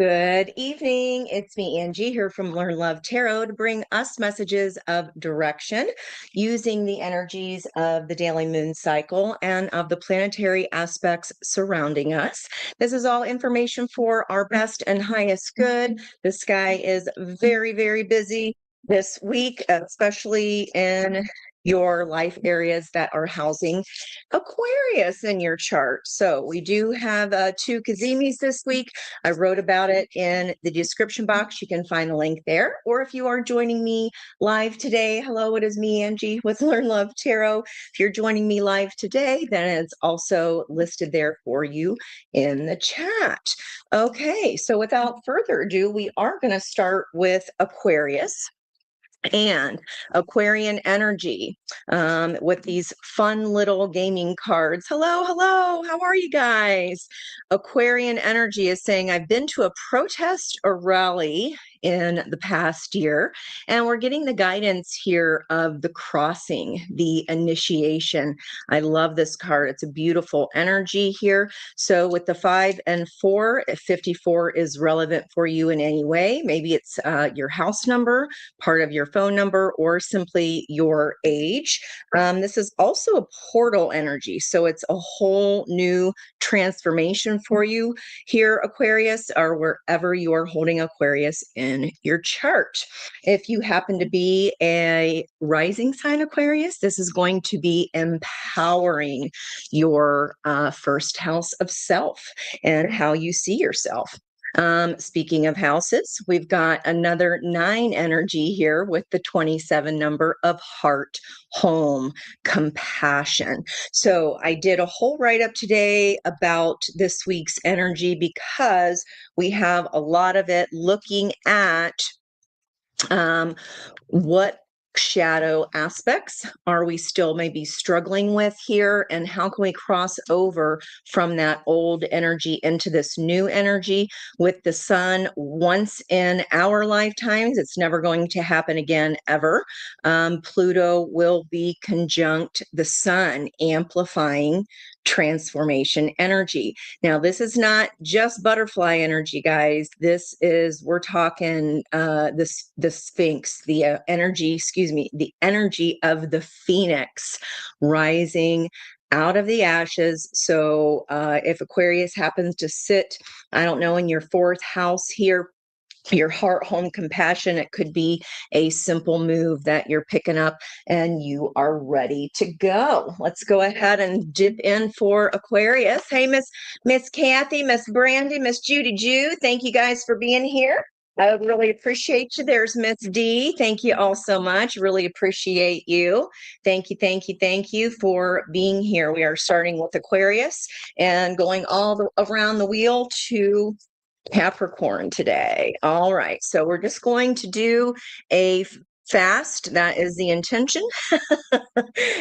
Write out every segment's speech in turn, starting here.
Good evening. It's me, Angie, here from Learn Love Tarot to bring us messages of direction using the energies of the daily moon cycle and of the planetary aspects surrounding us. This is all information for our best and highest good. The sky is very, very busy this week, especially in your life areas that are housing Aquarius in your chart. So we do have two Kazimis this week. I wrote about it in the description box. You can find the link there. Or if you are joining me live today, hello, it is me, Angie, with Learn Love Tarot. If you're joining me live today, then it's also listed there for you in the chat. Okay, so without further ado, we are going to start with Aquarius and Aquarian energy with these fun little gaming cards. Hello, hello. How are you guys? Aquarian energy is saying, I've been to a protest or rally in the past year, and we're getting the guidance here of the crossing, the initiation. I love this card. It's a beautiful energy here. So with the 5 and 4, if 54 is relevant for you in any way, maybe it's your house number, part of your phone number, or simply your age. This is also a portal energy. So it's a whole new transformation for you here, Aquarius, or wherever you are holding Aquarius in your chart. If you happen to be a rising sign Aquarius, this is going to be empowering your first house of self and how you see yourself. Speaking of houses, we've got another 9 energy here with the 27 number of heart, home, compassion. So I did a whole write-up today about this week's energy because we have a lot of it looking at what shadow aspects are we still maybe struggling with here, and how can we cross over from that old energy into this new energy with the sun once in our lifetimes. It's never going to happen again ever. Pluto will be conjunct the sun, amplifying transformation energy. Now, this is not just butterfly energy, guys. This is, we're talking the Sphinx, the the energy of the Phoenix rising out of the ashes. So if Aquarius happens to sit, I don't know, in your 4th house here, your heart, home, compassion, it could be a simple move that you're picking up and you are ready to go. Let's go ahead and dip in for Aquarius. Hey, Miss Kathy, Miss Brandy, Miss Judy Jew, thank you guys for being here. I really appreciate you. There's Miss D. Thank you all so much. Really appreciate you. Thank you, thank you, thank you for being here. We are starting with Aquarius and going all around the wheel to Capricorn today. All right, so we're just going to do a fast, that is the intention,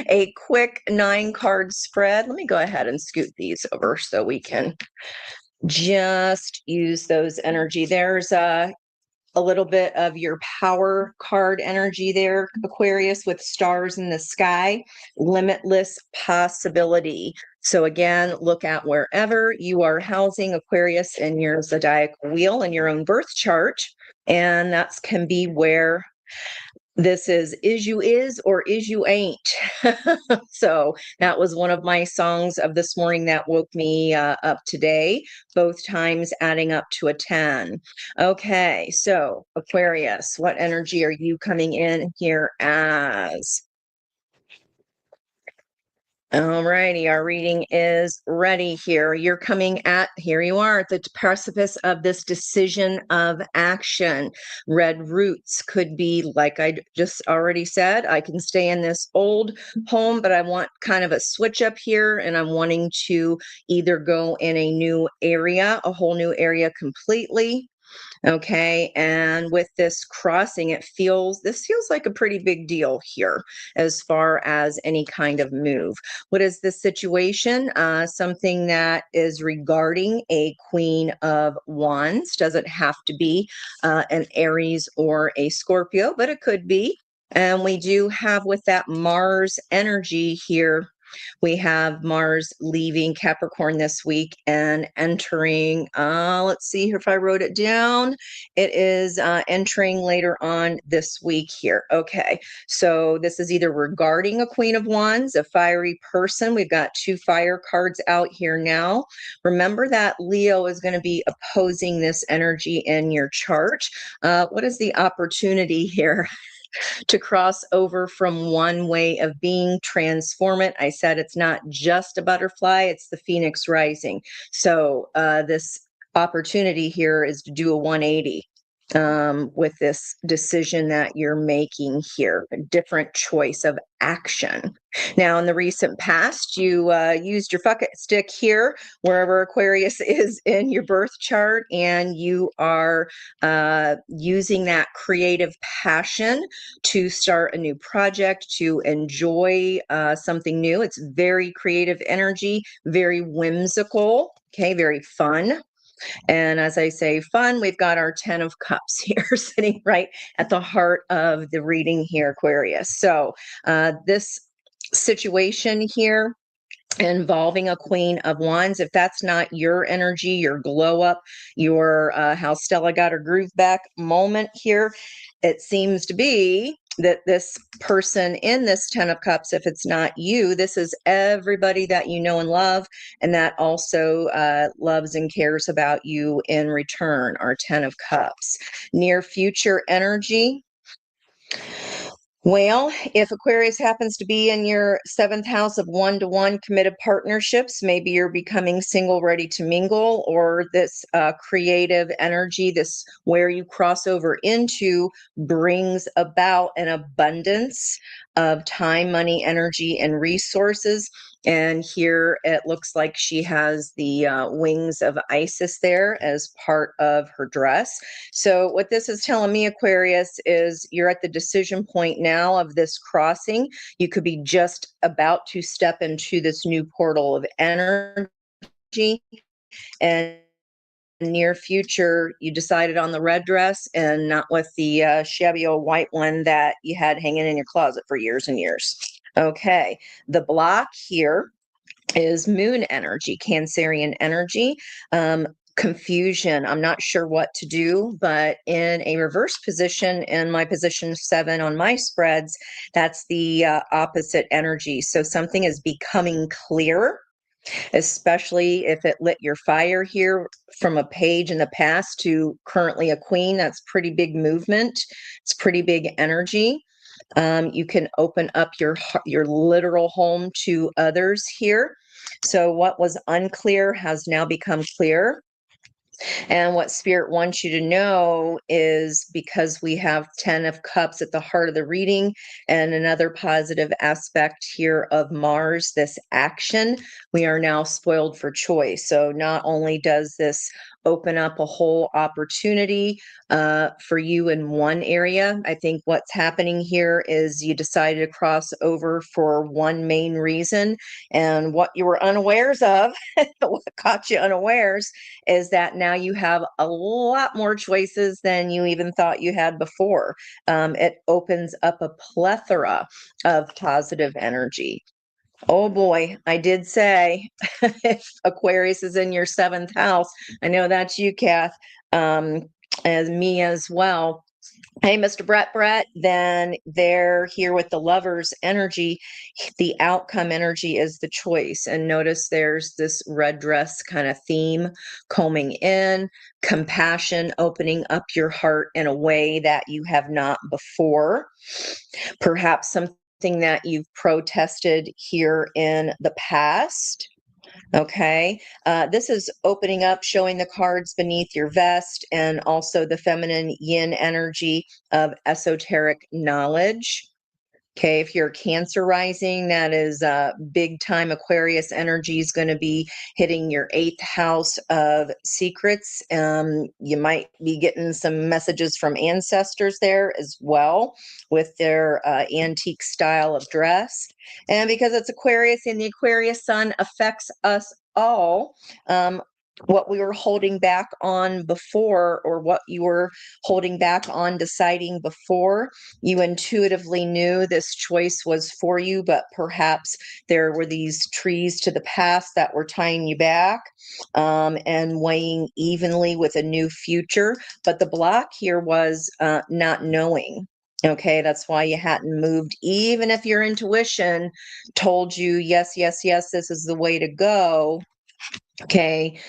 a quick 9-card spread. Let me go ahead and scoot these over so we can just use those energy. There's a little bit of your power card energy there, Aquarius, with stars in the sky, limitless possibility. So again, look at wherever you are housing Aquarius in your zodiacal wheel in your own birth chart. And that can be where this is you is or is you ain't. So that was one of my songs of this morning that woke me up today, both times adding up to a 10. Okay, so Aquarius, what energy are you coming in here as? All righty, our reading is ready here. You're coming at, here you are at the precipice of this decision of action. Red roots could be, like I just already said, I can stay in this old home, but I want kind of a switch up here, and I'm wanting to either go in a new area, a whole new area completely. Okay, and with this crossing, this feels like a pretty big deal here as far as any kind of move. What is this situation? Something that is regarding a Queen of Wands. Doesn't have to be an Aries or a Scorpio, but it could be. And we do have with that Mars energy here We have Mars leaving Capricorn this week and entering, let's see here if I wrote it down. It is entering later on this week here. Okay, so this is either regarding a Queen of Wands, a fiery person. We've got 2 fire cards out here now. Remember that Leo is going to be opposing this energy in your chart. What is the opportunity here? To cross over from one way of being, transform it. I said it's not just a butterfly, it's the phoenix rising. So this opportunity here is to do a 180 with this decision that you're making here, a different choice of action. Now, in the recent past, you used your bucket stick here, wherever Aquarius is in your birth chart, and you are using that creative passion to start a new project, to enjoy something new. It's very creative energy, very whimsical, okay, very fun. And as I say, fun, we've got our 10 of Cups here sitting right at the heart of the reading here, Aquarius. So this situation here involving a Queen of Wands, if that's not your energy, your glow up, your how Stella got her groove back moment here, it seems to be that this person in this 10 of Cups, if it's not you, this is everybody that you know and love, and that also loves and cares about you in return, our 10 of Cups. Near future energy. Well, if Aquarius happens to be in your 7th house of one-to-one committed partnerships, maybe you're becoming single, ready to mingle, or this creative energy, this where you cross over into brings about an abundance of time, money, energy, and resources. And here it looks like she has the wings of Isis there as part of her dress. So what this is telling me, Aquarius, is you're at the decision point now of this crossing. You could be just about to step into this new portal of energy, and near future, you decided on the red dress and not with the shabby old white one that you had hanging in your closet for years and years. Okay, the block here is moon energy, Cancerian energy. Confusion. I'm not sure what to do, but in a reverse position in my position 7 on my spreads, that's the opposite energy. So something is becoming clear, especially if it lit your fire here from a page in the past to currently a queen. That's pretty big movement. It's pretty big energy. You can open up your literal home to others here. So what was unclear has now become clear. And what Spirit wants you to know is, because we have 10 of Cups at the heart of the reading and another positive aspect here of Mars, this action, we are now spoiled for choice. So not only does this open up a whole opportunity for you in one area, I think what's happening here is you decided to cross over for one main reason. And what you were unawares of, what caught you unawares, is that now you have a lot more choices than you even thought you had before. It opens up a plethora of positive energy. Oh boy, I did say if Aquarius is in your 7th house, I know that's you, Kath, as me as well. Hey, Mr. Brett, then they're here with the Lover's energy. The outcome energy is the choice. And notice there's this red dress kind of theme coming in, compassion, opening up your heart in a way that you have not before. Perhaps something that you've protested here in the past. Okay, this is opening up, showing the cards beneath your vest, and also the feminine yin energy of esoteric knowledge. Okay, if you're Cancer rising, that is big time Aquarius energy is going to be hitting your 8th house of secrets. You might be getting some messages from ancestors there as well with their antique style of dress. And because it's Aquarius and the Aquarius sun affects us all, what we were holding back on before, or what you were holding back on deciding before. You intuitively knew this choice was for you, but perhaps there were these trees to the past that were tying you back, and weighing evenly with a new future. But the block here was not knowing. Okay, that's why you hadn't moved, even if your intuition told you, yes, yes, yes, this is the way to go. Okay,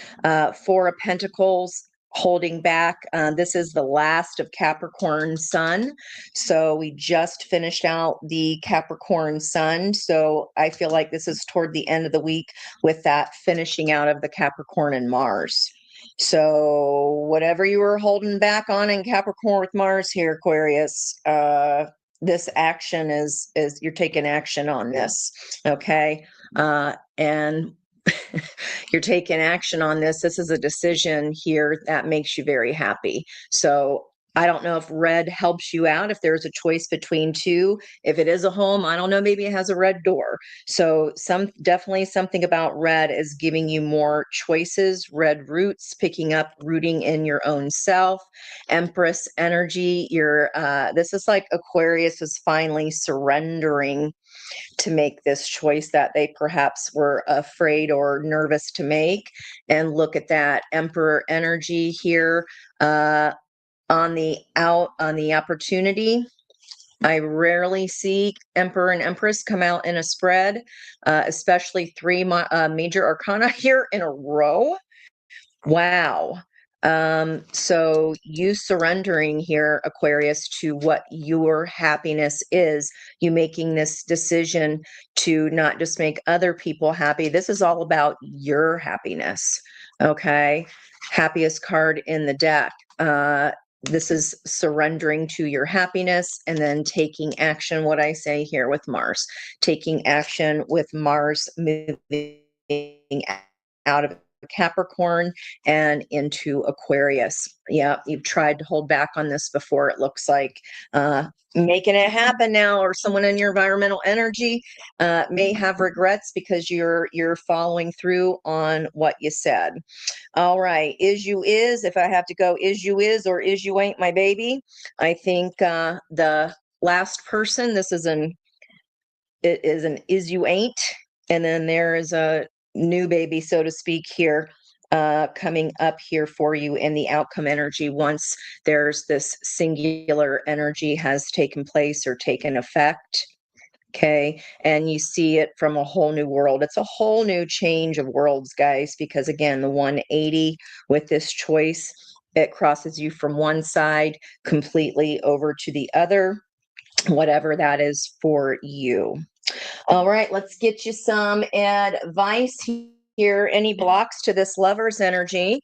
Four of Pentacles holding back. This is the last of Capricorn Sun. So we just finished out the Capricorn Sun. So I feel like this is toward the end of the week with that finishing out of the Capricorn and Mars. So whatever you were holding back on in Capricorn with Mars here, Aquarius, this action is you're taking action on this. Okay. And you're taking action on this. This is a decision here that makes you very happy. So I don't know if red helps you out, if there's a choice between two. If it is a home, I don't know, maybe it has a red door. So definitely something about red is giving you more choices. Red roots, picking up, rooting in your own self. Empress energy. This is like Aquarius is finally surrendering to make this choice that they perhaps were afraid or nervous to make. And look at that Emperor energy here, on the opportunity. I rarely see Emperor and Empress come out in a spread, especially three major arcana here in a row. Wow. So you surrendering here, Aquarius, to what your happiness is, you making this decision to not just make other people happy. This is all about your happiness. Okay. Happiest card in the deck. This is surrendering to your happiness and then taking action. What I say here with Mars, taking action with Mars moving out of Capricorn and into Aquarius. Yeah, you've tried to hold back on this before. It looks like making it happen now, or someone in your environmental energy may have regrets because you're following through on what you said. All right, is you is. If I have to go, is you is or is you ain't my baby. I think the last person. It is an is you ain't, and then there is a new baby, so to speak, here coming up here for you in the outcome energy once there's this singular energy has taken place or taken effect. Okay, and you see it from a whole new world. It's a whole new change of worlds, guys, because again, the 180 with this choice, it crosses you from one side completely over to the other, whatever that is for you. All right, let's get you some advice here. Any blocks to this lover's energy?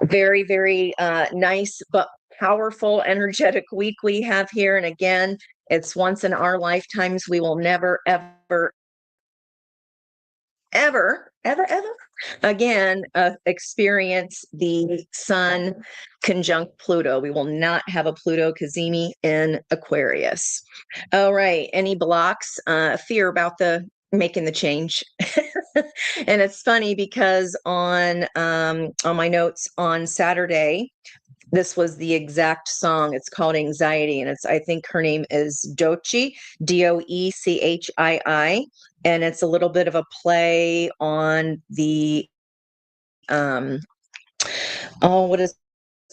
Very, very nice, but powerful, energetic week we have here. And again, it's once in our lifetimes. We will never, ever, ever again experience the sun conjunct Pluto. We will not have a Pluto cazimi in Aquarius. All right, any blocks? Fear about the making the change. And it's funny because on my notes on Saturday, this was the exact song. It's called Anxiety, and I think her name is Doechii, Doechii, and it's a little bit of a play on the um what is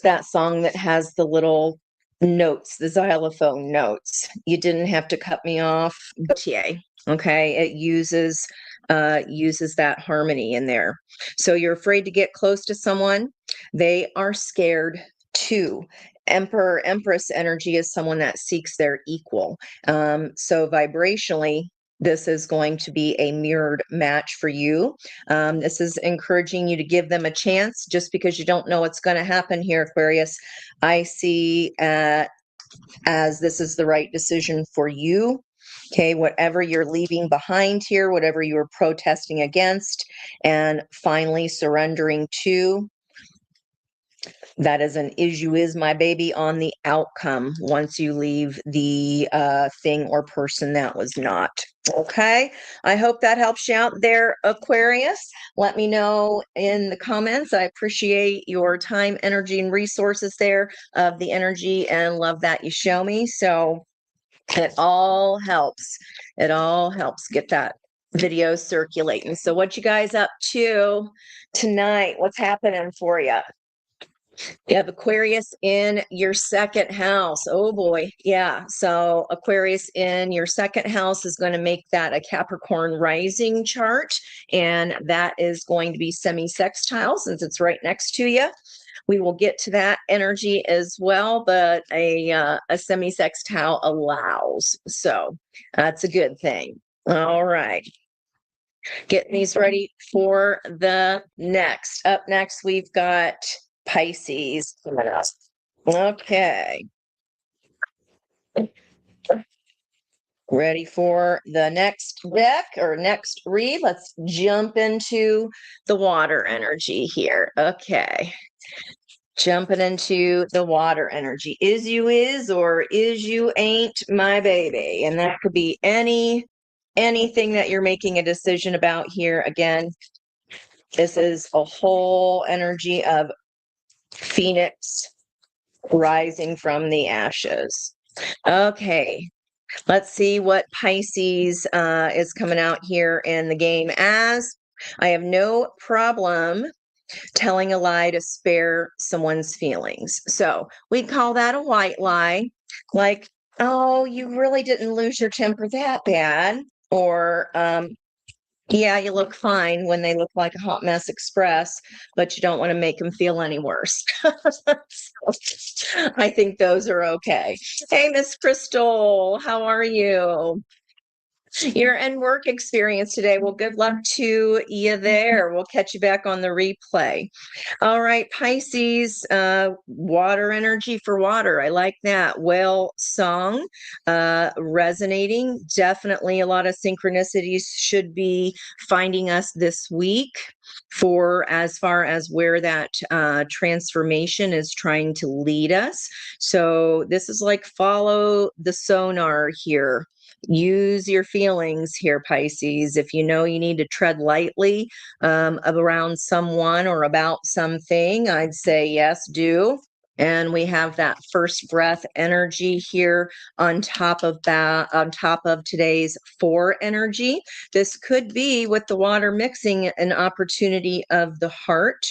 that song that has the little notes, the xylophone notes? You didn't have to cut me off. Gautier. Okay, it uses that harmony in there. So you're afraid to get close to someone. They are scared too. Emperor Empress energy is someone that seeks their equal. So vibrationally, this is going to be a mirrored match for you. This is encouraging you to give them a chance just because you don't know what's going to happen here, Aquarius. I see as this is the right decision for you. Okay, whatever you're leaving behind here, whatever you were protesting against, and finally surrendering to. That is an is you is my baby on the outcome once you leave the thing or person that was not. Okay. I hope that helps you out there, Aquarius. Let me know in the comments. I appreciate your time, energy, and resources there of the energy and love that you show me. So it all helps. It all helps get that video circulating. So what you guys up to tonight? What's happening for you? You have Aquarius in your second house. Oh boy. Yeah. So Aquarius in your second house is going to make that a Capricorn rising chart. And that is going to be semi-sextile since it's right next to you. We will get to that energy as well, but a semi-sextile allows. So that's a good thing. All right. Getting these ready for the next. Up next, we've got Pisces. Okay. Ready for the next deck or next read? Let's jump into the water energy here. Okay. Jumping into the water energy. Is you is or is you ain't my baby? And that could be anything that you're making a decision about here. Again, this is a whole energy of Phoenix rising from the ashes. Okay, let's see what Pisces is coming out here in the game as. I have no problem telling a lie to spare someone's feelings. So we call that a white lie. Like, oh, you really didn't lose your temper that bad. Or, yeah, you look fine when they look like a hot mess express, but you don't want to make them feel any worse. So, I think those are okay. Hey, Miss Crystal, how are you? You're in work experience today. Well, good luck to you there. We'll catch you back on the replay. All right, Pisces, water energy for water. I like that. Whale song, resonating. Definitely a lot of synchronicities should be finding us this week for as far as where that transformation is trying to lead us. So this is like follow the sonar here. Use your feelings here, Pisces. If you know you need to tread lightly around someone or about something, I'd say yes, do. And we have that first breath energy here on top of that, on top of today's four energy. This could be with the water mixing an opportunity of the heart.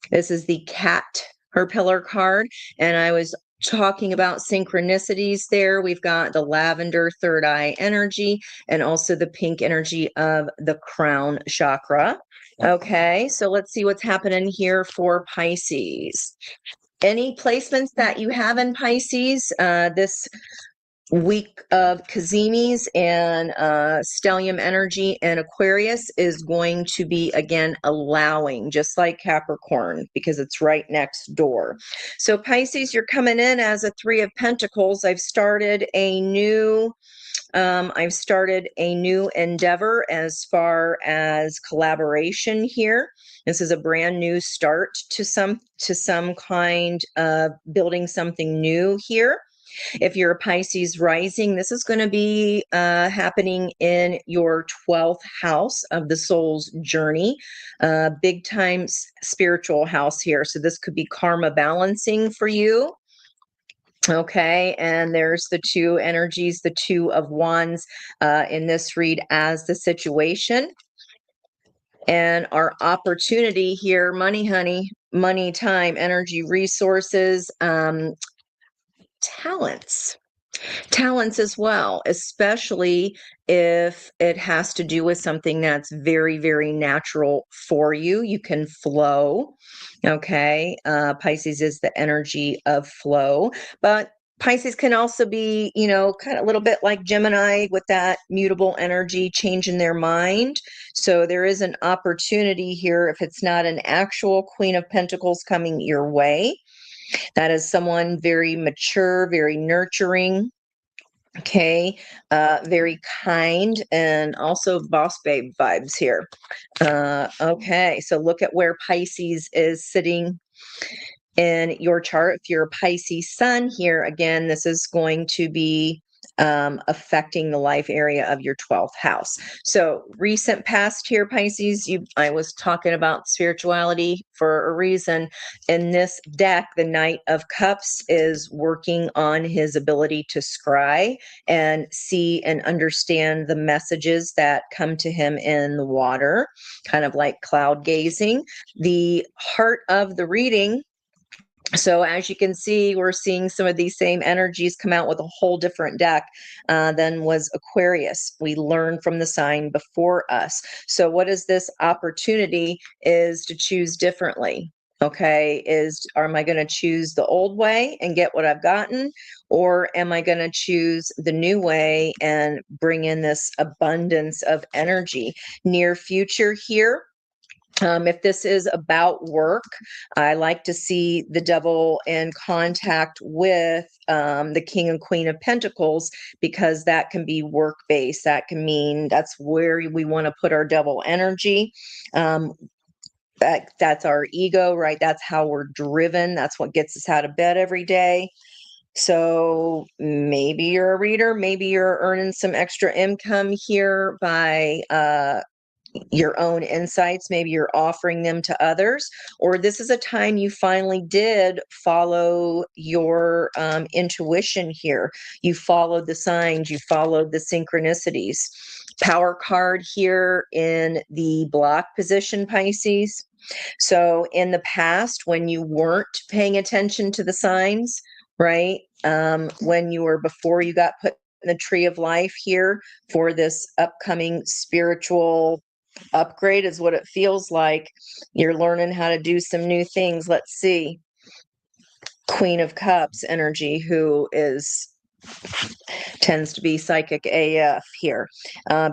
This is the cat, her pillar card. And I was talking about synchronicities there. We've got the lavender third eye energy and also the pink energy of the crown chakra. Okay, so let's see what's happening here for Pisces. Any placements that you have in Pisces this week of Cazinis and stellium energy and Aquarius is going to be again allowing, just like Capricorn, because it's right next door. So Pisces, you're coming in as a Three of Pentacles. I've started a new endeavor as far as collaboration here. This is a brand new start to some kind of building something new here. If you're a Pisces rising, this is going to be happening in your 12th house of the soul's journey, big time spiritual house here. So this could be karma balancing for you. Okay, and there's the two energies, the Two of Wands in this read as the situation. And our opportunity here, money, honey, money, time, energy, resources, talents as well, especially if it has to do with something that's very, very natural for you. You can flow. Okay. Pisces is the energy of flow, but Pisces can also be, kind of a little bit like Gemini with that mutable energy, changing their mind. So there is an opportunity here if it's not an actual Queen of Pentacles coming your way. That is someone very mature, very nurturing, okay, very kind, and also boss babe vibes here. Okay, so look at where Pisces is sitting in your chart. If you're a Pisces sun here, again, this is going to be affecting the life area of your 12th house. So recent past here, Pisces, I was talking about spirituality for a reason. In this deck, the Knight of Cups is working on his ability to scry and see and understand the messages that come to him in the water, kind of like cloud gazing. The heart of the reading, so as you can see, we're seeing some of these same energies come out with a whole different deck than was Aquarius. We learned from the sign before us. So what is this opportunity is to choose differently. Okay, am I going to choose the old way and get what I've gotten? Or am I going to choose the new way and bring in this abundance of energy? Near future here, if this is about work, I like to see the devil in contact with the King and Queen of Pentacles, because that can be work based. That can mean that's where we want to put our devil energy. That's our ego, right? That's how we're driven. That's what gets us out of bed every day. So maybe you're a reader, maybe you're earning some extra income here by your own insights. Maybe you're offering them to others, or this is a time you finally did follow your intuition here. You followed the signs, you followed the synchronicities. Power card here in the block position, Pisces. So in the past, when you weren't paying attention to the signs, right? When you were, before you got put in the tree of life here for this upcoming spiritual upgrade, is what it feels like. You're learning how to do some new things. Let's see. Queen of Cups energy, who tends to be psychic AF here.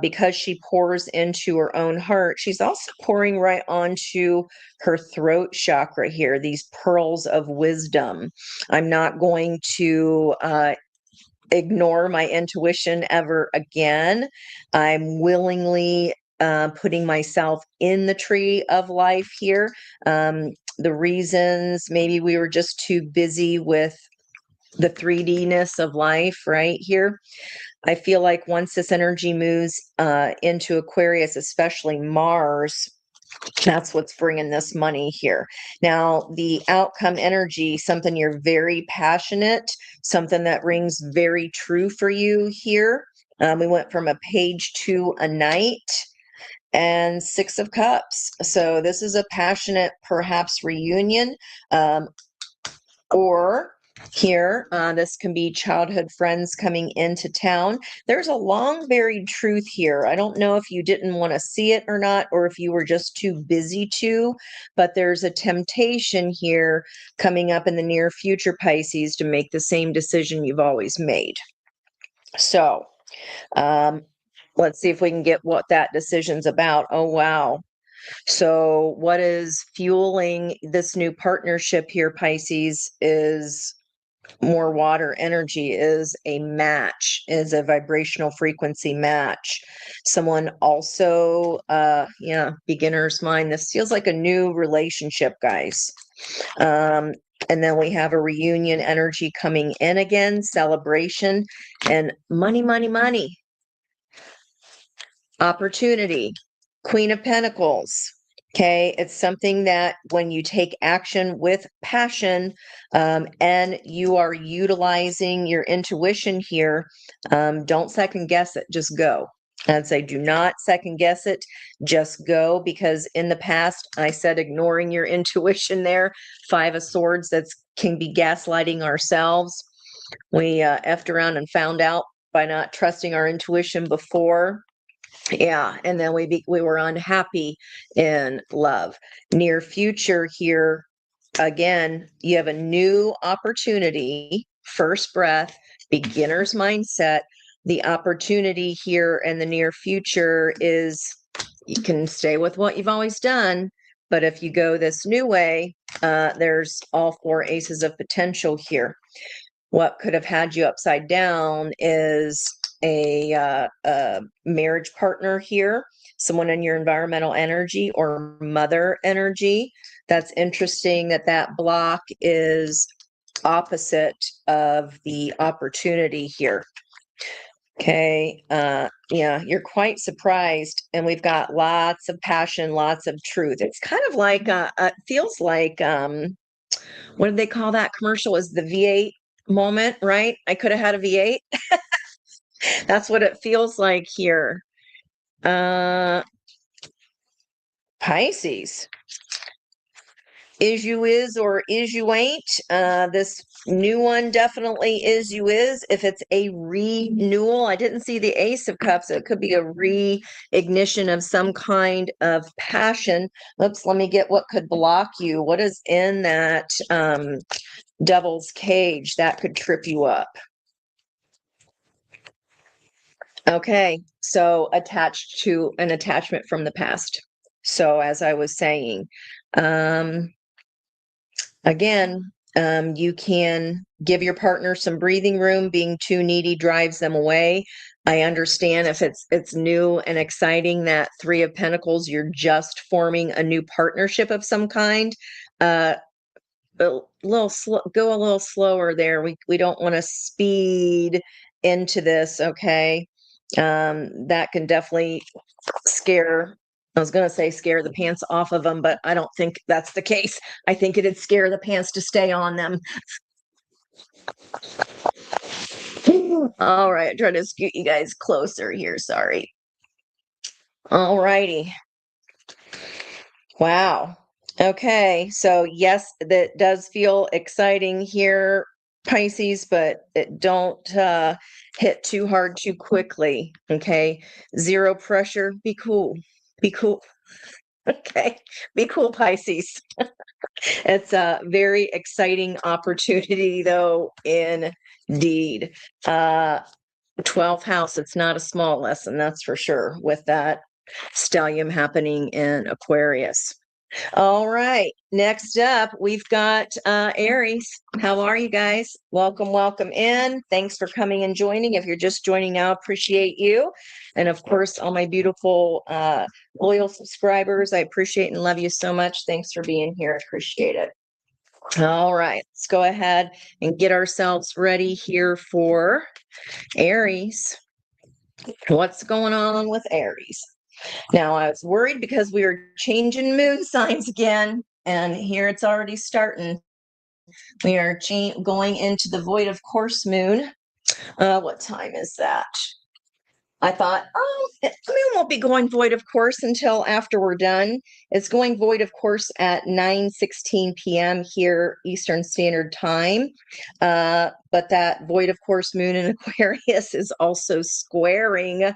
Because she pours into her own heart, she's also pouring right onto her throat chakra here, these pearls of wisdom. I'm not going to ignore my intuition ever again. I'm willingly putting myself in the tree of life here. The reasons, maybe we were just too busy with the 3D-ness of life right here. I feel like once this energy moves into Aquarius, especially Mars, that's what's bringing this money here. Now, the outcome energy, something you're very passionate, something that rings very true for you here. We went from a page to a knight and 6 of Cups. So this is a passionate, perhaps, reunion. Or here, this can be childhood friends coming into town. There's a long buried truth here. I don't know if you didn't want to see it or not, or if you were just too busy to, but there's a temptation here coming up in the near future, Pisces, to make the same decision you've always made. So let's see if we can get what that decision's about. Oh, wow. So what is fueling this new partnership here, Pisces, is more water energy, is a match, is a vibrational frequency match. Someone also, beginner's mind. This feels like a new relationship, guys. And then we have a reunion energy coming in again, celebration, and money, money, money. Opportunity, Queen of Pentacles. Okay, it's something that when you take action with passion and you are utilizing your intuition here, don't second guess it, just go. I'd say do not second guess it, just go, because in the past I said ignoring your intuition there. 5 of Swords, that can be gaslighting ourselves. We effed around and found out by not trusting our intuition before. Yeah, and then we were unhappy in love. Near future here, again, you have a new opportunity, first breath, beginner's mindset. The opportunity here in the near future is you can stay with what you've always done, but if you go this new way, there's all 4 aces of potential here. What could have had you upside down is a marriage partner here, someone in your environmental energy or mother energy. That's interesting that that block is opposite of the opportunity here. Okay, yeah, you're quite surprised, and we've got lots of passion, lots of truth. It's kind of like, it feels like, what did they call that commercial? Is the V8 moment, right? I could have had a V8. That's what it feels like here. Pisces. Is you is or is you ain't. This new one definitely is you is. If it's a renewal, I didn't see the Ace of Cups. So it could be a re-ignition of some kind of passion. Oops, let me get what could block you. What is in that devil's cage that could trip you up? Okay, so attached to an attachment from the past. So as I was saying, again, you can give your partner some breathing room. Being too needy drives them away. I understand if it's new and exciting, that Three of Pentacles, you're just forming a new partnership of some kind. A little go a little slower there. We don't want to speed into this, okay? That can definitely scare, I was going to say scare the pants off of them, but I don't think that's the case. I think it'd scare the pants to stay on them. All right, try to scoot you guys closer here. Sorry. All righty. Wow. Okay, so yes, that does feel exciting here, Pisces, but don't hit too hard too quickly. Okay, zero pressure. Be cool. Be cool. Okay, be cool, Pisces. It's a very exciting opportunity, though, indeed. 12th house, it's not a small lesson, that's for sure, with that stellium happening in Aquarius. All right, next up, we've got Aries. How are you guys? Welcome, welcome in. Thanks for coming and joining. If you're just joining now, appreciate you. And of course, all my beautiful loyal subscribers, I appreciate and love you so much. Thanks for being here. Appreciate it. All right, let's go ahead and get ourselves ready here for Aries. What's going on with Aries? Now, I was worried because we were changing moon signs again, and here it's already starting. We are going into the void of course moon. What time is that? I thought, oh, the moon won't be going void of course until after we're done. It's going void of course at 9:16 p.m. here Eastern Standard Time. But that void of course moon in Aquarius is also squaring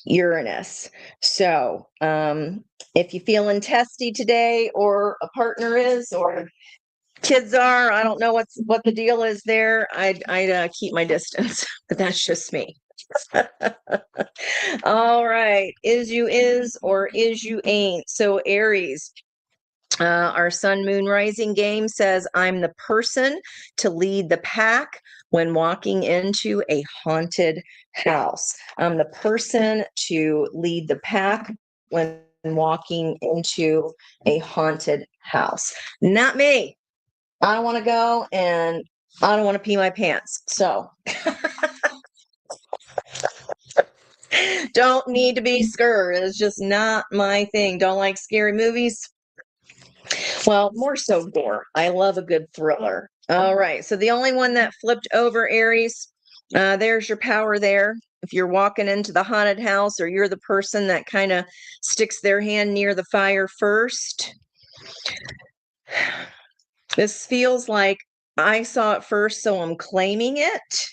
Uranus. So if you're feeling testy today, or a partner is, or kids are, I don't know what the deal is there. I'd keep my distance, but that's just me. All right, is you is or is you ain't. So Aries, our sun, moon, rising game says, I'm the person to lead the pack when walking into a haunted house. I'm the person to lead the pack when walking into a haunted house. Not me. I don't want to go, and I don't want to pee my pants. So don't need to be scared. It's just not my thing. Don't like scary movies. Well, more so gore. I love a good thriller. All right. So the only one that flipped over, Aries, there's your power there. If you're walking into the haunted house, or you're the person that kind of sticks their hand near the fire first, this feels like I saw it first, so I'm claiming it.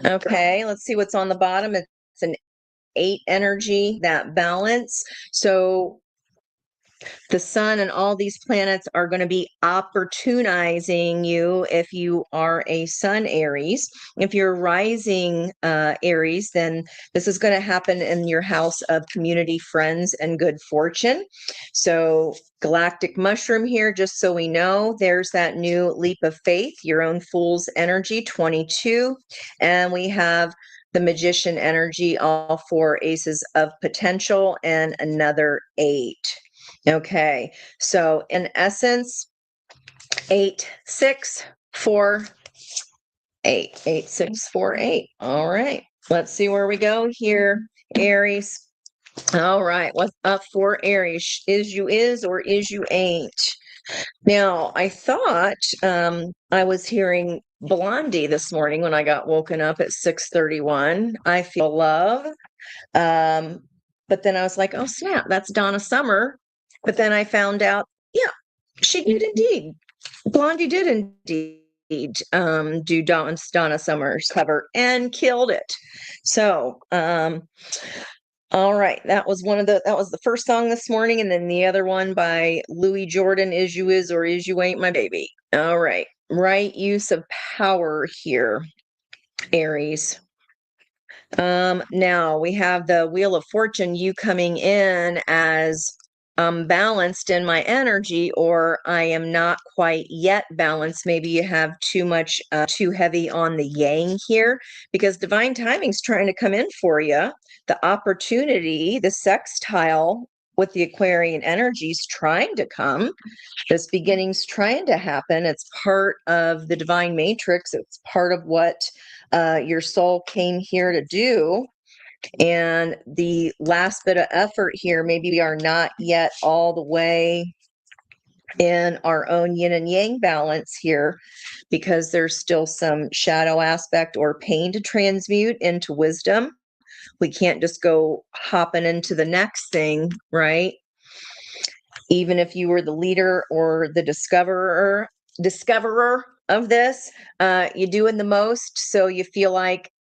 Okay. Let's see what's on the bottom. It's an 8 energy, that balance. So the sun and all these planets are going to be opportunizing you if you are a sun Aries. If you're rising Aries, then this is going to happen in your house of community, friends, and good fortune. So galactic mushroom here, just so we know, there's that new leap of faith, your own fool's energy, 22. And we have the Magician energy, all 4 aces of potential, and another 8. Okay, so in essence, 8, 6, 4, 8. 8, 6, 4, 8. All right, let's see where we go here, Aries. All right, what's up for Aries? Is you is or is you ain't? Now, I thought I was hearing Blondie this morning when I got woken up at 6:31. I feel love. Um, but then I was like, oh snap, that's Donna Summer. But then I found out, yeah, she did indeed. Blondie did indeed do Donna Summer's cover and killed it. So, all right, that was the first song this morning, and then the other one by Louis Jordan, "Is You Is or Is You Ain't My Baby." All right, right use of power here, Aries. Now we have the Wheel of Fortune, you coming in as balanced in my energy, or I am not quite yet balanced. Maybe you have too heavy on the yang here, because divine timing's trying to come in for you. The opportunity, the sextile with the Aquarian energy is trying to come. This beginning's trying to happen. It's part of the divine matrix. It's part of what your soul came here to do. And the last bit of effort here, maybe we are not yet all the way in our own yin and yang balance here, because there's still some shadow aspect or pain to transmute into wisdom. We can't just go hopping into the next thing, right? Even if you were the leader or the discoverer of this, you're doing the most, so you feel like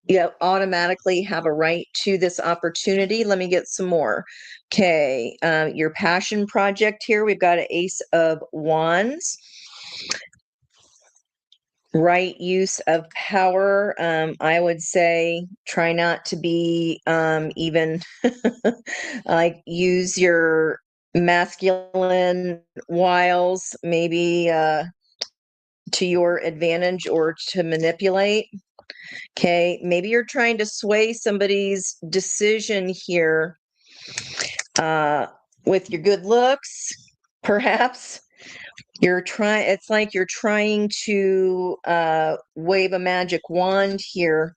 you automatically have a right to this opportunity. Let me get some more. Okay, your passion project here, we've got an Ace of Wands. Right use of power. I would say try not to be even like use your masculine wiles, maybe to your advantage or to manipulate. Okay, maybe you're trying to sway somebody's decision here with your good looks, perhaps. It's like you're trying to wave a magic wand here,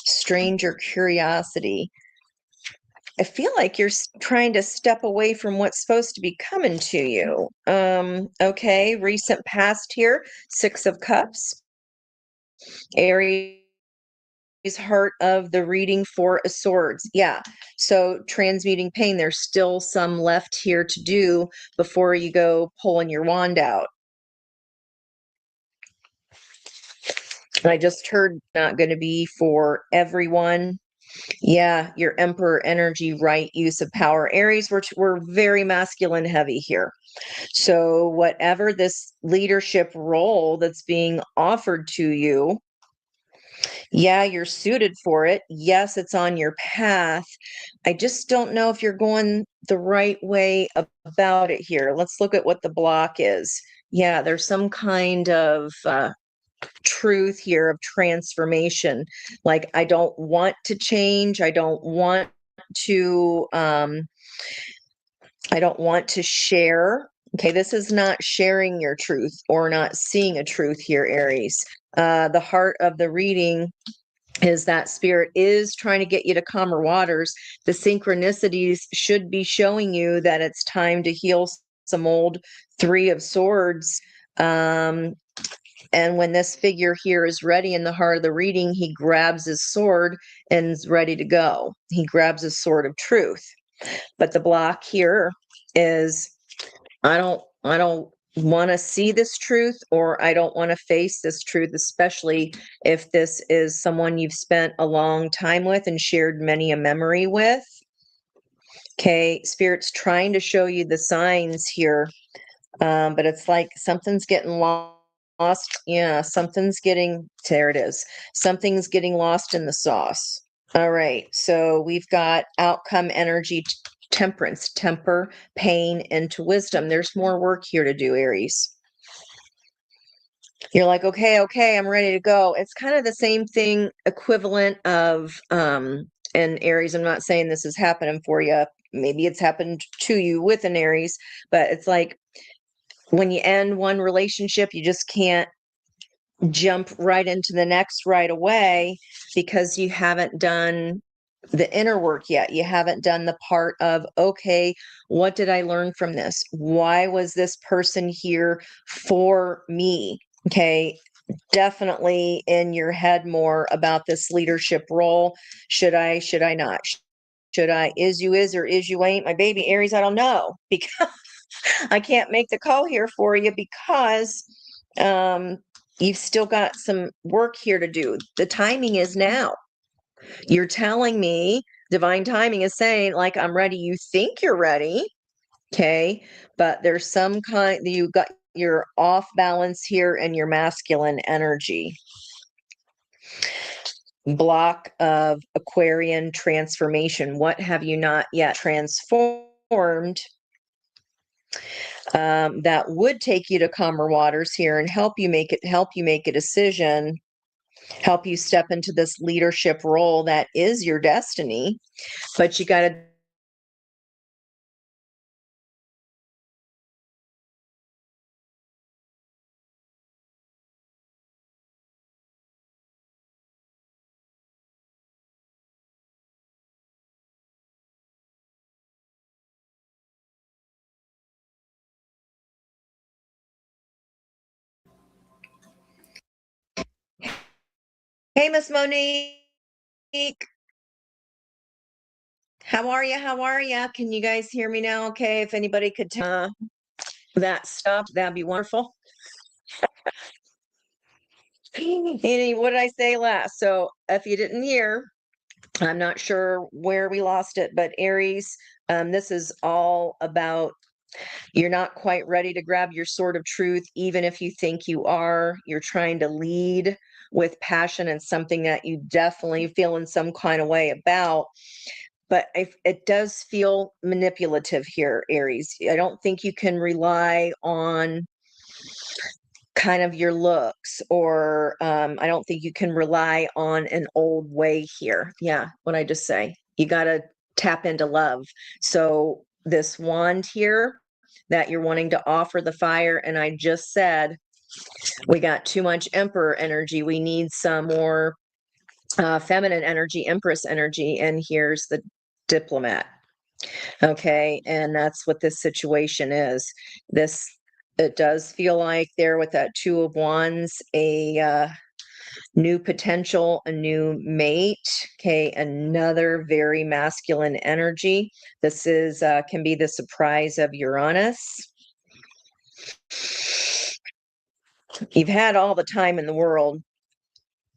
stranger curiosity. I feel like you're trying to step away from what's supposed to be coming to you. Okay, recent past here, 6 of Cups. Aries heart of the reading, 4 of Swords. Yeah, so transmuting pain, there's still some left here to do before you go pulling your wand out. I just heard not going to be for everyone. Yeah, your Emperor energy, right use of power. Aries, we're very masculine heavy here. So whatever this leadership role that's being offered to you, yeah, you're suited for it. Yes, it's on your path. I just don't know if you're going the right way about it here. Let's look at what the block is. Yeah, there's some kind of truth here of transformation. Like, I don't want to change. To I don't want to share. Okay, this is not sharing your truth or not seeing a truth here, Aries. The heart of the reading is that spirit is trying to get you to calmer waters. The synchronicities should be showing you that it's time to heal some old 3 of Swords. And when this figure here is ready in the heart of the reading, he grabs his sword and is ready to go. He grabs his sword of truth. But the block here is I don't want to see this truth, or I don't want to face this truth, especially if this is someone you've spent a long time with and shared many a memory with. Okay, Spirit's trying to show you the signs here, but it's like something's getting lost. Yeah, there it is. Something's getting lost in the sauce. All right, so we've got outcome energy, temperance, temper, pain, into wisdom. There's more work here to do, Aries. You're like, okay, I'm ready to go. It's kind of the same thing, equivalent of, and Aries, I'm not saying this is happening for you. Maybe it's happened to you with an Aries, but it's like when you end one relationship, you just can't jump right into the next right away because you haven't done the inner work yet. You haven't done the part of, okay, what did I learn from this? Why was this person here for me? Okay, definitely in your head more about this leadership role. Should I not? Should I? Is you is or is you ain't? My baby Aries, I don't know because I can't make the call here for you because um, you've still got some work here to do. The timing is now. You're telling me divine timing is saying, like, I'm ready. You think you're ready. Okay. But there's some kind, you got your off balance here and your masculine energy. Block of Aquarian transformation. What have you not yet transformed? That would take you to calmer waters here and help you make a decision, help you step into this leadership role that is your destiny. But you got to Hey, Miss Monique, how are you? How are you? Can you guys hear me now? Okay, if anybody could tell that stopped, that'd be wonderful. Annie, what did I say last? So if you didn't hear, I'm not sure where we lost it, but Aries, this is all about you're not quite ready to grab your sword of truth, even if you think you are. You're trying to lead with passion and something that you definitely feel in some kind of way about. But it does feel manipulative here, Aries. I don't think you can rely on kind of your looks, or I don't think you can rely on an old way here. Yeah, what I just say. You got to tap into love. So this wand here that you're wanting to offer the fire, and I just said we got too much emperor energy. We need some more feminine energy, empress energy, and here's the diplomat. Okay, and that's what this situation is. This it does feel like there with that two of wands, a new potential, a new mate. Okay, another very masculine energy. This is can be the surprise of Uranus. You've had all the time in the world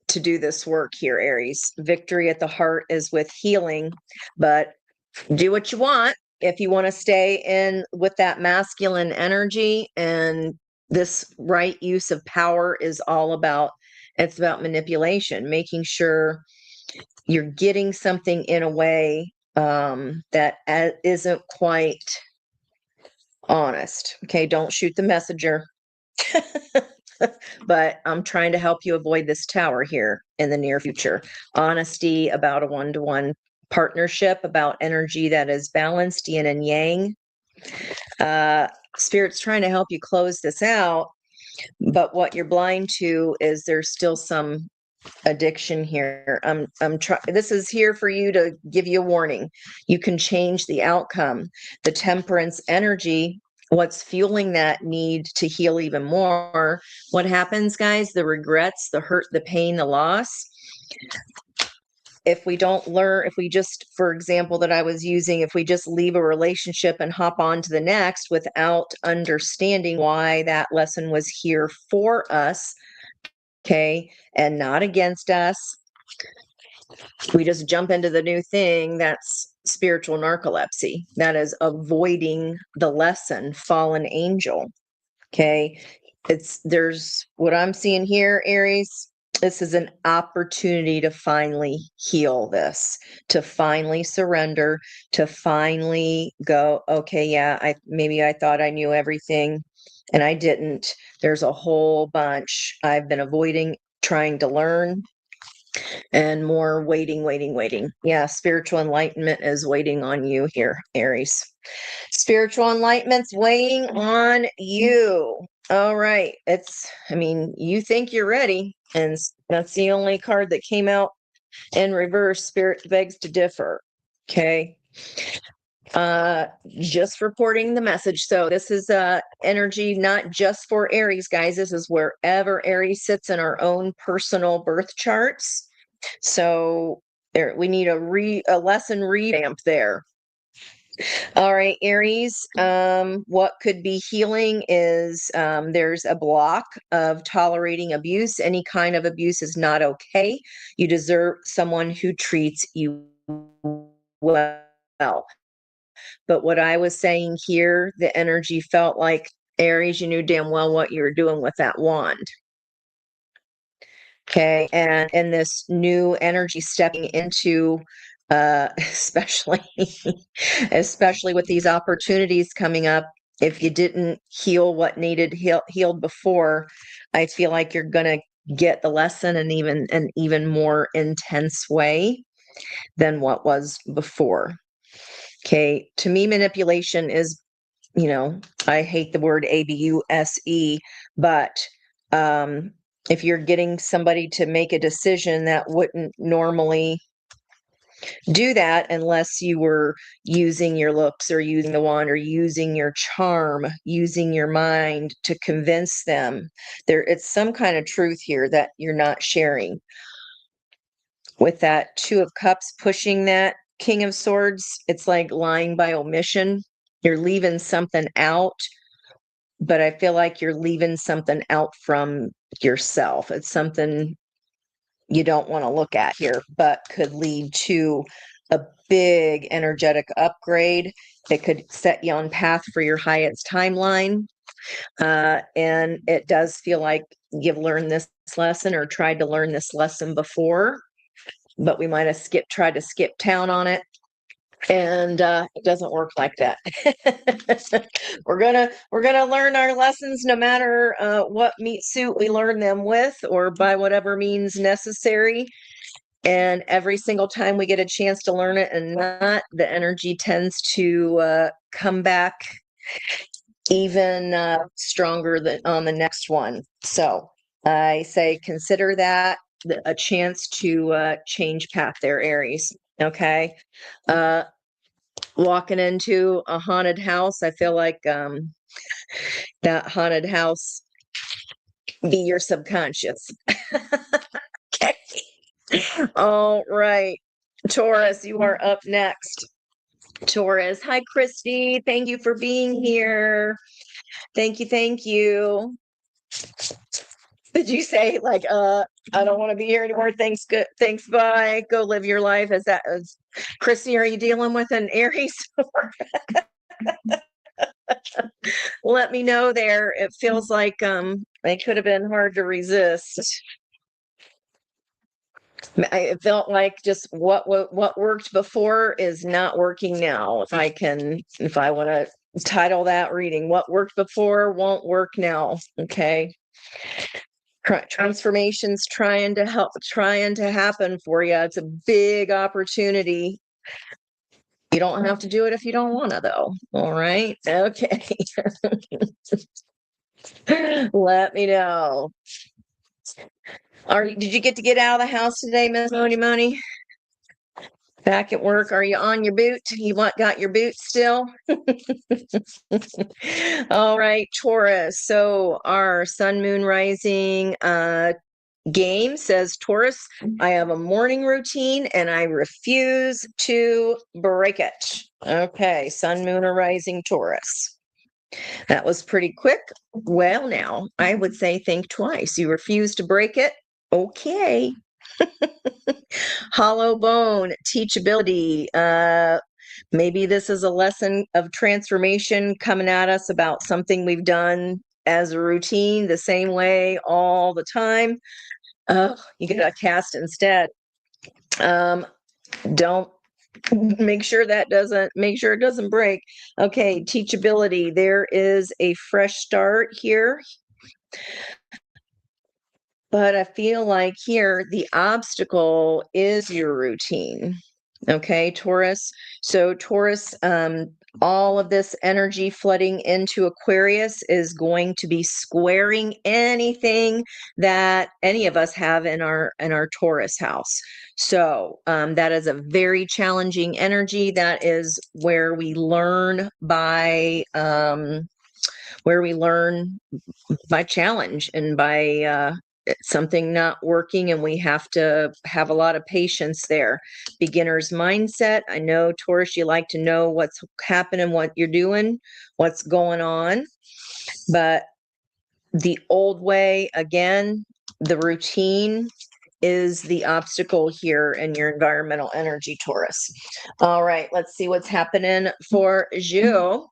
to do this work here, Aries. Victory at the heart is with healing, but do what you want. If you want to stay in with that masculine energy, and this right use of power is all about, it's about manipulation, making sure you're getting something in a way that isn't quite honest. Okay, don't shoot the messenger. But I'm trying to help you avoid this tower here in the near future. Honesty about a one-to-one partnership, about energy that is balanced, yin and yang. Spirit's trying to help you close this out, but what you're blind to is there's still some addiction here. I'm trying. This is here for you to give you a warning. You can change the outcome. The temperance energy, what's fueling that need to heal even more? What happens, guys? The regrets, the hurt, the pain, the loss. If we don't learn, if we just, for example, that I was using, if we just leave a relationship and hop on to the next without understanding why that lesson was here for us, okay, and not against us, we just jump into the new thing. That's spiritual narcolepsy. That is avoiding the lesson, fallen angel. Okay. There's what I'm seeing here, Aries. This is an opportunity to finally heal this, to finally surrender, to finally go, okay, yeah, maybe I thought I knew everything. and I didn't. There's a whole bunch I've been avoiding trying to learn, and more waiting, waiting, waiting. Yeah, spiritual enlightenment is waiting on you here, Aries. Spiritual enlightenment's waiting on you. All right. I mean, you think you're ready, and that's the only card that came out in reverse. Spirit begs to differ. Okay. Just reporting the message. So this is energy not just for Aries, guys. This is wherever Aries sits in our own personal birth charts. So there, we need a lesson revamp there. All right, Aries. What could be healing is there's a block of tolerating abuse. Any kind of abuse is not okay. You deserve someone who treats you well. But what I was saying here, the energy felt like, Aries, you knew damn well what you were doing with that wand. Okay. And in this new energy stepping into, especially, especially with these opportunities coming up, if you didn't heal what needed healed before, I feel like you're going to get the lesson in even an even more intense way than what was before. Okay. To me, manipulation is, I hate the word abuse, but if you're getting somebody to make a decision that wouldn't normally do that unless you were using your looks or using the wand or using your charm, using your mind to convince them, it's some kind of truth here that you're not sharing. With that Two of Cups pushing that King of Swords, it's like lying by omission. You're leaving something out, but I feel like you're leaving something out from yourself. It's something you don't want to look at here, but could lead to a big energetic upgrade. It could set you on path for your highest timeline. And it does feel like you've learned this lesson or tried to learn this lesson before, but we might have tried to skip town on it. And it doesn't work like that. we're gonna learn our lessons no matter what meat suit we learn them with, or by whatever means necessary. And every single time we get a chance to learn it and not, the energy tends to come back even stronger than on the next one. So I say consider that a chance to change path there, Aries. Okay. Walking into a haunted house, I feel like that haunted house be your subconscious. Okay. All right. Taurus, you are up next. Taurus. Hi, Christy. Thank you for being here. Thank you. Thank you. Did you say like, I don't want to be here anymore. Thanks. Good. Thanks. Bye. Go live your life. Christy, are you dealing with an Aries? Let me know there. It feels like it could have been hard to resist. It felt like just what worked before is not working now. If I want to title that reading, what worked before won't work now. Okay. Transformations trying to happen for you. It's a big opportunity. You don't have to do it if you don't want to, though. All right. Okay. Let me know. Did you get out of the house today, Miss Money? Back at work? Are you on your boot? Got your boot still? All right, Taurus. So our sun, moon, rising game says, Taurus, I have a morning routine and I refuse to break it. Okay, sun, moon, or rising Taurus. That was pretty quick. Well, now I would say think twice. You refuse to break it. Okay. Hollow bone, teachability. Maybe this is a lesson of transformation coming at us about something we've done as a routine the same way all the time. You get a cast instead. Don't Make sure it doesn't break. Okay, teachability. There is a fresh start here. But I feel like here the obstacle is your routine. Okay, Taurus. So, Taurus, all of this energy flooding into Aquarius is going to be squaring anything that any of us have in our Taurus house. So, that is a very challenging energy. That is where we learn by challenge and by something not working, and we have to have a lot of patience there. Beginner's mindset. I know, Taurus, you like to know what's happening, what you're doing, what's going on. But the old way, again, the routine is the obstacle here in your environmental energy, Taurus. All right, let's see what's happening for Gilles.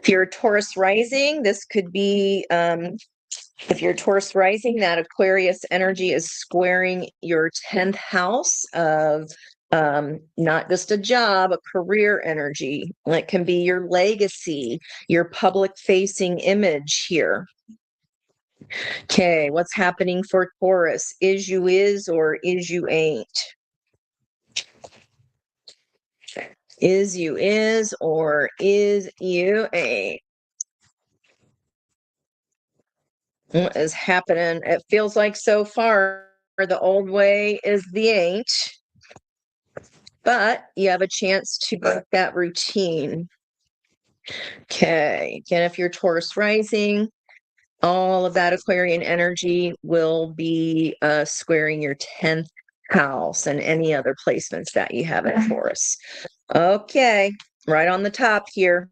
If you're a Taurus rising, this could be if you're Taurus rising, that Aquarius energy is squaring your 10th house of not just a job, a career energy. It can be your legacy, your public facing image here. Okay, what's happening for Taurus? Is you is or is you ain't? Is you is or is you ain't? What is happening? It feels like so far the old way is the ain't, but you have a chance to break that routine. Okay, again, if you're Taurus rising, all of that Aquarian energy will be squaring your 10th house and any other placements that you have in Taurus. Okay, right on the top here.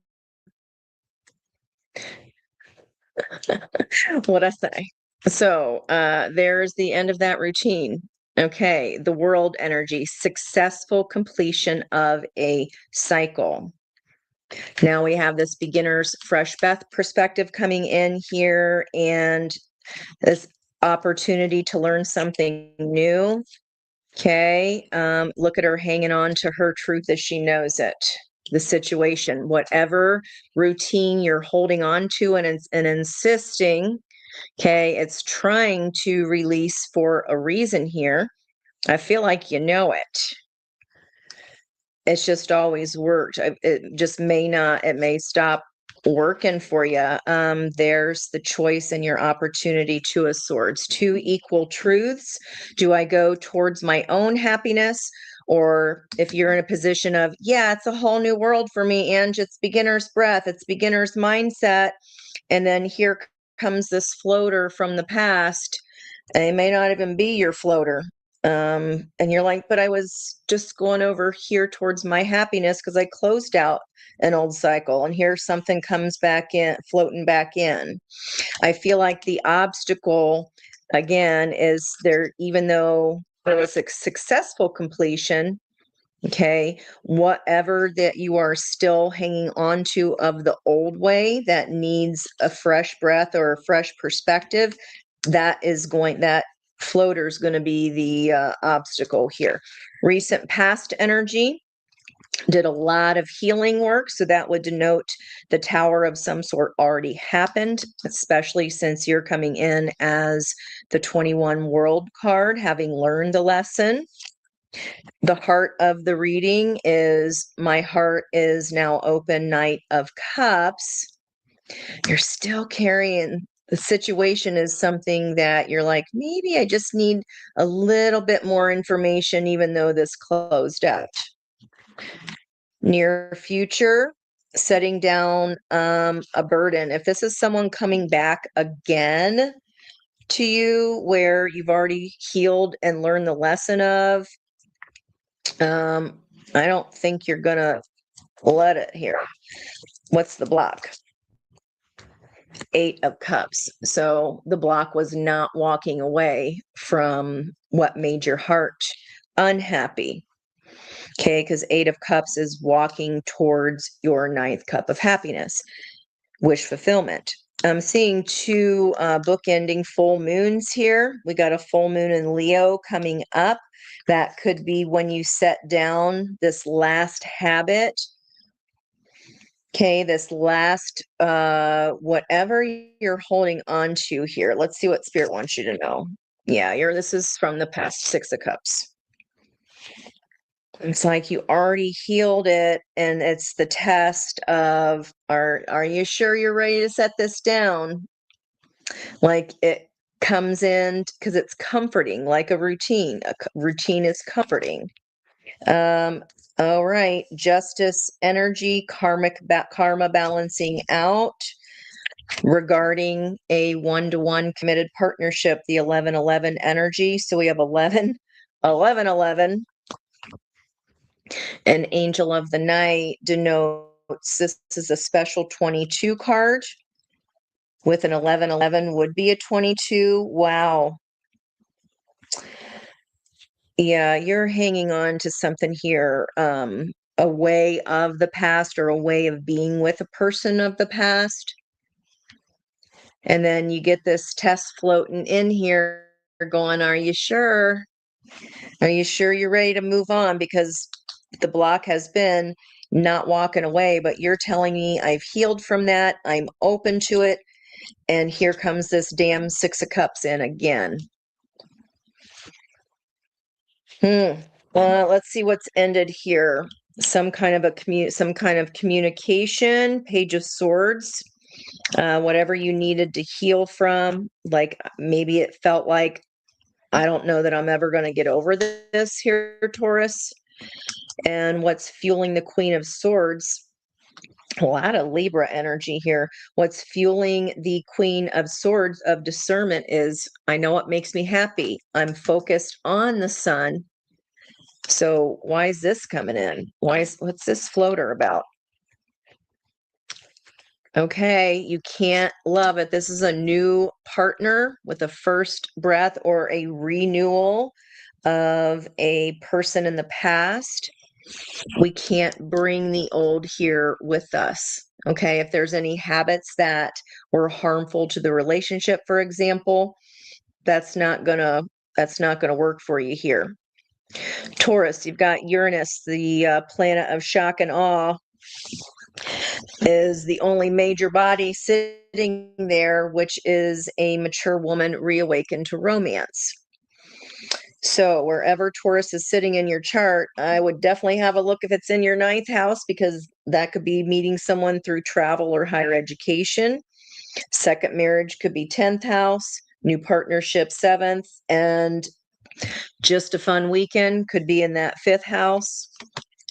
What I say. So there's the end of that routine. Okay, the world energy, successful completion of a cycle. Now we have this beginner's fresh perspective coming in here, and this opportunity to learn something new. Okay, look at her hanging on to her truth as she knows it. The situation, whatever routine you're holding on to and insisting. Okay, it's trying to release for a reason here. I feel like you know it. It's just always worked. It just may not, it may stop working for you. There's the choice and your opportunity, Two of Swords, two equal truths. Do I go towards my own happiness? Or if you're in a position of, yeah, it's a whole new world for me, and it's beginner's breath, it's beginner's mindset. And then here comes this floater from the past. And it may not even be your floater. And you're like, but I was just going over here towards my happiness because I closed out an old cycle. And here something comes back in, floating back in. I feel like the obstacle, again, is there, even though there was a successful completion, okay, whatever that you are still hanging on to of the old way that needs a fresh breath or a fresh perspective, that floater is going to be the obstacle here. Recent past energy did a lot of healing work, so that would denote the tower of some sort already happened, especially since you're coming in as the 21 world card, having learned the lesson. The heart of the reading is my heart is now open, Knight of Cups. You're still carrying the situation is something that you're like, maybe I just need a little bit more information, even though this closed out. Near future, setting down a burden. If this is someone coming back again to you where you've already healed and learned the lesson of, I don't think you're gonna let it here. What's the block? 8 of Cups. So the block was not walking away from what made your heart unhappy. Okay, because 8 of Cups is walking towards your 9th cup of happiness, wish fulfillment. I'm seeing two bookending full moons here. We got a full moon in Leo coming up. That could be when you set down this last habit. Okay, this last whatever you're holding on to here. Let's see what Spirit wants you to know. Yeah, this is from the past Six of Cups. It's like you already healed it, and it's the test of are you sure you're ready to set this down? Like it comes in because it's comforting, like a routine. Routine is comforting. All right, justice energy, karma balancing out regarding a one-to-one committed partnership, the 11-11 energy. So we have 11, 11, 11. An angel of the night denotes this is a special 22 card. With an 11-11 would be a 22. Wow. Yeah, you're hanging on to something here, a way of the past or a way of being with a person of the past. And then you get this test floating in here going, are you sure? Are you sure you're ready to move on? Because the block has been not walking away, but you're telling me I've healed from that. I'm open to it. And here comes this damn Six of Cups in again. Let's see what's ended here. Some kind of communication, Page of Swords. Whatever you needed to heal from, like maybe it felt like, I don't know that I'm ever going to get over this here, Taurus. And what's fueling the Queen of Swords? A lot of Libra energy here. What's fueling the Queen of Swords of discernment is, I know what makes me happy. I'm focused on the sun. So why is this coming in? What's this floater about? Okay, you can't love it. This is a new partner with a first breath or a renewal of a person in the past. We can't bring the old here with us. Okay, if there's any habits that were harmful to the relationship, for example, that's not gonna work for you here. Taurus, you've got Uranus, the planet of shock and awe, is the only major body sitting there, which is a mature woman reawakened to romance. So wherever Taurus is sitting in your chart, I would definitely have a look if it's in your ninth house, because that could be meeting someone through travel or higher education. Second marriage could be 10th house, new partnership 7th, and just a fun weekend could be in that 5th house.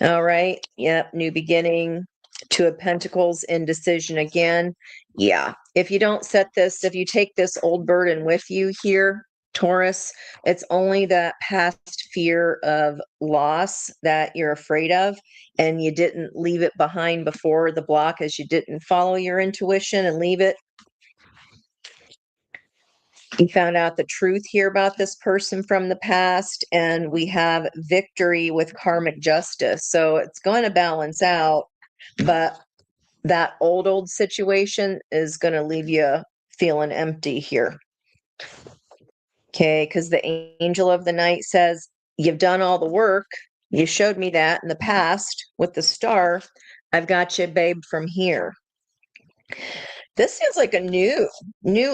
All right. Yep. New beginning. Two of Pentacles, indecision again. Yeah. If you take this old burden with you here, Taurus, it's only that past fear of loss that you're afraid of, and you didn't leave it behind before the block, as you didn't follow your intuition and leave it. You found out the truth here about this person from the past, and we have victory with karmic justice. So it's going to balance out, but that old situation is going to leave you feeling empty here. Okay, because the angel of the night says, you've done all the work. You showed me that in the past with the star. I've got you, babe, from here. This seems like a new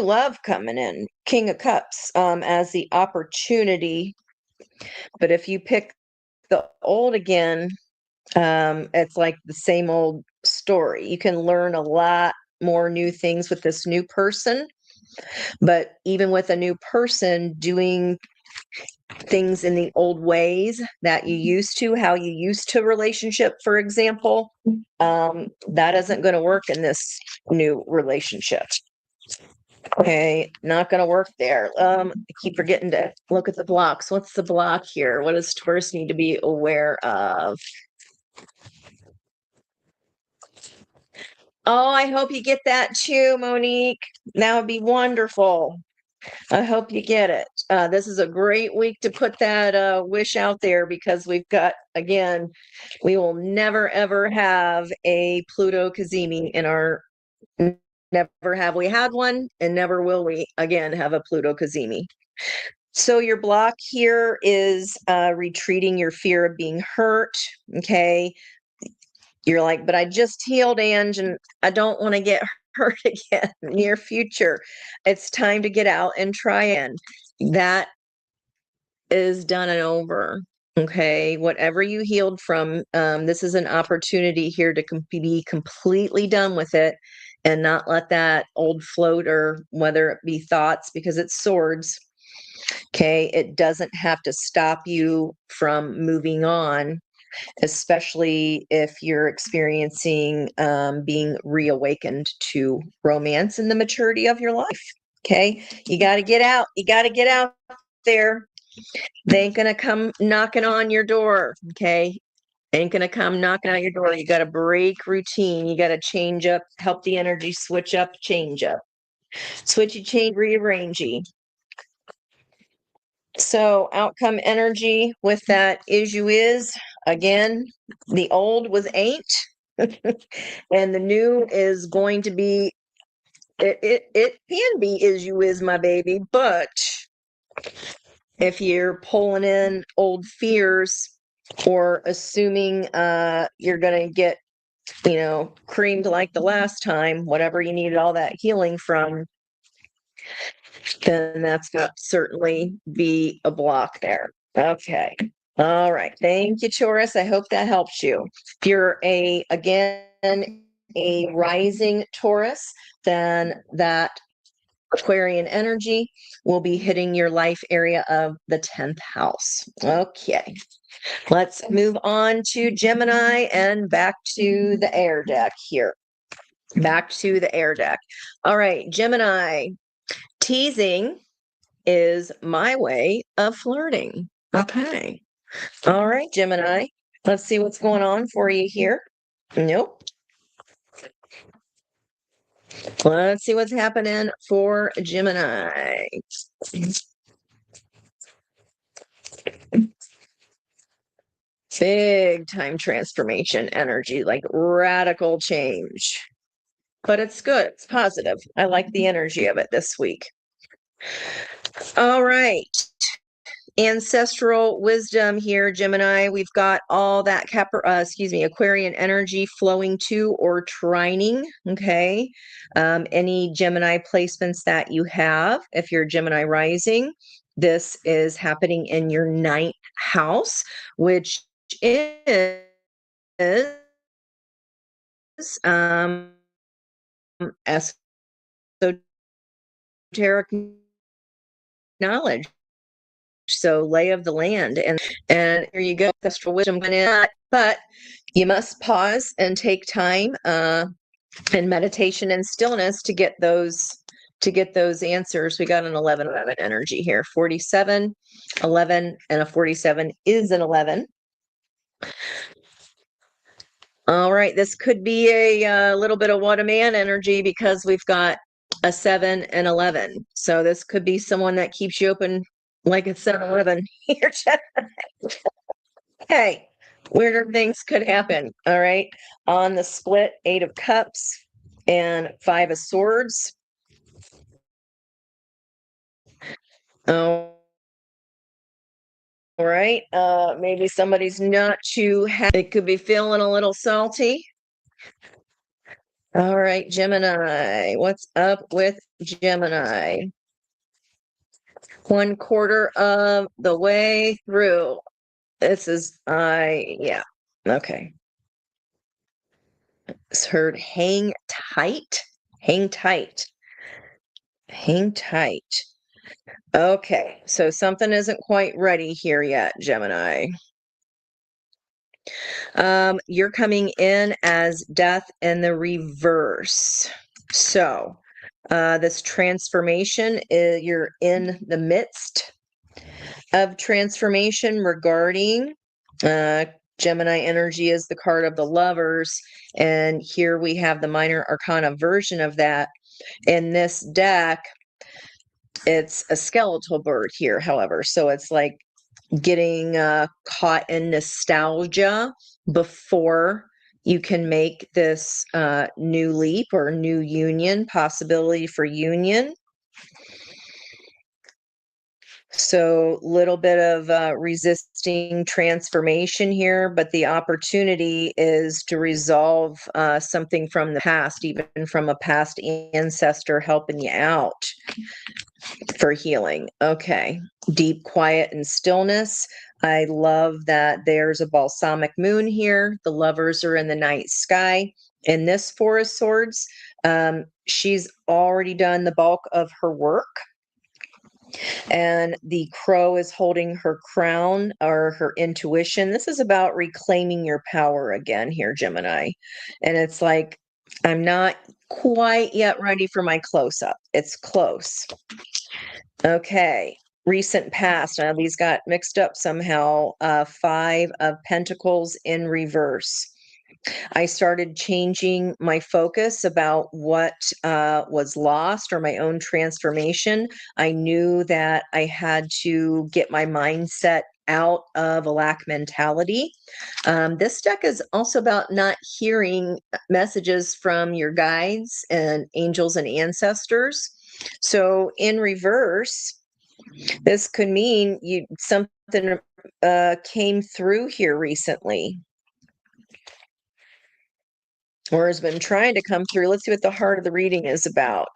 love coming in. King of Cups as the opportunity. But if you pick the old again, it's like the same old story. You can learn a lot more new things with this new person. But even with a new person, doing things in the old ways that you used to, how you used to relationship, for example, that isn't going to work in this new relationship. Okay, not going to work there. I keep forgetting to look at the blocks. What's the block here? What does Taurus need to be aware of? Oh, I hope you get that too, Monique. That would be wonderful. I hope you get it. This is a great week to put that wish out there, because we've got, again, we will never, ever have a Pluto Cazimi in our Never have we had one, and never will we again have a Pluto Cazimi. So your block here is retreating your fear of being hurt. Okay. You're like, but I just healed, Ange, and I don't want to get hurt again near future. It's time to get out and try in. That is done and over. Okay. Whatever you healed from, this is an opportunity here to be completely done with it and not let that old floater, whether it be thoughts, because it's swords. Okay. It doesn't have to stop you from moving on, especially if you're experiencing being reawakened to romance and the maturity of your life. Okay. You got to get out. You got to get out there. They ain't gonna come knocking on your door, okay? Ain't gonna come knocking on your door. You gotta break routine. You gotta change up, help the energy switch up, change up. Switchy, change, rearrangey. So outcome energy with that is you is, again, the old was ain't, and the new is going to be, it can be is you is, my baby, but if you're pulling in old fears or assuming you're going to get, creamed like the last time, whatever you needed all that healing from, then that's going to certainly be a block there. Okay. All right. Thank you, Taurus. I hope that helps you. If you're again, a rising Taurus, then that Aquarian energy will be hitting your life area of the 10th house. Okay. Let's move on to Gemini and back to the air deck here. Back to the air deck. All right, Gemini. Teasing is my way of flirting. Okay. All right, Gemini. Let's see what's going on for you here. Nope. Let's see what's happening for Gemini. Big time transformation energy, like radical change. But it's good. It's positive. I like the energy of it this week. All right. Ancestral wisdom here, Gemini. We've got all that Aquarian energy flowing to or trining. Okay. Any Gemini placements that you have, if you're Gemini rising, this is happening in your 9th house, which is esoteric knowledge. So lay of the land, and here you go, ancestral wisdom went in, but you must pause and take time and meditation and stillness to get those answers. We got an 11-11 energy here. 47, 11, and a 47 is an 11. All right, this could be a little bit of what a man energy because we've got a 7 and 11. So this could be someone that keeps you open like a 7-11 here. Hey, weirder things could happen. All right. On the split, 8 of cups and 5 of swords. Oh, all right. Maybe somebody's not too happy. It could be feeling a little salty. All right, Gemini. What's up with Gemini? 1/4 of the way through. This is, yeah. Okay. It's heard hang tight. Hang tight. Hang tight. Okay, so something isn't quite ready here yet, Gemini. You're coming in as death in the reverse. So, this transformation is you're in the midst of transformation regarding Gemini energy is the card of the lovers, and here we have the minor arcana version of that. In this deck, it's a skeletal bird here, however, so it's like getting caught in nostalgia before you can make this new leap or new union, possibility for union. So little bit of resisting transformation here, but the opportunity is to resolve something from the past, even from a past ancestor helping you out for healing. Okay. Deep quiet and stillness. I love that there's a balsamic moon here. The lovers are in the night sky. In this Four of Swords, she's already done the bulk of her work. And the crow is holding her crown or her intuition. This is about reclaiming your power again here, Gemini. And it's like, I'm not quite yet ready for my close up. It's close. Okay. Recent past. Now these got mixed up somehow. Five of Pentacles in reverse. I started changing my focus about what was lost or my own transformation. I knew that I had to get my mindset out of a lack mentality. This deck is also about not hearing messages from your guides and angels and ancestors. So in reverse, this could mean something came through here recently or has been trying to come through. Let's see what the heart of the reading is about.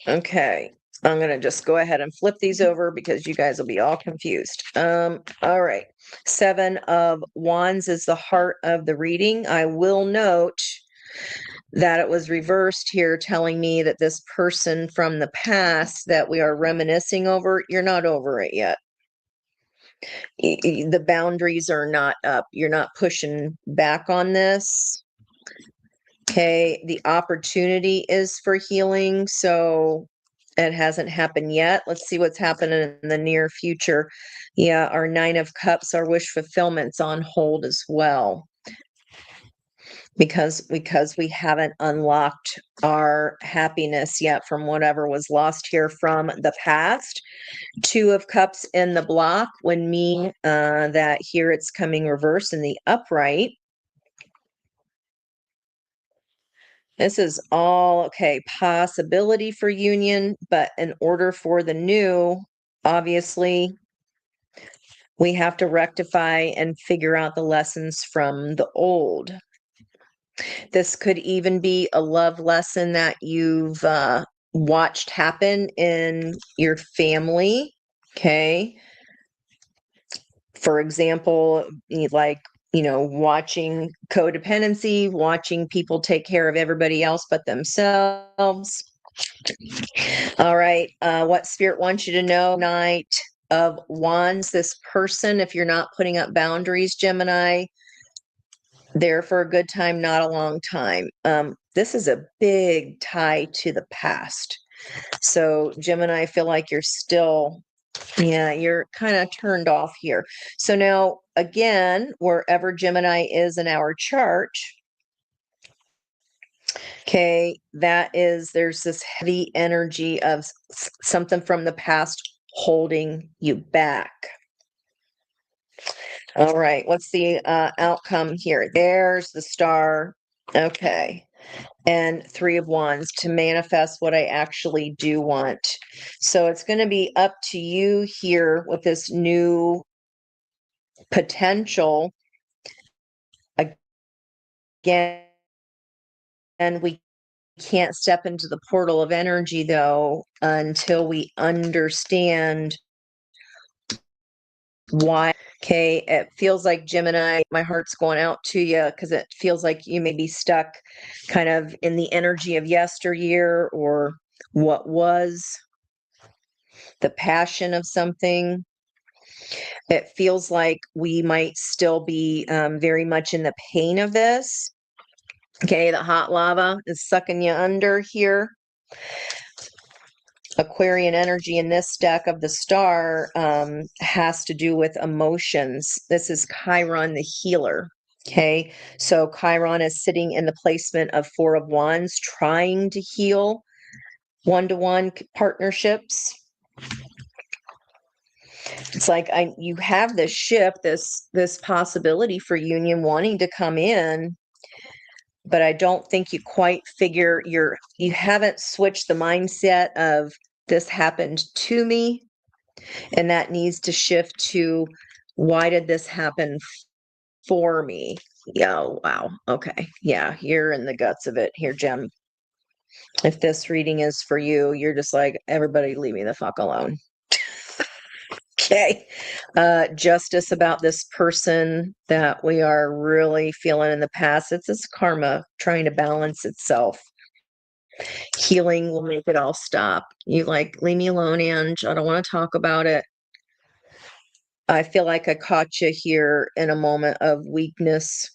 Okay. I'm going to just go ahead and flip these over because you guys will be all confused. All right. Seven of Wands is the heart of the reading. I will note that it was reversed here, telling me that this person from the past that we are reminiscing over, you're not over it yet. The boundaries are not up. You're not pushing back on this. Okay, the opportunity is for healing, so it hasn't happened yet. Let's see what's happening in the near future. Yeah, our Nine of Cups, our wish fulfillment's on hold as well. Because we haven't unlocked our happiness yet from whatever was lost here from the past. Two of Cups in the block would mean that here it's coming reverse in the upright. This is all, okay, possibility for union, but in order for the new, obviously, we have to rectify and figure out the lessons from the old. This could even be a love lesson that you've watched happen in your family, okay? For example, like, watching codependency, watching people take care of everybody else but themselves. All right. What Spirit wants you to know, Knight of Wands, this person, if you're not putting up boundaries, Gemini, there for a good time, not a long time. This is a big tie to the past. So, Gemini, I feel like you're still, yeah, you're kind of turned off here. So now, again, wherever Gemini is in our chart, okay, there's this heavy energy of something from the past holding you back. All right, what's the outcome here? There's the star. Okay. And Three of Wands, to manifest what I actually do want. So it's going to be up to you here with this new potential. Again, and we can't step into the portal of energy, though, until we understand why. Okay, it feels like, Gemini, my heart's going out to you because it feels like you may be stuck kind of in the energy of yesteryear or what was the passion of something. It feels like we might still be very much in the pain of this. Okay, the hot lava is sucking you under here. Aquarian energy in this deck of the star has to do with emotions. This is Chiron, the healer. Okay, so Chiron is sitting in the placement of Four of Wands, trying to heal one-to-one partnerships. It's like you have this ship, this possibility for union wanting to come in, but I don't think you quite figure you haven't switched the mindset of this happened to me, and that needs to shift to why did this happen for me? Yeah, oh, wow. Okay. Yeah, you're in the guts of it here, Jim. If this reading is for you, you're just like, everybody leave me the fuck alone. Okay. Justice about this person that we are really feeling in the past. It's this karma trying to balance itself. Healing will make it all stop. You like, leave me alone, Ange. I don't want to talk about it. I feel like I caught you here in a moment of weakness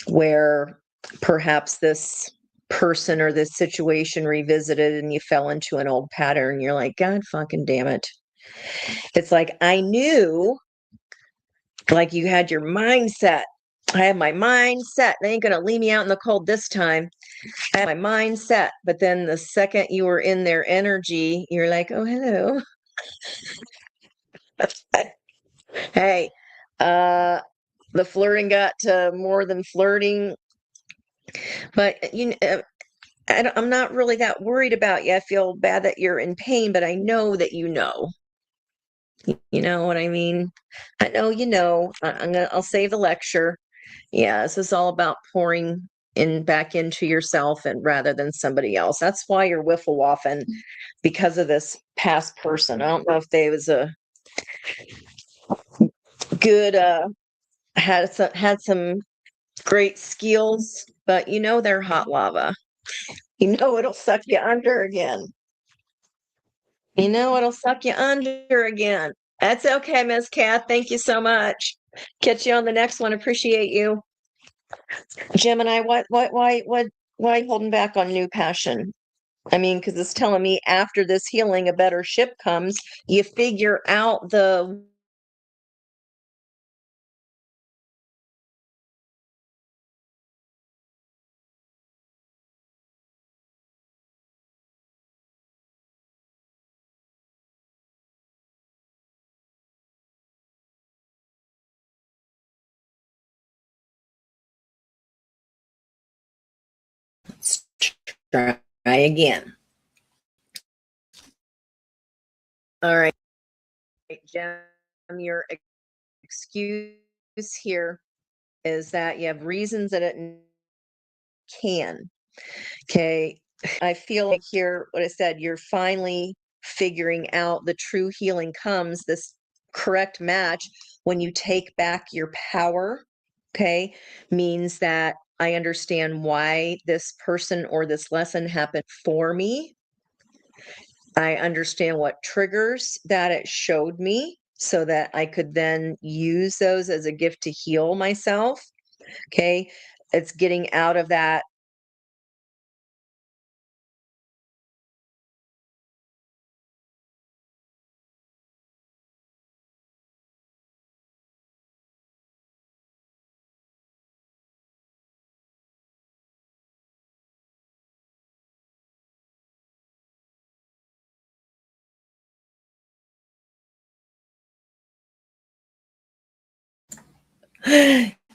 where perhaps this person or this situation revisited and you fell into an old pattern. You're like, God fucking damn it. It's like, I knew, like you had your mindset. I have my mindset. They ain't going to leave me out in the cold this time. I have my mindset. But then the second you were in their energy, you're like, oh, hello. Hey, uh, the flirting got to more than flirting. But I'm not really that worried about you. I feel bad that you're in pain, but I know that you know. You know what I mean? I know you know. I'll save the lecture. Yeah, this is all about pouring in back into yourself and rather than somebody else. That's why you're wiffle waffing because of this past person. I don't know if they was a good had some great skills, but you know they're hot lava. You know it'll suck you under again. You know it'll suck you under again. That's okay, Miss Kath. Thank you so much. Catch you on the next one. Appreciate you. Gemini, why holding back on new passion? I mean, because it's telling me after this healing, a better ship comes. You figure out the try again. All right, Gem, your excuse here is that you have reasons that it can. Okay. I feel like here, what I said, you're finally figuring out the true healing comes, this correct match when you take back your power. Okay. Means that I understand why this person or this lesson happened for me. I understand what triggers that it showed me so that I could then use those as a gift to heal myself. Okay. It's getting out of that.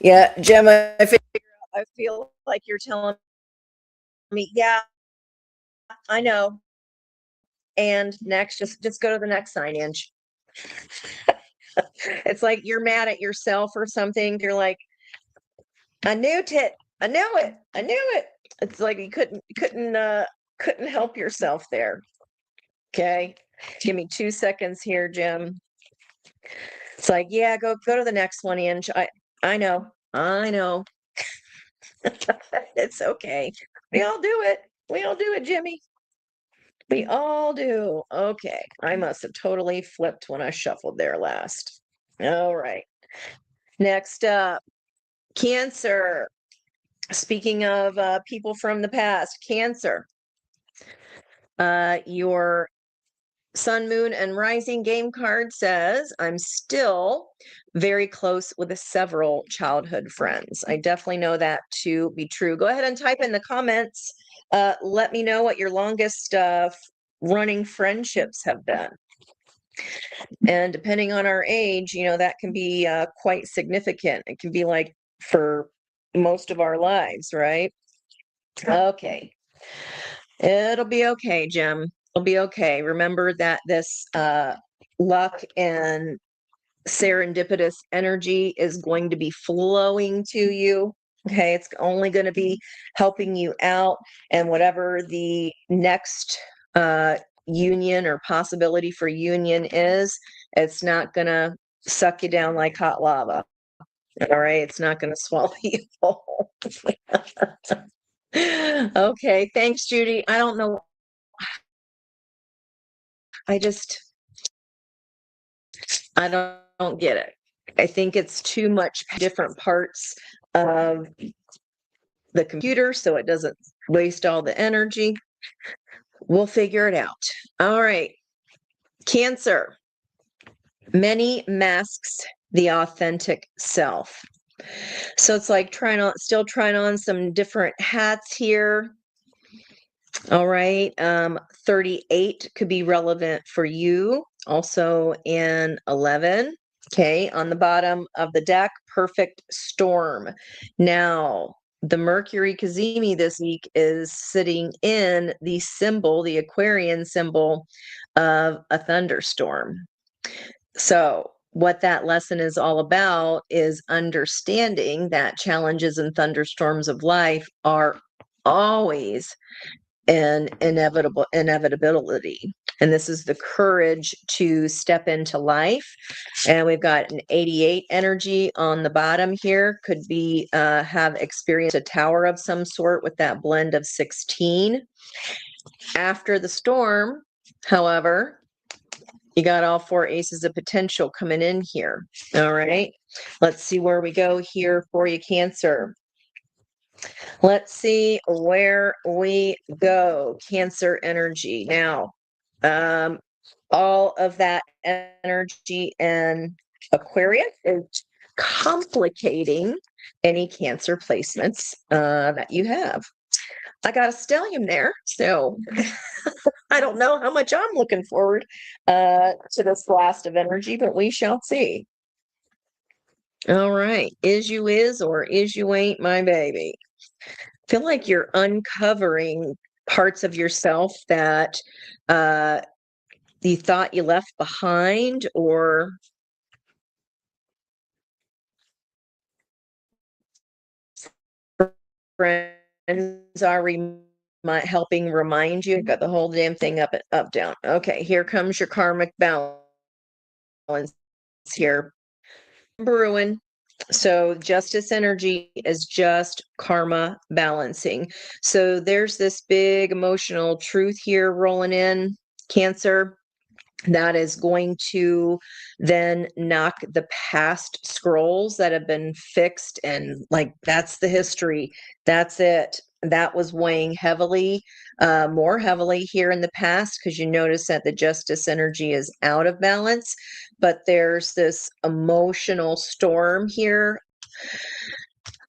Yeah, Gemma, I feel like you're telling me, yeah, I know. And next, just go to the next sign inch. It's like you're mad at yourself or something. You're like, I knew it. I knew it. I knew it. It's like you couldn't help yourself there. Okay. Give me 2 seconds here, Jim. It's like, yeah, go to the next one inch. I know. I know. It's okay. We all do it. We all do it, Jimmy. We all do. Okay. I must have totally flipped when I shuffled there last. All right. Next up, Cancer. Speaking of people from the past, Cancer. Your Sun, Moon, and Rising game card says, I'm still very close with several childhood friends. I definitely know that to be true. Go ahead and type in the comments. Let me know what your longest running friendships have been. And depending on our age, that can be quite significant. It can be like for most of our lives, right? Okay. It'll be okay, Jim. It'll be okay. Remember that this luck and serendipitous energy is going to be flowing to you. Okay, it's only going to be helping you out, and whatever the next uh, union or possibility for union is, it's not going to suck you down like hot lava. All right, it's not going to swallow you whole. Okay, thanks, Judy. I don't know. I just, I don't get it. I think it's too much different parts of the computer so it doesn't waste all the energy. We'll figure it out. All right. Cancer. Many masks the authentic self. So it's like still trying on some different hats here. All right. 38 could be relevant for you. Also in 11. Okay. On the bottom of the deck, perfect storm. Now, the Mercury Cazimi this week is sitting in the symbol, the Aquarian symbol of a thunderstorm. So, what that lesson is all about is understanding that challenges and thunderstorms of life are always an inevitability. And this is the courage to step into life. And we've got an 88 energy on the bottom here. Could be have experienced a tower of some sort with that blend of 16. After the storm, however, you got all 4 aces of potential coming in here. All right. Let's see where we go here for you, Cancer. Let's see where we go. Cancer energy. Now, all of that energy in Aquarius is complicating any Cancer placements that you have. I got a stellium there, so I don't know how much I'm looking forward to this blast of energy, but we shall see. All right. Is you is or is you ain't my baby? Feel like you're uncovering parts of yourself that you thought you left behind, or friends are helping remind you. Got the whole damn thing up, down. Okay, here comes your karmic balance here. Brewing. So justice energy is just karma balancing. So there's this big emotional truth here rolling in, Cancer, that is going to then knock the past scrolls that have been fixed, and like that's the history. That's it. That was weighing heavily, more heavily here in the past, because you notice that the justice energy is out of balance, but there's this emotional storm here.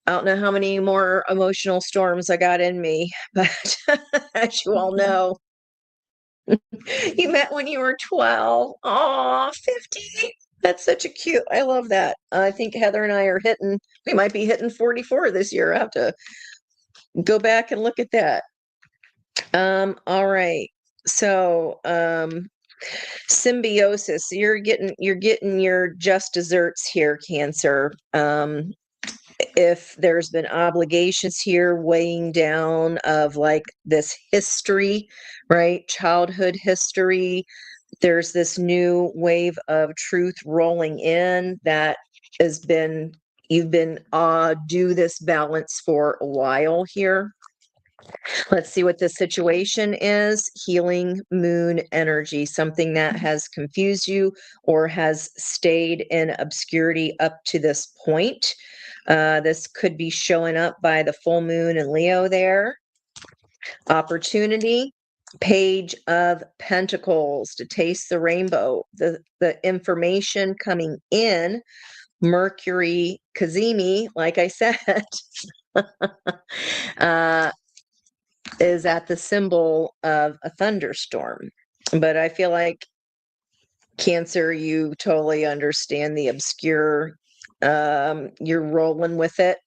I don't know how many more emotional storms I got in me, but as you all know, you met when you were 12. Oh, 50. That's such a cute. I love that. I think Heather and I we might be hitting 44 this year. I have to go back and look at that. All right. So, symbiosis. You're getting your just desserts here, Cancer. If there's been obligations here weighing down of like this history, right? Childhood history. There's this new wave of truth rolling in that you've been do this balance for a while here. Let's see what the situation is. Healing moon energy, something that has confused you or has stayed in obscurity up to this point. This could be showing up by the full moon in Leo there. Opportunity, Page of Pentacles, to taste the rainbow. The information coming in, Mercury Cazimi, like I said, is at the symbol of a thunderstorm. But I feel like, Cancer, you totally understand the obscure. You're rolling with it.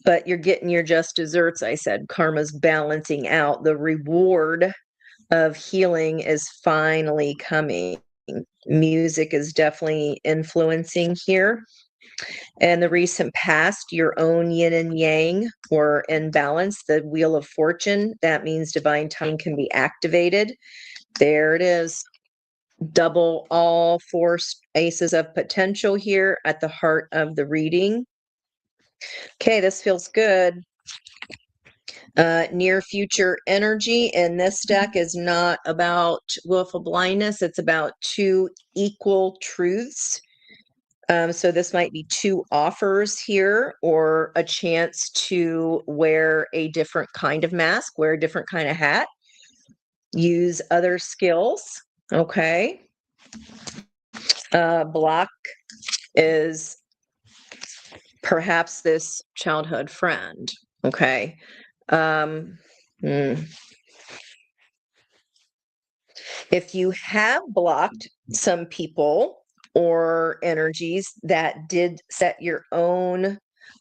but you're getting your just desserts. I said karma's balancing out. The reward of healing is finally coming. Music is definitely influencing here. In the recent past, your own yin and yang were in balance. The wheel of fortune, that means divine time can be activated. There it is. Double all four aces of potential here at the heart of the reading. Okay, this feels good. Near future energy in this deck is not about willful blindness. It's about two equal truths. So this might be two offers here, or a chance to wear a different kind of mask, wear a different kind of hat, use other skills. Okay. Block is perhaps this childhood friend. Okay. If you have blocked some people or energies that did set your own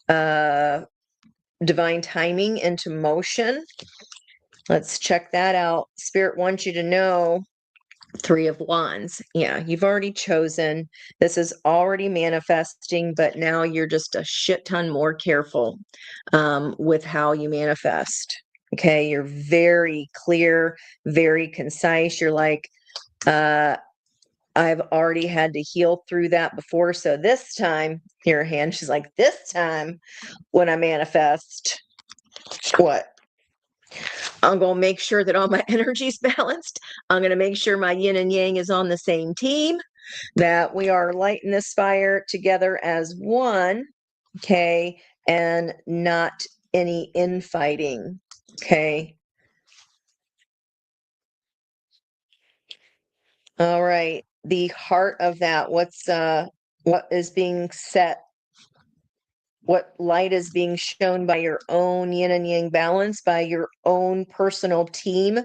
divine timing into motion, let's check that out. Spirit wants you to know Three of Wands. Yeah, you've already chosen. This is already manifesting, but now you're just a shit ton more careful with how you manifest. Okay, you're very clear, very concise. You're like, I've already had to heal through that before. So this time, your hand, she's like, this time when I manifest, what? I'm going to make sure that all my energy's balanced. I'm going to make sure my yin and yang is on the same team, that we are lighting this fire together as one, okay, and not any infighting, okay? All right, the heart of that, what is being set, what light is being shown by your own yin and yang balance, by your own personal team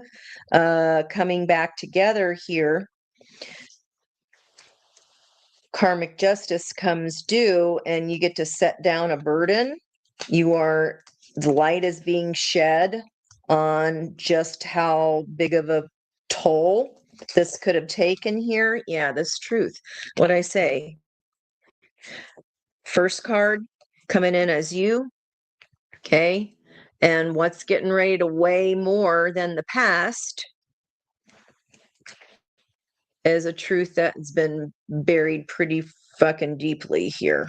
coming back together here. Karmic justice comes due and you get to set down a burden. The light is being shed on just how big of a toll this could have taken here. Yeah, this truth. What I say. First card coming in as you. Okay. And what's getting ready to weigh more than the past is a truth that's been buried pretty fucking deeply here.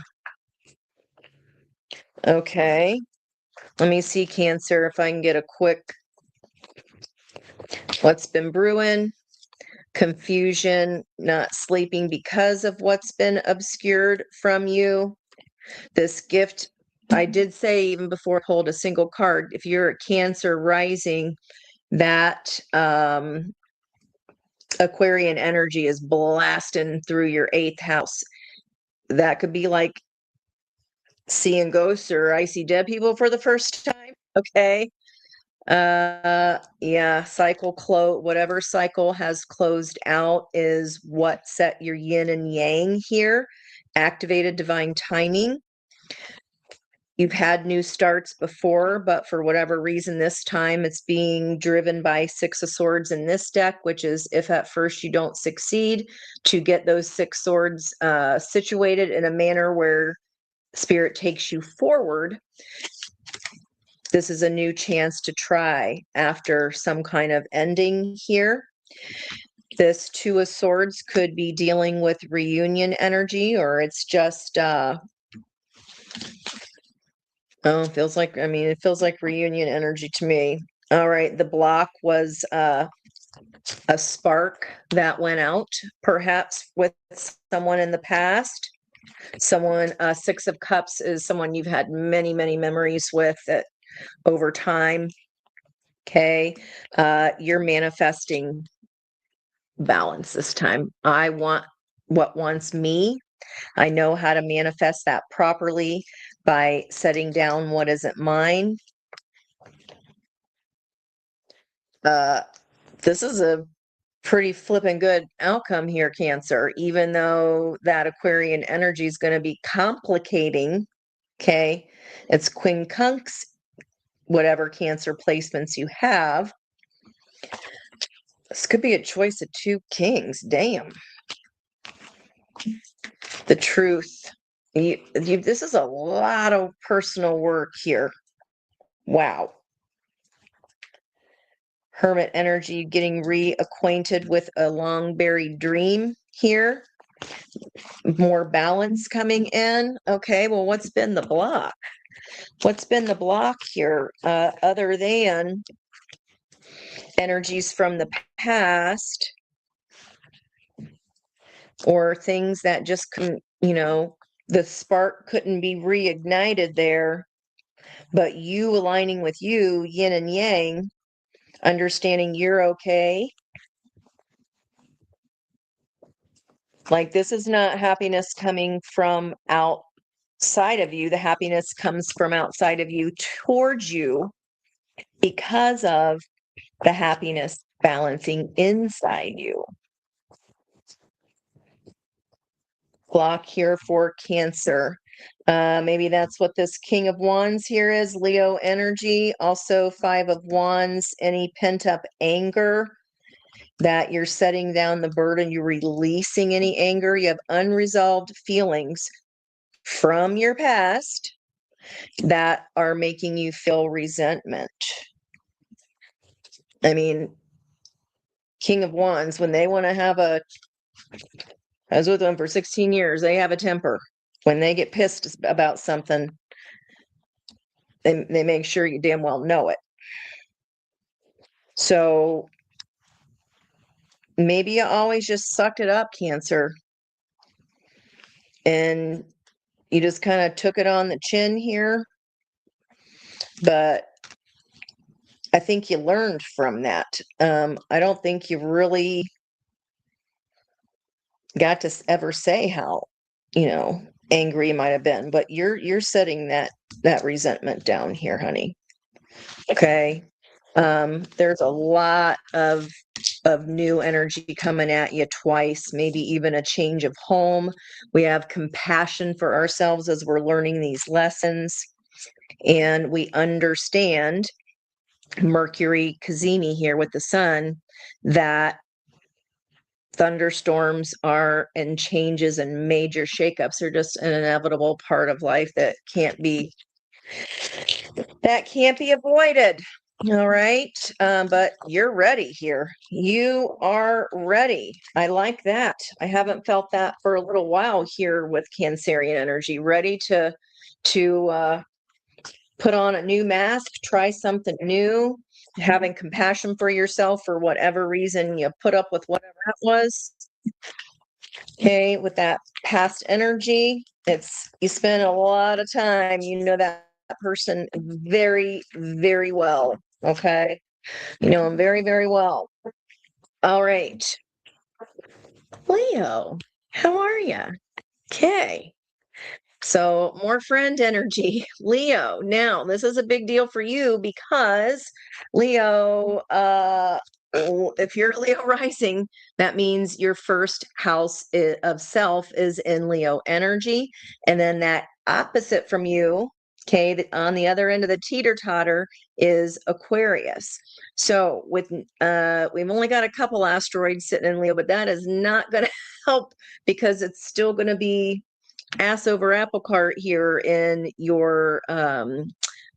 Okay. Let me see, Cancer, if I can get a quick what's been brewing, confusion, not sleeping because of what's been obscured from you. This gift, I did say even before I pulled a single card, if you're a Cancer rising, that Aquarian energy is blasting through your 8th house. That could be like seeing ghosts, or I see dead people for the first time. Okay. Yeah, whatever cycle has closed out is what set your yin and yang here. Activated divine timing. You've had new starts before, but for whatever reason, this time it's being driven by Six of Swords in this deck, which is if at first you don't succeed, to get those Six Swords situated in a manner where Spirit takes you forward. This is a new chance to try after some kind of ending here. This Two of Swords could be dealing with reunion energy, or it's just it feels like reunion energy to me. All right, the block was a spark that went out, perhaps with someone in the past. Someone, Six of Cups is someone you've had many, many memories with over time. Okay, you're manifesting balance this time. I want what wants me. I know how to manifest that properly by setting down what isn't mine. This is a pretty flippin' good outcome here, Cancer, even though that Aquarian energy is going to be complicating Okay. It's quincunx, whatever Cancer placements you have. This could be a choice of two kings. Damn. The truth. This is a lot of personal work here. Wow. Hermit energy, getting reacquainted with a long buried dream here. More balance coming in. Okay, well, what's been the block? What's been the block here other than energies from the past or things that just couldn't, the spark couldn't be reignited there, but you aligning with you, yin and yang, understanding you're okay. Like this is not happiness coming from outside of you. The happiness comes from outside of you towards you because of the happiness balancing inside you. Block here for Cancer. Maybe that's what this King of Wands here is, Leo energy. Also, Five of Wands, any pent up anger that you're setting down the burden, you're releasing any anger. You have unresolved feelings from your past that are making you feel resentment. I mean, King of Wands, when they want to have I was with them for 16 years, they have a temper. When they get pissed about something, they make sure you damn well know it. So maybe you always just sucked it up, Cancer. And you just kind of took it on the chin here. But I think you learned from that. I don't think you really got to ever say how, angry you might have been, but you're setting that resentment down here, honey. Okay. There's a lot of new energy coming at you twice, maybe even a change of home. We have compassion for ourselves as we're learning these lessons, and we understand Mercury Cazimi here with the sun that thunderstorms are and changes and major shakeups are just an inevitable part of life that can't be avoided. All right. But you're ready here. You are ready. I like that. I haven't felt that for a little while here with Cancerian energy. Ready to put on a new mask, try something new, having compassion for yourself for whatever reason you put up with whatever that was. Okay, with that past energy, you spend a lot of time, that person very, very well. Okay. You know him very, very well. All right. Leo, how are you? Okay. So more friend energy. Leo, now this is a big deal for you because Leo, if you're Leo rising, that means your first house of self is in Leo energy. And then that opposite from you, okay, on the other end of the teeter-totter is Aquarius. So we've only got a couple asteroids sitting in Leo, but that is not going to help because it's still going to be ass over apple cart here in your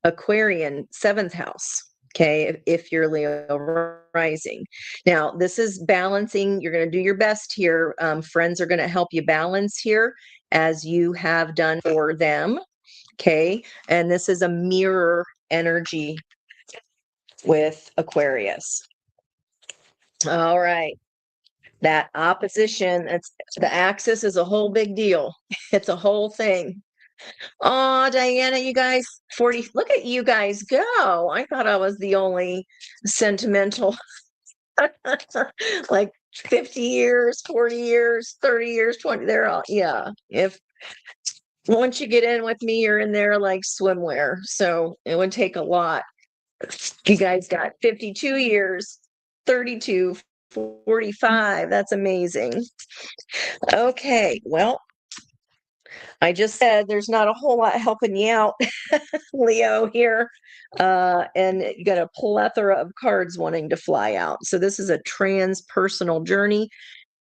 Aquarian seventh house. Okay, if you're Leo rising. Now, this is balancing. You're going to do your best here. Friends are going to help you balance here as you have done for them. Okay, and this is a mirror energy with Aquarius. All right. That opposition, the axis is a whole big deal. It's a whole thing. Oh, Diana, you guys, 40, look at you guys go. I thought I was the only sentimental, like 50 years, 40 years, 30 years, 20, they're all, yeah. If once you get in with me, you're in there like swimwear. So it would take a lot. You guys got 52 years, 32, 45. That's amazing. Okay, well, I just said there's not a whole lot helping you out, Leo, here. And you got a plethora of cards wanting to fly out. So this is a transpersonal journey,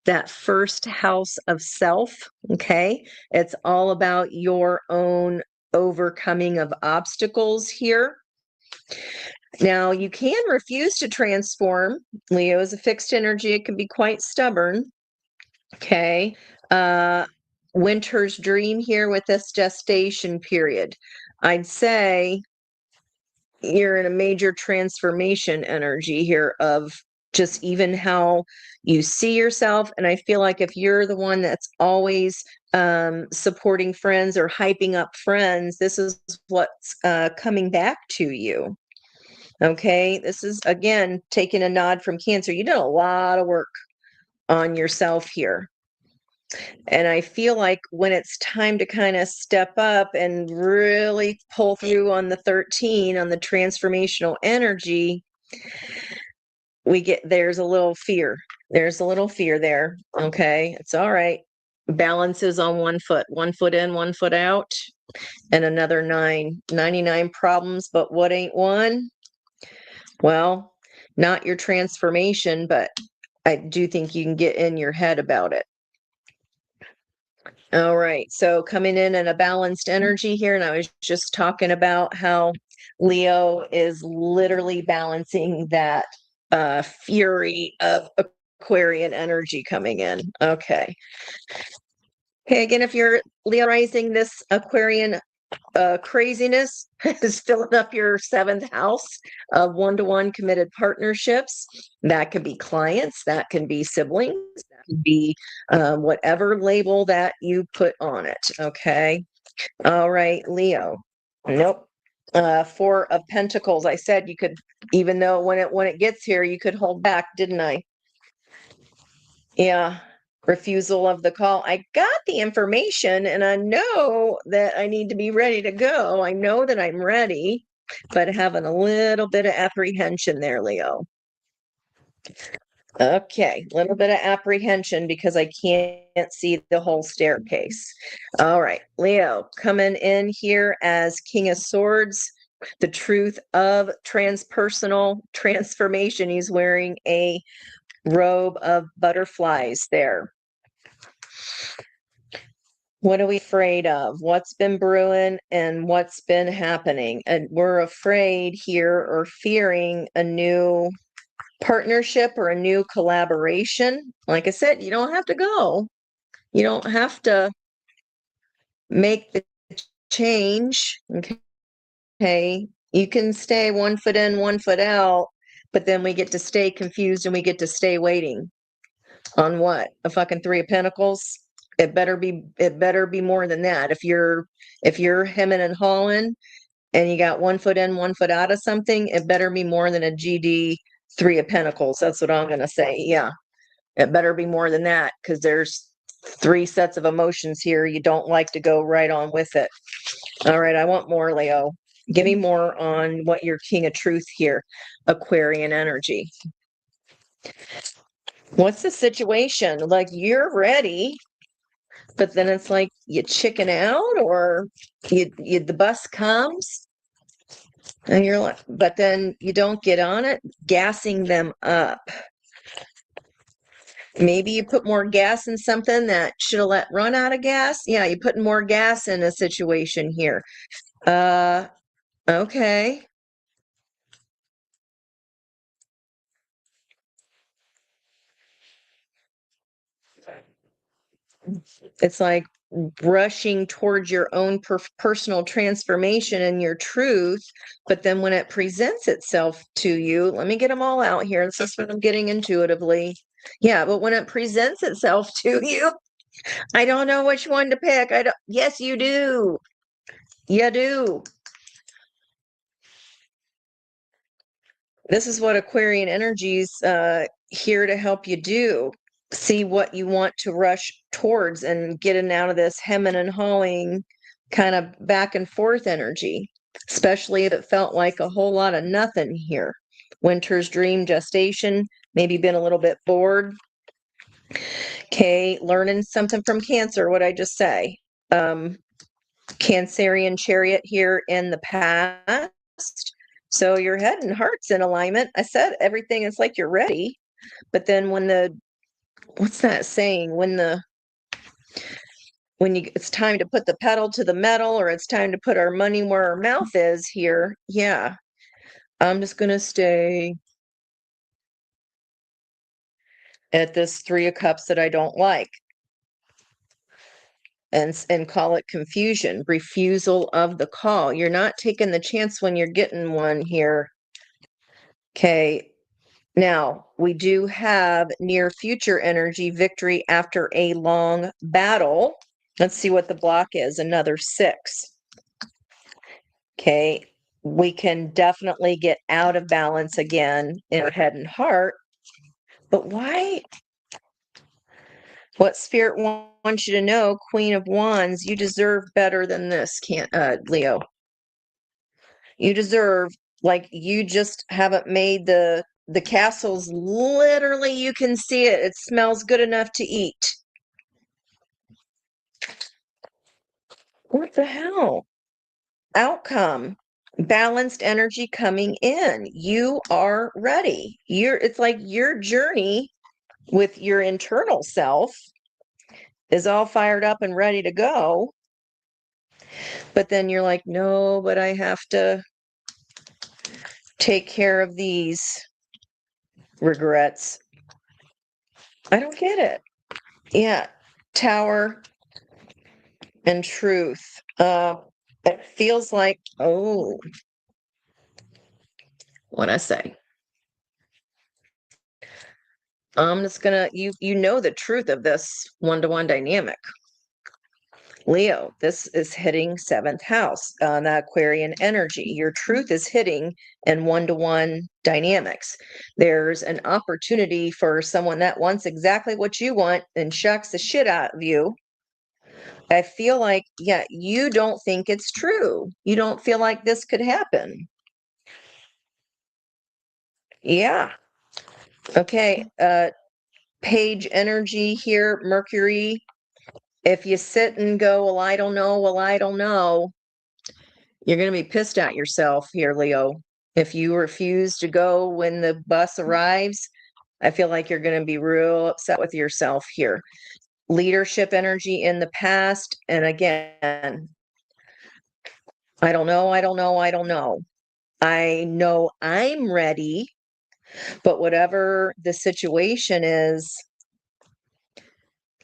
that first house of self. Okay. It's all about your own overcoming of obstacles here. Now, you can refuse to transform. Leo is a fixed energy. It can be quite stubborn. Okay. Winter's dream here with this gestation period. I'd say you're in a major transformation energy here of just even how you see yourself. And I feel like if you're the one that's always supporting friends or hyping up friends, this is what's coming back to you. Okay. This is, again, taking a nod from Cancer. You did a lot of work on yourself here. And I feel like when it's time to kind of step up and really pull through on the 13, on the transformational energy, there's a little fear. There's a little fear there. Okay. It's all right. Balance is on one foot in, one foot out, and another 99 problems. But what ain't one? Well, not your transformation, but I do think you can get in your head about it. All right. So coming in a balanced energy here. And I was just talking about how Leo is literally balancing that fury of Aquarian energy coming in. Okay. Okay. Again, if you're Leo rising, this Aquarian craziness is filling up your seventh house of one-to-one committed partnerships. That could be clients, that can be siblings, that could be whatever label that you put on it. Okay. All right, Leo. Nope. Four of Pentacles. I said you could, even though when it gets here, you could hold back, didn't I? Yeah. Refusal of the call. I got the information and I know that I need to be ready to go. I know that I'm ready, but having a little bit of apprehension there, Leo. Okay, a little bit of apprehension because I can't see the whole staircase. All right, Leo, coming in here as King of Swords, the truth of transpersonal transformation. He's wearing a robe of butterflies there. What are we afraid of? What's been brewing and what's been happening? And we're afraid here or fearing a new partnership or a new collaboration. Like I said, you don't have to go. You don't have to make the change. Okay. You can stay one foot in, one foot out, but then we get to stay confused and we get to stay waiting on what? A fucking Three of Pentacles? It better be more than that. If you're hemming and hawing and you got one foot in, one foot out of something, it better be more than a GD Three of Pentacles. That's what I'm gonna say. Yeah. It better be more than that because there's three sets of emotions here. You don't like to go right on with it. All right, I want more, Leo. Give me more on what your King of Truth here, Aquarian energy. What's the situation? Like you're ready, but then it's like you chicken out or the bus comes and you're like, but then you don't get on it, gassing them up. Maybe you put more gas in something that should have let run out of gas. Yeah, you're putting more gas in a situation here. Okay. It's like rushing towards your own personal transformation and your truth. But then when it presents itself to you, let me get them all out here. This is what I'm getting intuitively. Yeah, but when it presents itself to you, I don't know which one to pick. I don't, yes, you do. You do. This is what Aquarian energy's here to help you do. See what you want to rush towards and getting out of this hemming and hawing kind of back and forth energy, especially if it felt like a whole lot of nothing here. Winter's dream, gestation, maybe been a little bit bored. Okay, learning something from Cancer, what I just say. Cancerian chariot here in the past. So your head and heart's in alignment. I said everything is like you're ready. But then what's that saying? It's time to put the pedal to the metal, or it's time to put our money where our mouth is here. Yeah. I'm just going to stay at this 3 of Cups that I don't like. And call it confusion, refusal of the call. You're not taking the chance when you're getting one here. Okay. Now, we do have near future energy, victory after a long battle. Let's see what the block is. Another 6. Okay. We can definitely get out of balance again in our head and heart. But why? What Spirit wants you to know, Queen of Wands, you deserve better than this, Leo. You deserve, like, you just haven't made the castles. Literally, you can see it. It smells good enough to eat. What the hell? Outcome. Balanced energy coming in. You are ready. It's like your journey with your internal self is all fired up and ready to go. But then you're like, no, but I have to take care of these regrets. I don't get it. Yeah. Tower and Truth. It feels like, oh, what I say? I'm just gonna, you know the truth of this one-to-one dynamic. Leo, this is hitting 7th house, the Aquarian energy. Your truth is hitting in one-to-one dynamics. There's an opportunity for someone that wants exactly what you want and shucks the shit out of you. I feel like, yeah, you don't think it's true. You don't feel like this could happen. Yeah. Okay. Page energy here, Mercury. If you sit and go, well, I don't know, you're going to be pissed at yourself here, Leo. If you refuse to go when the bus arrives, I feel like you're going to be real upset with yourself here. Leadership energy in the past. And again, I don't know. I know I'm ready, but whatever the situation is,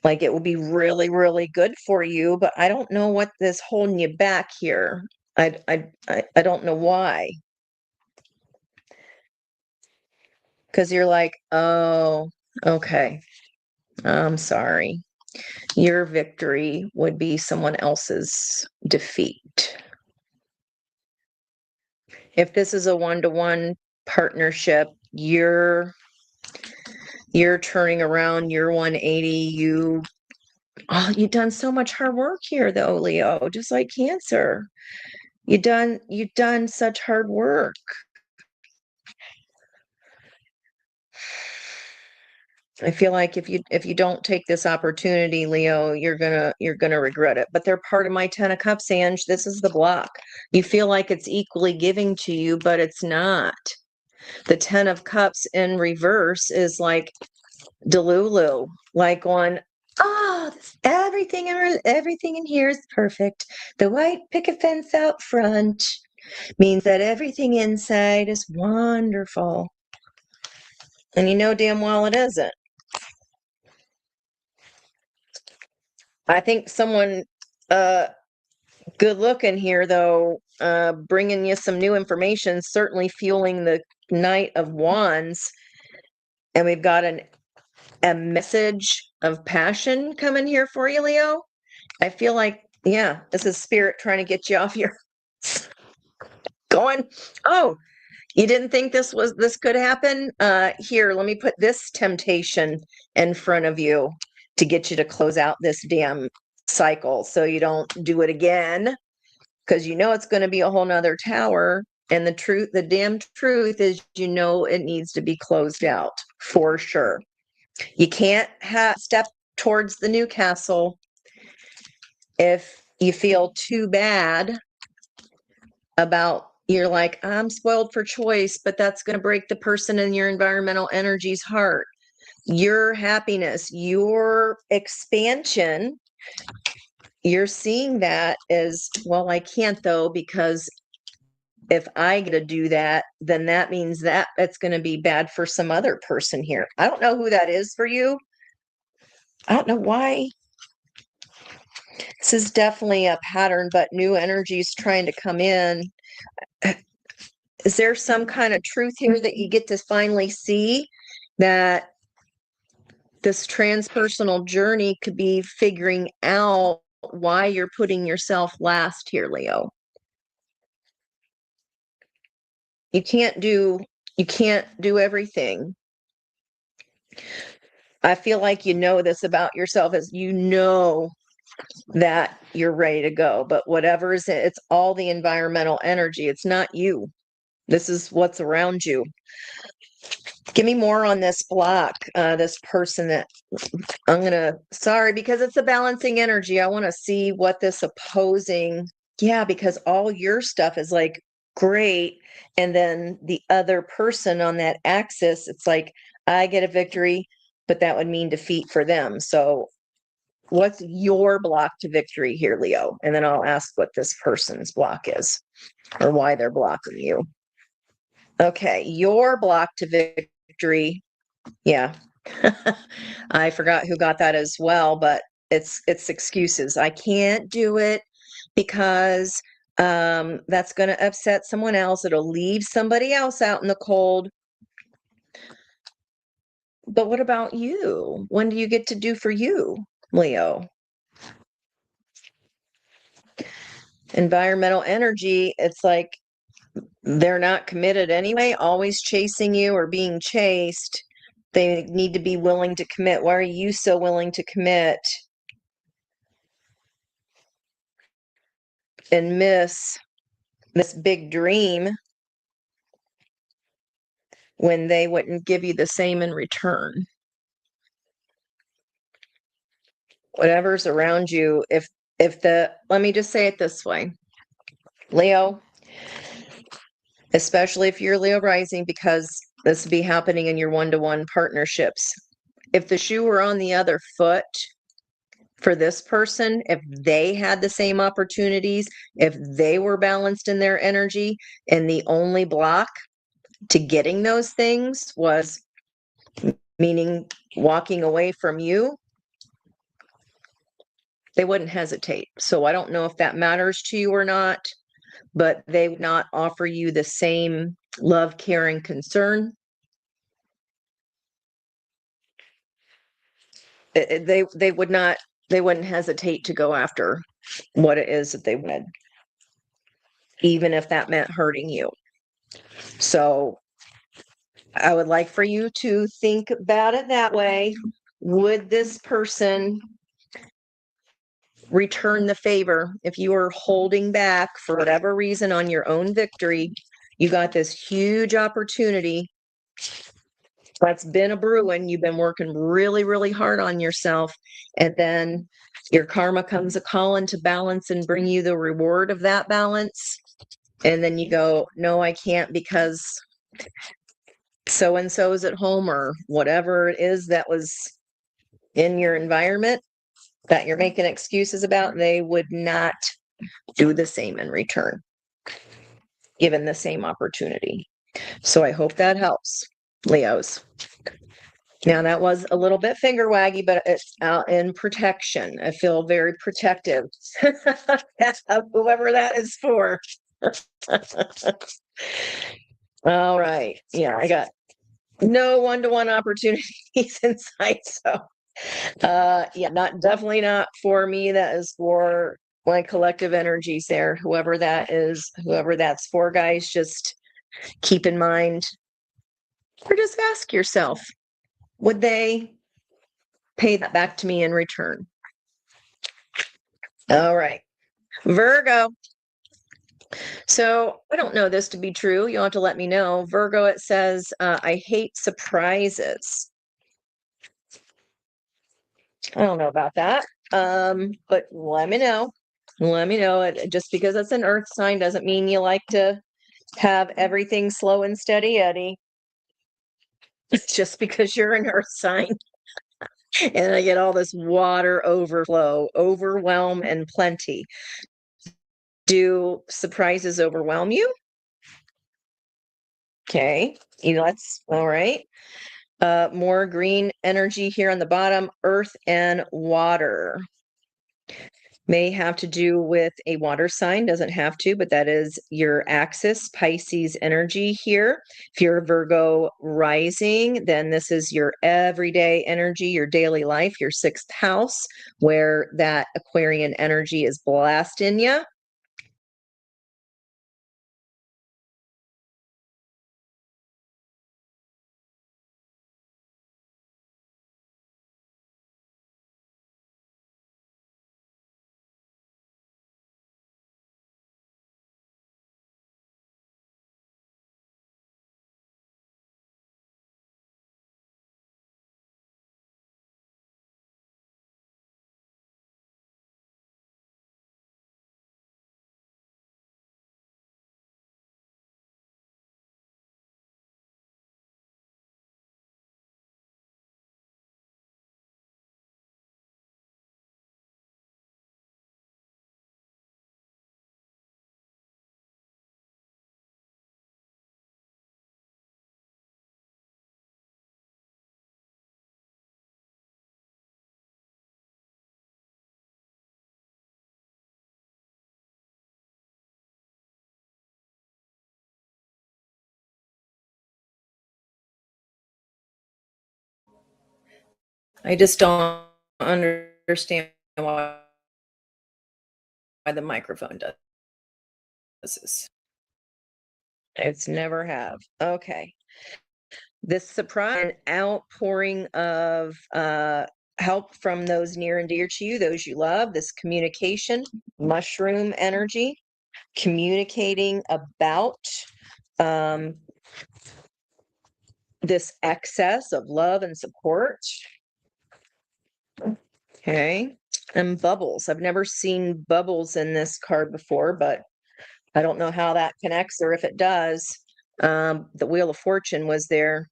like, it will be really, really good for you, but I don't know what is holding you back here. I don't know why. Because you're like, oh, okay, I'm sorry. Your victory would be someone else's defeat. If this is a one-to-one partnership, you're turning around, you're 180, you've done so much hard work here though, Leo, just like Cancer. You've done such hard work. I feel like if you don't take this opportunity, Leo, you're gonna regret it. But they're part of my 10 of Cups, Ange. This is the block. You feel like it's equally giving to you, but it's not. The 10 of Cups in reverse is like Delulu, like on, oh, everything in here is perfect. The white picket fence out front means that everything inside is wonderful. And you know damn well it isn't. I think someone good looking here, though, bringing you some new information, certainly fueling the Knight of Wands. And we've got a message of passion coming here for you, Leo. I feel like, yeah, this is Spirit trying to get you off your going, oh, you didn't think this could happen? Here, let me put this temptation in front of you to get you to close out this damn cycle so you don't do it again, because you know it's going to be a whole nother tower. And the damn truth is, it needs to be closed out for sure. You can't step towards the new castle If you feel too bad about, you're like, I'm spoiled for choice, but that's going to break the person in your environmental energy's heart. Your happiness, your expansion, you're seeing that as, well, I can't though, because if I get to do that, then that means that it's going to be bad for some other person here. I don't know who that is for you. I don't know why. This is definitely a pattern, but new energy is trying to come in. Is there some kind of truth here that you get to finally see, that this transpersonal journey could be figuring out why you're putting yourself last here, Leo? You can't do everything. I feel like you know this about yourself, as you know that you're ready to go, but whatever is it, it's all the environmental energy. It's not you. This is what's around you. Give me more on this block, this person that sorry, because it's a balancing energy. I want to see what this opposing, yeah, because all your stuff is like great. And then the other person on that axis, it's like, I get a victory, but that would mean defeat for them. So what's your block to victory here, Leo? And then I'll ask what this person's block is, or why they're blocking you. Okay, your block to victory. Yeah. I forgot who got that as well, but it's excuses. I can't do it because that's going to upset someone else. It'll leave somebody else out in the cold. But what about you? When do you get to do for you, Leo? Environmental energy, it's like they're not committed anyway, always chasing you or being chased. They need to be willing to commit. Why are you so willing to commit and miss this big dream when they wouldn't give you the same in return? Whatever's around you, if let me just say it this way, Leo, especially if you're Leo rising, because this would be happening in your one-to-one partnerships. If the shoe were on the other foot for this person, if they had the same opportunities, if they were balanced in their energy, and the only block to getting those things was, meaning walking away from you, they wouldn't hesitate. So I don't know if that matters to you or not, but they would not offer you the same love, care, and concern. They would not, they wouldn't hesitate to go after what it is that they wanted, even if that meant hurting you. So I would like for you to think about it that way. Would this person return the favor if you were holding back for whatever reason on your own victory? You got this huge opportunity that's been a brewing. You've been working really, really hard on yourself. And then your karma comes a calling to balance and bring you the reward of that balance. And then you go, no, I can't because so and so is at home, or whatever it is that was in your environment that you're making excuses about. They would not do the same in return, given the same opportunity. So I hope that helps, Leos. Now that was a little bit finger waggy, but it's out in protection. I feel very protective. Whoever that is for. All right. Yeah, I got no one-to-one opportunities in sight. So yeah, definitely not for me. That is for my collective energies there. Whoever that is, whoever that's for, guys, just keep in mind, or just ask yourself, would they pay that back to me in return? All right. Virgo. So I don't know this to be true. You'll have to let me know. Virgo, it says, I hate surprises. I don't know about that. But let me know. Let me know. Just because it's an earth sign doesn't mean you like to have everything slow and steady, Eddie. It's just because you're an earth sign. And I get all this water overflow, overwhelm, and plenty. Do surprises overwhelm you? Okay, that's all right. More green energy here on the bottom, earth and water. May have to do with a water sign, doesn't have to, but that is your axis, Pisces energy here. If you're a Virgo rising, then this is your everyday energy, your daily life, your sixth house, where that Aquarian energy is blasting you. I just don't understand why the microphone does this. It's never have. Okay. This surprise outpouring of help from those near and dear to you, those you love, this communication, mushroom energy, communicating about um, this excess of love and support. Okay. And bubbles. I've never seen bubbles in this card before, but I don't know how that connects or if it does. The Wheel of Fortune was there.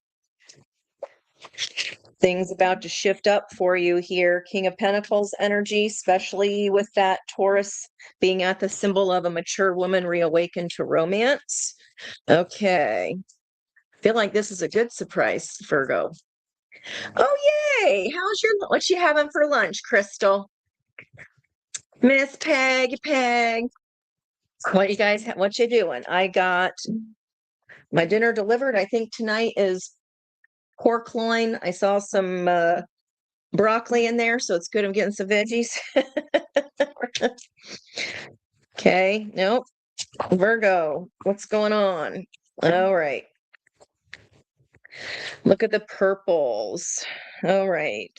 Things about to shift up for you here. King of Pentacles energy, especially with that Taurus being at the symbol of a mature woman reawakened to romance. Okay. Feel like this is a good surprise, Virgo. Oh, yay. What's you having for lunch, Crystal? Miss Peg. What you doing? I got my dinner delivered. I think tonight is pork loin. I saw some broccoli in there, so it's good I'm getting some veggies. Okay, nope. Virgo, what's going on? All right. Look at the purples. All right.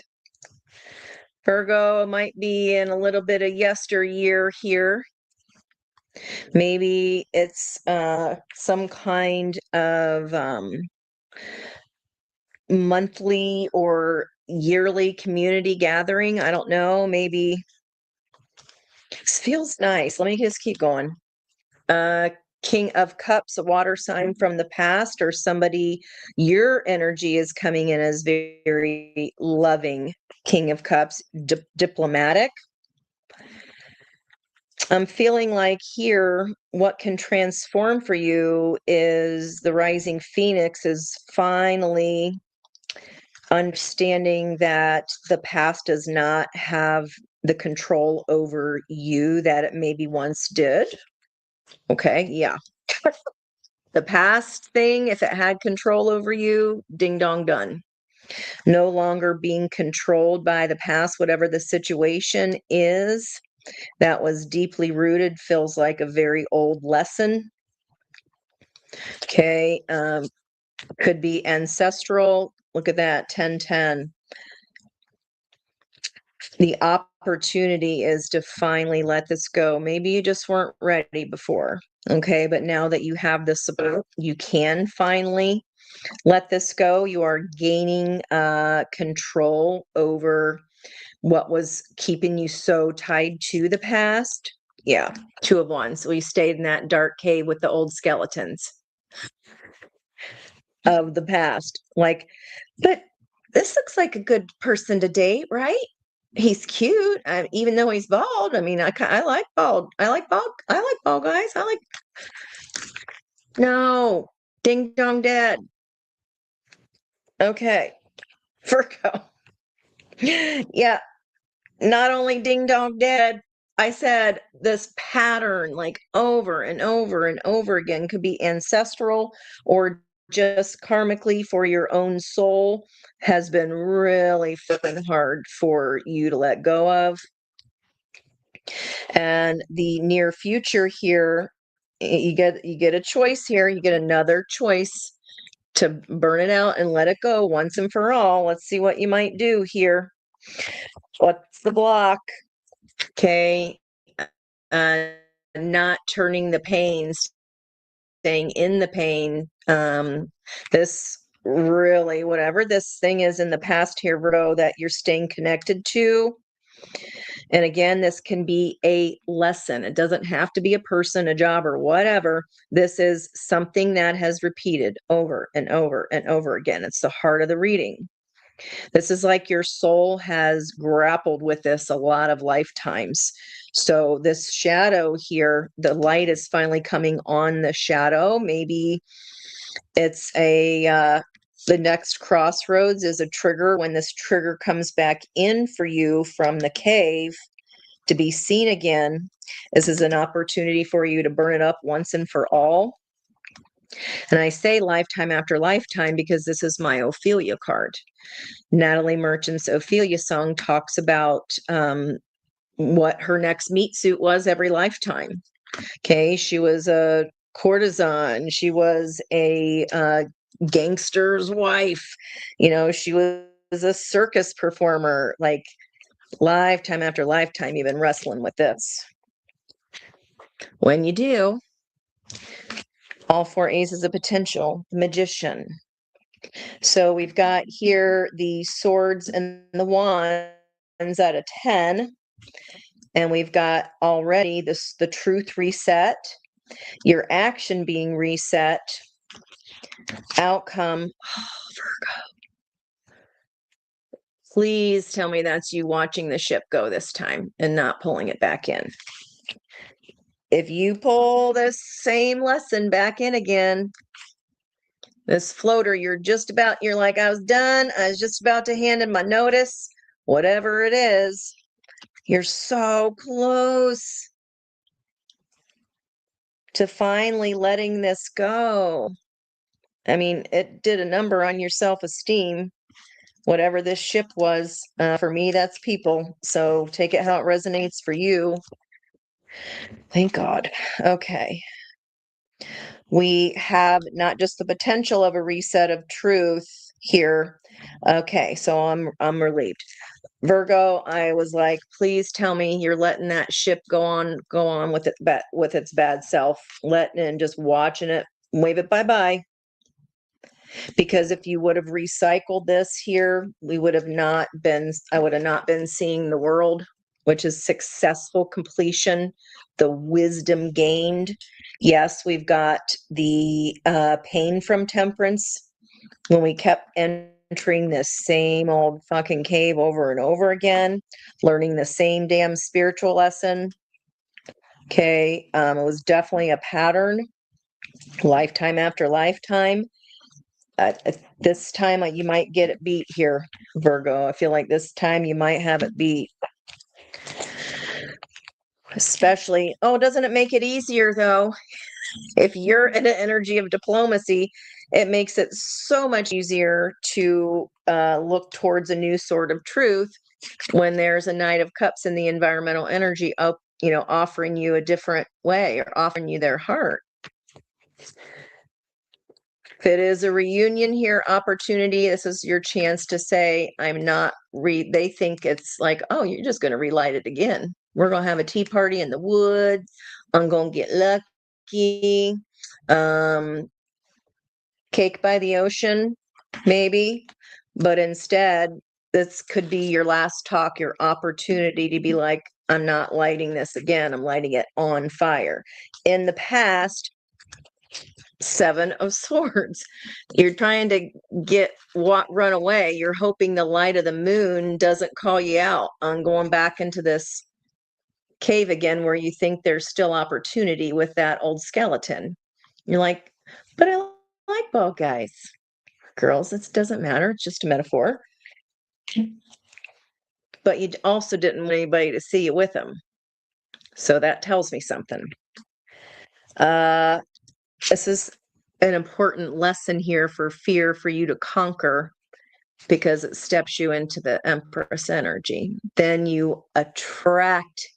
Virgo might be in a little bit of yesteryear here. Maybe it's some kind of monthly or yearly community gathering. I don't know. Maybe this feels nice. Let me just keep going. King of Cups, a water sign from the past, or somebody, your energy is coming in as very loving. King of Cups, diplomatic. I'm feeling like here, what can transform for you is the rising phoenix is finally understanding that the past does not have the control over you that it maybe once did. Okay, yeah. The past thing, if it had control over you, ding dong done. No longer being controlled by the past, whatever the situation is that was deeply rooted, feels like a very old lesson. Okay, could be ancestral. Look at that, 1010. The opportunity is to finally let this go. Maybe you just weren't ready before. Okay, but now that you have the support, you can finally let this go. You are gaining control over what was keeping you so tied to the past. Yeah, Two of Wands. So you stayed in that dark cave with the old skeletons of the past. Like, but this looks like a good person to date, right? He's cute, even though he's bald. I mean, I like bald. I like bald. I like bald guys. I like no ding dong dead. Okay, Virgo. Yeah, not only ding dong dead. I said this pattern, like over and over and over again, could be ancestral or just karmically for your own soul, has been really flipping hard for you to let go of. And the near future here, you get a choice here. You get another choice to burn it out and let it go once and for all. Let's see what you might do here. What's the block? Okay. Not turning the pain, staying in the pain. This really, whatever this thing is in the past here, Virgo, that you're staying connected to. And again, this can be a lesson. It doesn't have to be a person, a job, or whatever. This is something that has repeated over and over and over again. It's the heart of the reading. This is like your soul has grappled with this a lot of lifetimes. So, this shadow here, the light is finally coming on the shadow. Maybe it's the next crossroads is a trigger. When this trigger comes back in for you from the cave to be seen again, this is an opportunity for you to burn it up once and for all. And I say lifetime after lifetime because this is my Ophelia card. Natalie Merchant's Ophelia song talks about what her next meat suit was every lifetime. Okay, she was a courtesan. She was a gangster's wife. She was a circus performer. Like lifetime after lifetime, you've been wrestling with this. When you do, all four aces of potential, magician. So we've got here the swords and the wands at a 10. And we've got already the truth reset, your action being reset, outcome. Oh, Virgo. Please tell me that's you watching the ship go this time and not pulling it back in. If you pull this same lesson back in again, this floater, you're like, I was done. I was just about to hand in my notice, whatever it is. You're so close to finally letting this go. I mean, it did a number on your self-esteem, whatever this ship was. For me, that's people. So take it how it resonates for you. Thank God. Okay. We have not just the potential of a reset of truth here. Okay, so I'm relieved. Virgo, I was like, please tell me you're letting that ship go on with its bad self, letting and just watching it, wave it bye-bye. Because if you would have recycled this here, I would have not been seeing the world, which is successful completion, the wisdom gained. Yes, we've got the pain from temperance when we kept entering this same old fucking cave over and over again, learning the same damn spiritual lesson. Okay, it was definitely a pattern, lifetime after lifetime. This time you might get it beat here, Virgo. I feel like this time you might have it beat. Especially, doesn't it make it easier though? If you're in an energy of diplomacy, it makes it so much easier to look towards a new sort of truth when there's a Knight of Cups in the environmental energy up, offering you a different way or offering you their heart. If it is a reunion here opportunity, this is your chance to say, I'm not they think it's like, oh, you're just going to relight it again. We're going to have a tea party in the woods. I'm going to get lucky. Cake by the ocean, maybe. But instead, this could be your last talk, your opportunity to be like, I'm not lighting this again. I'm lighting it on fire. In the past, Seven of Swords. You're trying to run away. You're hoping the light of the moon doesn't call you out on going back into this cave again where you think there's still opportunity with that old skeleton. You're like, but I like bald guys. Girls, it doesn't matter. It's just a metaphor. But you also didn't want anybody to see you with them. So that tells me something. This is an important lesson here for fear for you to conquer because it steps you into the Empress energy. Then you attract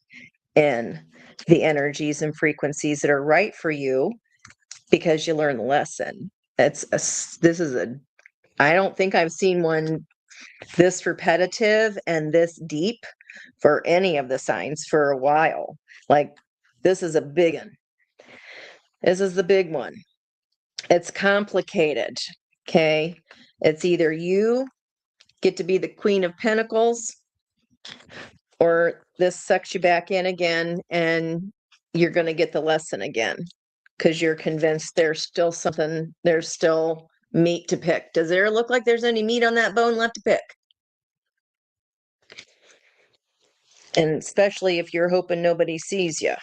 in the energies and frequencies that are right for you because you learn the lesson. I don't think I've seen one this repetitive and this deep for any of the signs for a while. Like, this is a big one. This is the big one. It's complicated. Okay. It's either you get to be the Queen of Pentacles, or this sucks you back in again and you're going to get the lesson again because you're convinced there's still meat to pick. Does there look like there's any meat on that bone left to pick? And especially if you're hoping nobody sees you.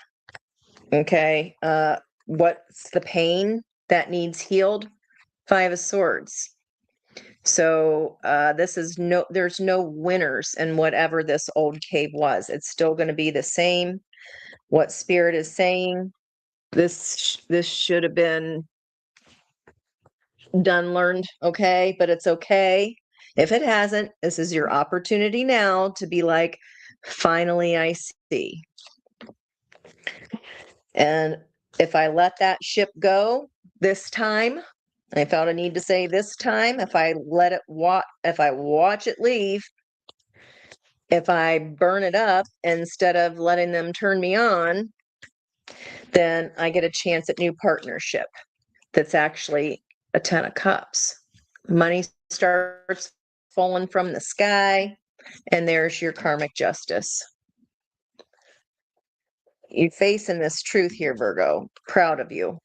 Okay. What's the pain that needs healed? Five of Swords. So there's no winners in whatever this old cave was. It's still going to be the same. What Spirit is saying, this should have been learned, okay? But it's okay. If it hasn't, this is your opportunity now to be like, finally I see. And if I let that ship go this time, I felt a need to say this time, if I watch it leave, if I burn it up instead of letting them turn me on, then I get a chance at new partnership. That's actually a 10 of Cups. Money starts falling from the sky, and there's your karmic justice. You're facing this truth here, Virgo. Proud of you.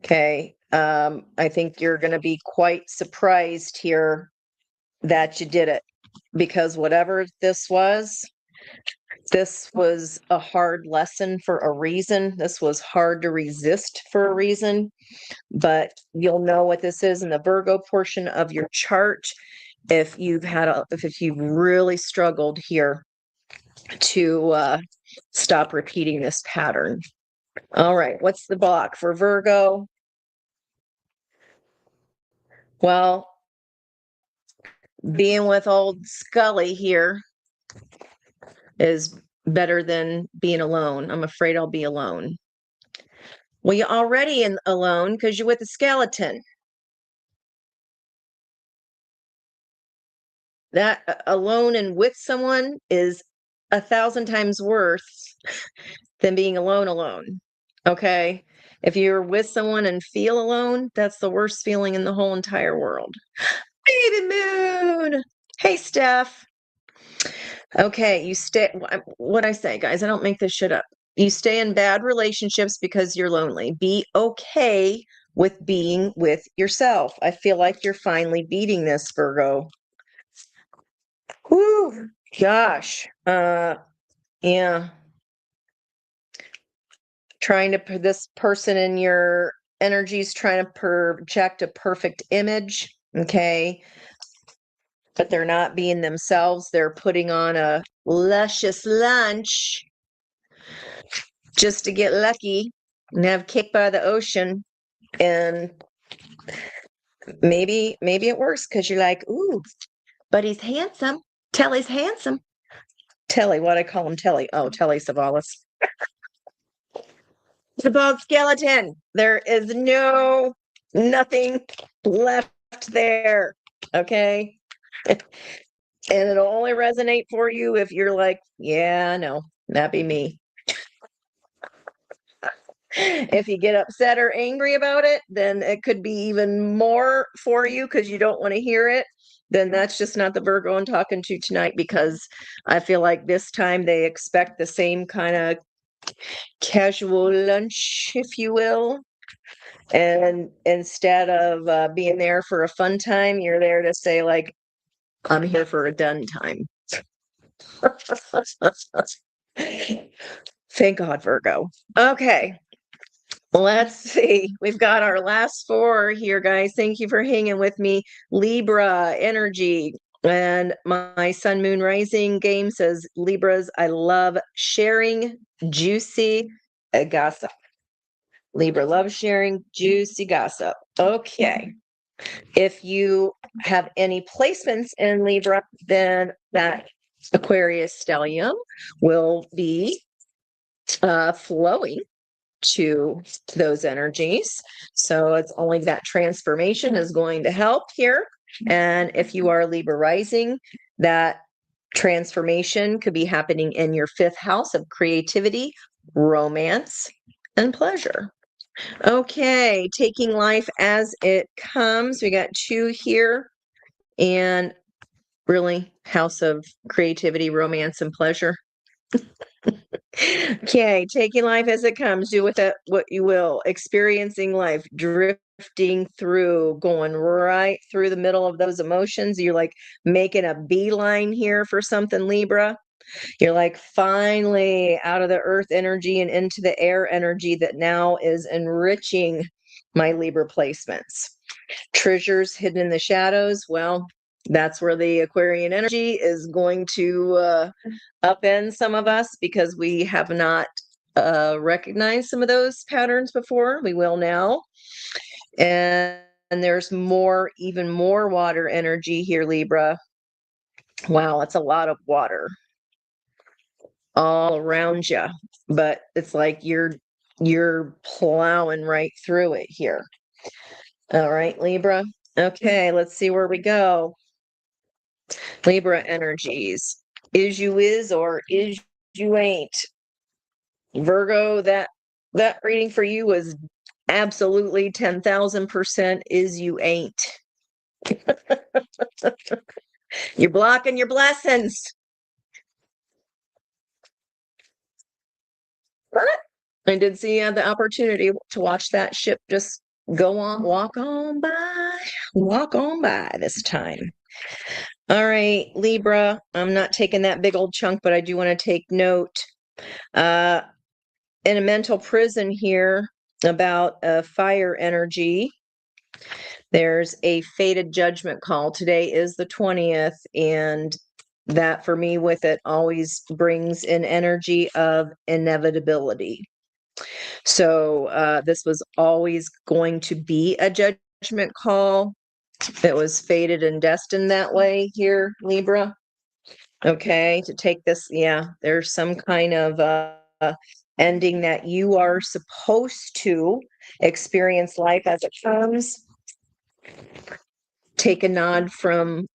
Okay. I think you're going to be quite surprised here that you did it, because whatever this was a hard lesson for a reason. This was hard to resist for a reason, but you'll know what this is in the Virgo portion of your chart if you've really struggled here to stop repeating this pattern. All right, what's the block for Virgo? Well, being with old Scully here is better than being alone. I'm afraid I'll be alone. Well, you're already alone because you're with a skeleton. That alone and with someone is 1,000 times worse than being alone. Okay. If you're with someone and feel alone, that's the worst feeling in the whole entire world. Baby moon. Hey, Steph. Okay. What I say, guys, I don't make this shit up. You stay in bad relationships because you're lonely. Be okay with being with yourself. I feel like you're finally beating this, Virgo. Whoo, gosh. Yeah. This person in your energies trying to project a perfect image. Okay. But they're not being themselves. They're putting on a luscious lunch just to get lucky and have cake by the ocean. And maybe it works because you're like, ooh, but he's handsome. Telly's handsome. Telly, what I call him Telly. Oh, Telly Savalas. The bald skeleton. There is nothing left there. Okay. And it'll only resonate for you if you're like, yeah, no, that'd be me. If you get upset or angry about it, then it could be even more for you because you don't want to hear it. then that's just not the Virgo I'm talking to tonight, because I feel like this time they expect the same kind of casual lunch, if you will. And instead of being there for a fun time, you're there to say, like, I'm here for a done time. Thank God, Virgo. Okay. Let's see. We've got our last four here, guys. Thank you for hanging with me. Libra energy. And my Sun Moon Rising game says, Libras, I love sharing juicy gossip. Libra loves sharing juicy gossip. Okay. If you have any placements in Libra, then that Aquarius stellium will be flowing to those energies. So it's only that transformation is going to help here. And if you are Libra rising, that transformation could be happening in your fifth house of creativity, romance, and pleasure. Okay, taking life as it comes. We got two here, and really, house of creativity, romance, and pleasure. Okay, taking life as it comes, do with it what you will, experiencing life, drifting through, going right through the middle of those emotions. You're like making a beeline here for something, Libra. You're like finally out of the earth energy and into the air energy that now is enriching my Libra placements. Treasures hidden in the shadows. Well, that's where the Aquarian energy is going to upend some of us, because we have not recognized some of those patterns before. We will now. And there's more, even more water energy here, Libra. Wow, it's a lot of water all around you, but it's like you're plowing right through it here. All right, Libra. Okay, let's see where we go. Libra energies. Is you is or is you ain't. Virgo, that reading for you was absolutely 10,000% is you ain't. You're blocking your blessings. But I did see you had the opportunity to watch that ship just go on, walk on by this time. All right, Libra, I'm not taking that big old chunk, but I do want to take note. In a mental prison here about fire energy, there's a fated judgment call. Today is the 20th, and that for me with it always brings an energy of inevitability. So this was always going to be a judgment call. It was fated and destined that way here, Libra. Okay, to take this, yeah, there's some kind of ending that you are supposed to experience life as it comes. Take a nod from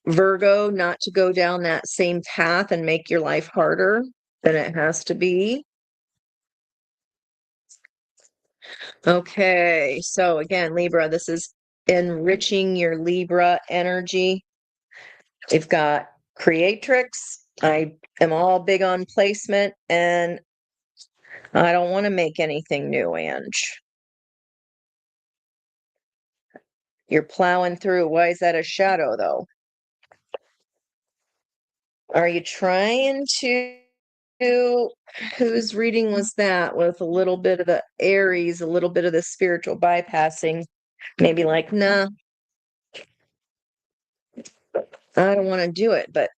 Virgo not to go down that same path and make your life harder than it has to be. Okay, so again, Libra, this is enriching your Libra energy. We've got creatrix. I am all big on placement, and I don't want to make anything new, Ange. You're plowing through. Why is that a shadow, though? Are you trying to? Whose reading was that? With a little bit of the Aries, a little bit of the spiritual bypassing. Maybe like, nah, I don't want to do it. But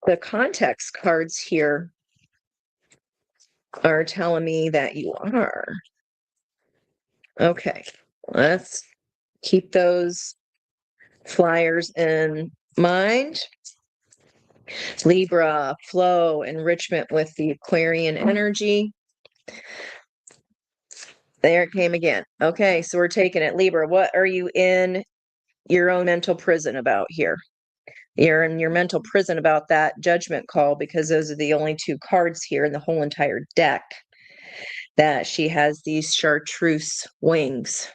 the context cards here are telling me that you are. Okay, let's keep those flyers in mind. Libra, flow, enrichment with the Aquarian energy. There it came again. Okay, so we're taking it. Libra, what are you in your own mental prison about here? You're in your mental prison about that judgment call, because those are the only two cards here in the whole entire deck that she has these chartreuse wings.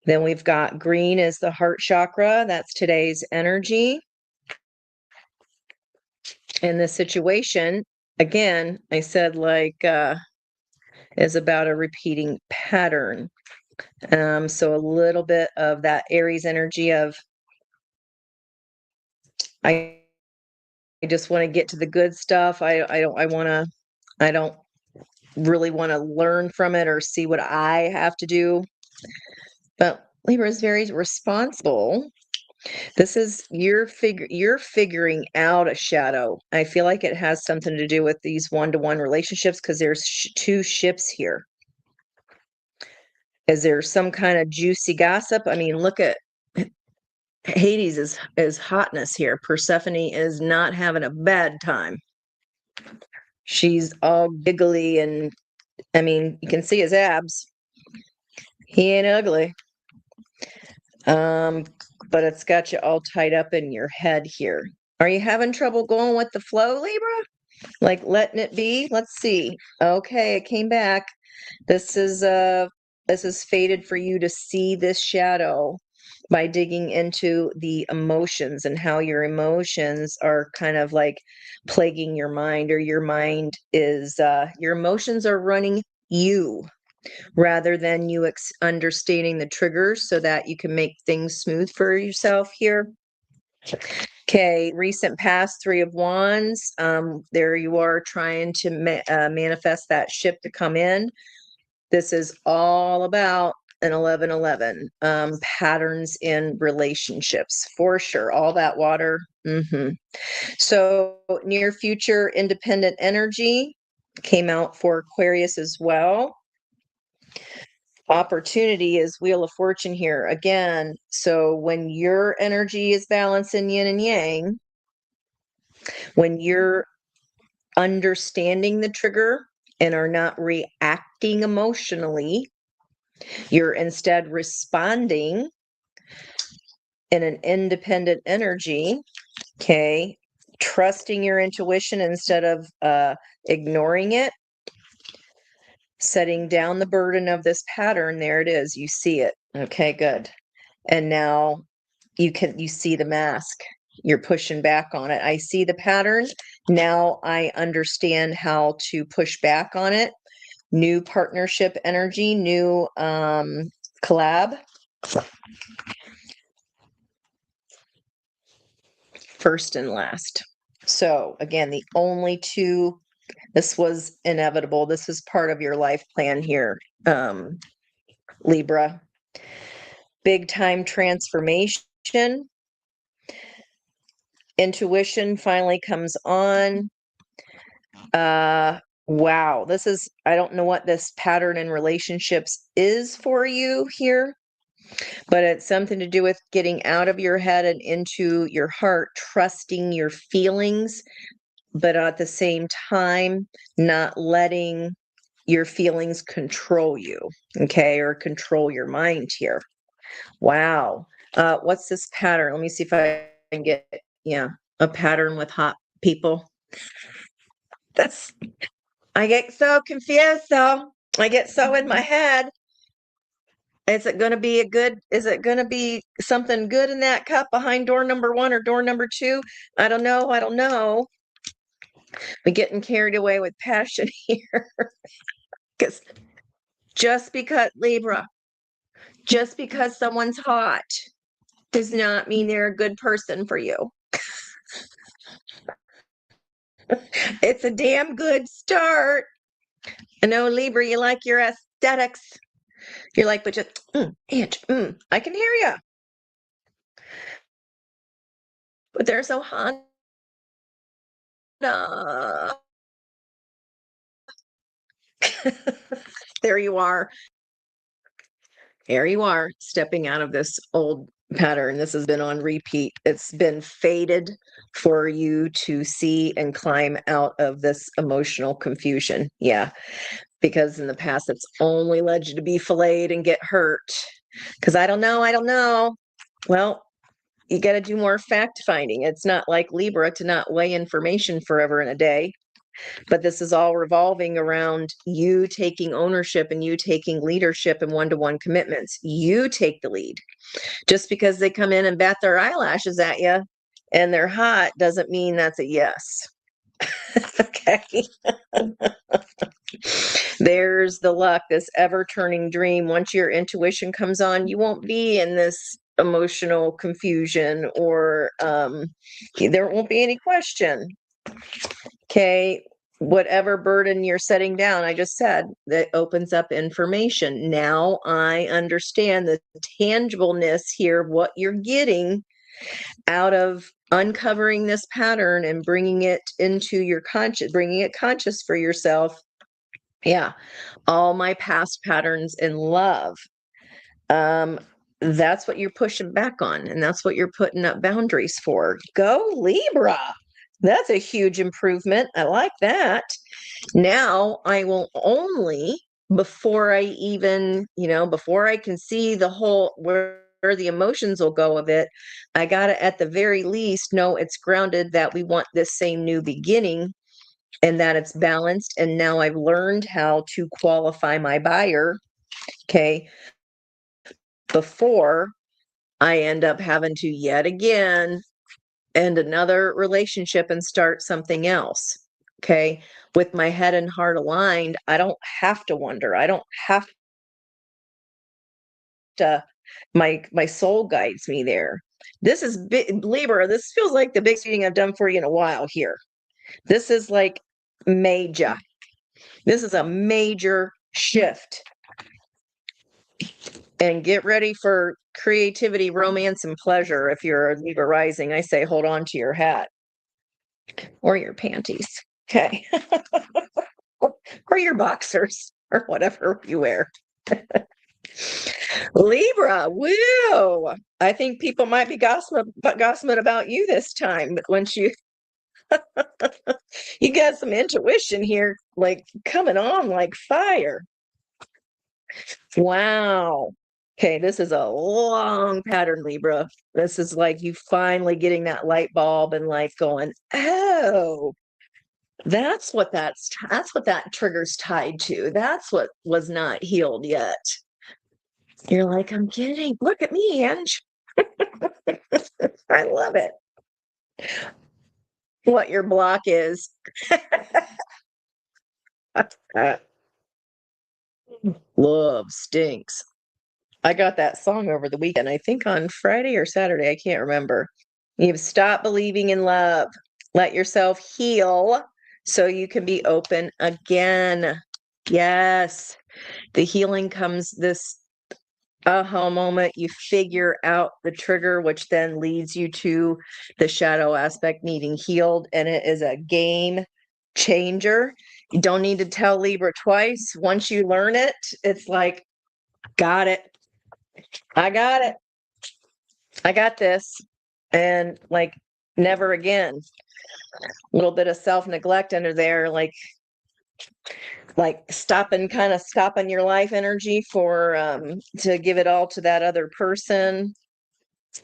Then we've got green is the heart chakra. That's today's energy. And the situation, again, I said is about a repeating pattern. So a little bit of that Aries energy of I just want to get to the good stuff. I don't really want to learn from it or see what I have to do. But Libra is very responsible. This is you're figuring out a shadow. I feel like it has something to do with these one-to-one relationships because there's two ships here. Is there some kind of juicy gossip? I mean, look at Hades is hotness here. Persephone is not having a bad time. She's all giggly and I mean, you can see his abs. He ain't ugly. But it's got you all tied up in your head here. Are you having trouble going with the flow, Libra? Like letting it be? Let's see. Okay, it came back. This is fated for you to see this shadow by digging into the emotions and how your emotions are kind of like plaguing your mind, or your mind is your emotions are running you rather than you understanding the triggers so that you can make things smooth for yourself here. Okay, recent past, Three of Wands. There you are trying to manifest that ship to come in. This is all about an 1111, patterns in relationships for sure. All that water. So near future independent energy came out for Aquarius as well. Opportunity is Wheel of Fortune here again. So when your energy is balanced in yin and yang, when you're understanding the trigger and are not reacting emotionally, you're instead responding in an independent energy, okay? Trusting your intuition instead of ignoring it, setting down the burden of this pattern. There it is. You see it. Okay, good. And now you see the mask. You're pushing back on it. I see the pattern. Now I understand how to push back on it. New partnership energy, new collab. First and last. So again, the only two, this was inevitable. This is part of your life plan here, Libra. Big time transformation. Intuition finally comes on. Wow, this is, I don't know what this pattern in relationships is for you here, but it's something to do with getting out of your head and into your heart, trusting your feelings, but at the same time, not letting your feelings control you, okay, or control your mind here. Wow. What's this pattern? Let me see if I can get, yeah, a pattern with hot people. That's, I get so confused though. I get so in my head. Is it going to be is it going to be something good in that cup behind door number 1 or door number 2? I don't know. I don't know. We're getting carried away with passion here. Because just because, Libra, just because someone's hot does not mean they're a good person for you. It's a damn good start. I know, Libra, you like your aesthetics. You're like, but just, Aunt, I can hear you. But they're so hot. There you are. There you are, stepping out of this old pattern. This has been on repeat. It's been fated for you to see and climb out of this emotional confusion. Yeah, because in the past, it's only led you to be filleted and get hurt. Because I don't know. Well, you got to do more fact finding. It's not like Libra to not weigh information forever in a day. But this is all revolving around you taking ownership and you taking leadership in one-to-one commitments. You take the lead. Just because they come in and bat their eyelashes at you and they're hot doesn't mean that's a yes. Okay. There's the luck, this ever-turning dream. Once your intuition comes on, you won't be in this emotional confusion, or there won't be any question. Okay. Whatever burden you're setting down, I just said, that opens up information. Now I understand the tangibleness here of what you're getting out of uncovering this pattern and bringing it into your conscious, bringing it conscious for yourself. Yeah. All my past patterns in love. That's what you're pushing back on, and that's what you're putting up boundaries for. Go Libra. That's a huge improvement. I like that. Now I will only, before I even, before I can see the whole where the emotions will go of it, I got to at the very least know it's grounded, that we want this same new beginning and that it's balanced. And now I've learned how to qualify my buyer, okay, before I end up having to yet again end another relationship and start something else. Okay. With my head and heart aligned, I don't have to wonder. I don't have to, my soul guides me there. This is big, Libra. This feels like the biggest reading I've done for you in a while here. This is like major. This is a major shift. And get ready for creativity, romance, and pleasure. If you're a Libra rising, I say hold on to your hat or your panties. Okay. Or your boxers or whatever you wear. Libra, woo! I think people might be gossiping about you this time. But once you you got some intuition here, like coming on like fire. Wow. Okay, this is a long pattern, Libra. This is like you finally getting that light bulb and like going, oh, that's what that trigger's tied to. That's what was not healed yet. You're like, I'm kidding. Look at me, Ange. I love it. What your block is. Love stinks. I got that song over the weekend, I think on Friday or Saturday. I can't remember. You've stopped believing in love. Let yourself heal so you can be open again. Yes. The healing comes this aha moment. You figure out the trigger, which then leads you to the shadow aspect needing healed. And it is a game changer. You don't need to tell Libra twice. Once you learn it, it's like, got it. I got it. I got this. And like, never again. A little bit of self-neglect under there, like stopping your life energy for to give it all to that other person.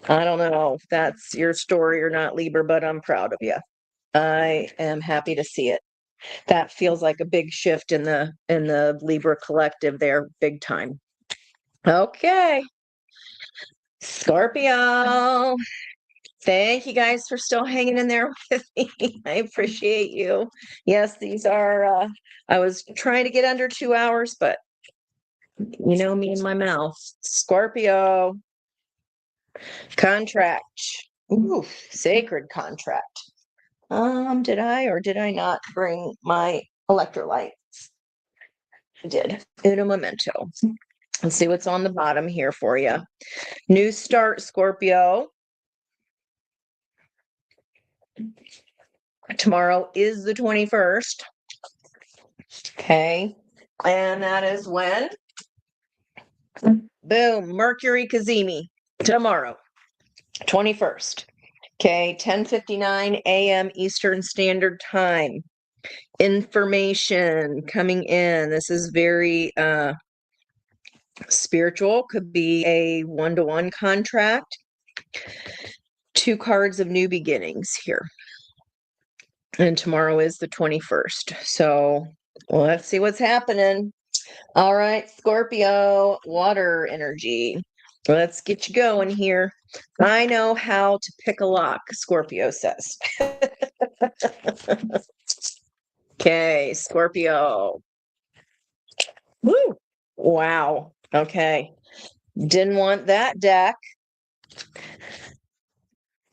I don't know if that's your story or not, Libra, but I'm proud of you. I am happy to see it. That feels like a big shift in the Libra collective there, big time. Okay. Scorpio. Thank you guys for still hanging in there with me. I appreciate you. Yes, these are I was trying to get under 2 hours, but you know me and my mouth. Scorpio. Contract. Ooh, sacred contract. Did I or did I not bring my electrolytes? I did. Uno memento. Let's see what's on the bottom here for you. New start, Scorpio. Tomorrow is the 21st. Okay. And that is when? Boom. Mercury Kazemi. Tomorrow. 21st. Okay. 10:59 a.m. Eastern Standard Time. Information coming in. This is very spiritual. Could be a one-to-one contract. 2 cards of new beginnings here. And tomorrow is the 21st. So let's see what's happening. All right, Scorpio, water energy. Let's get you going here. I know how to pick a lock, Scorpio says. Okay, Scorpio. Woo! Wow. Okay. Didn't want that deck.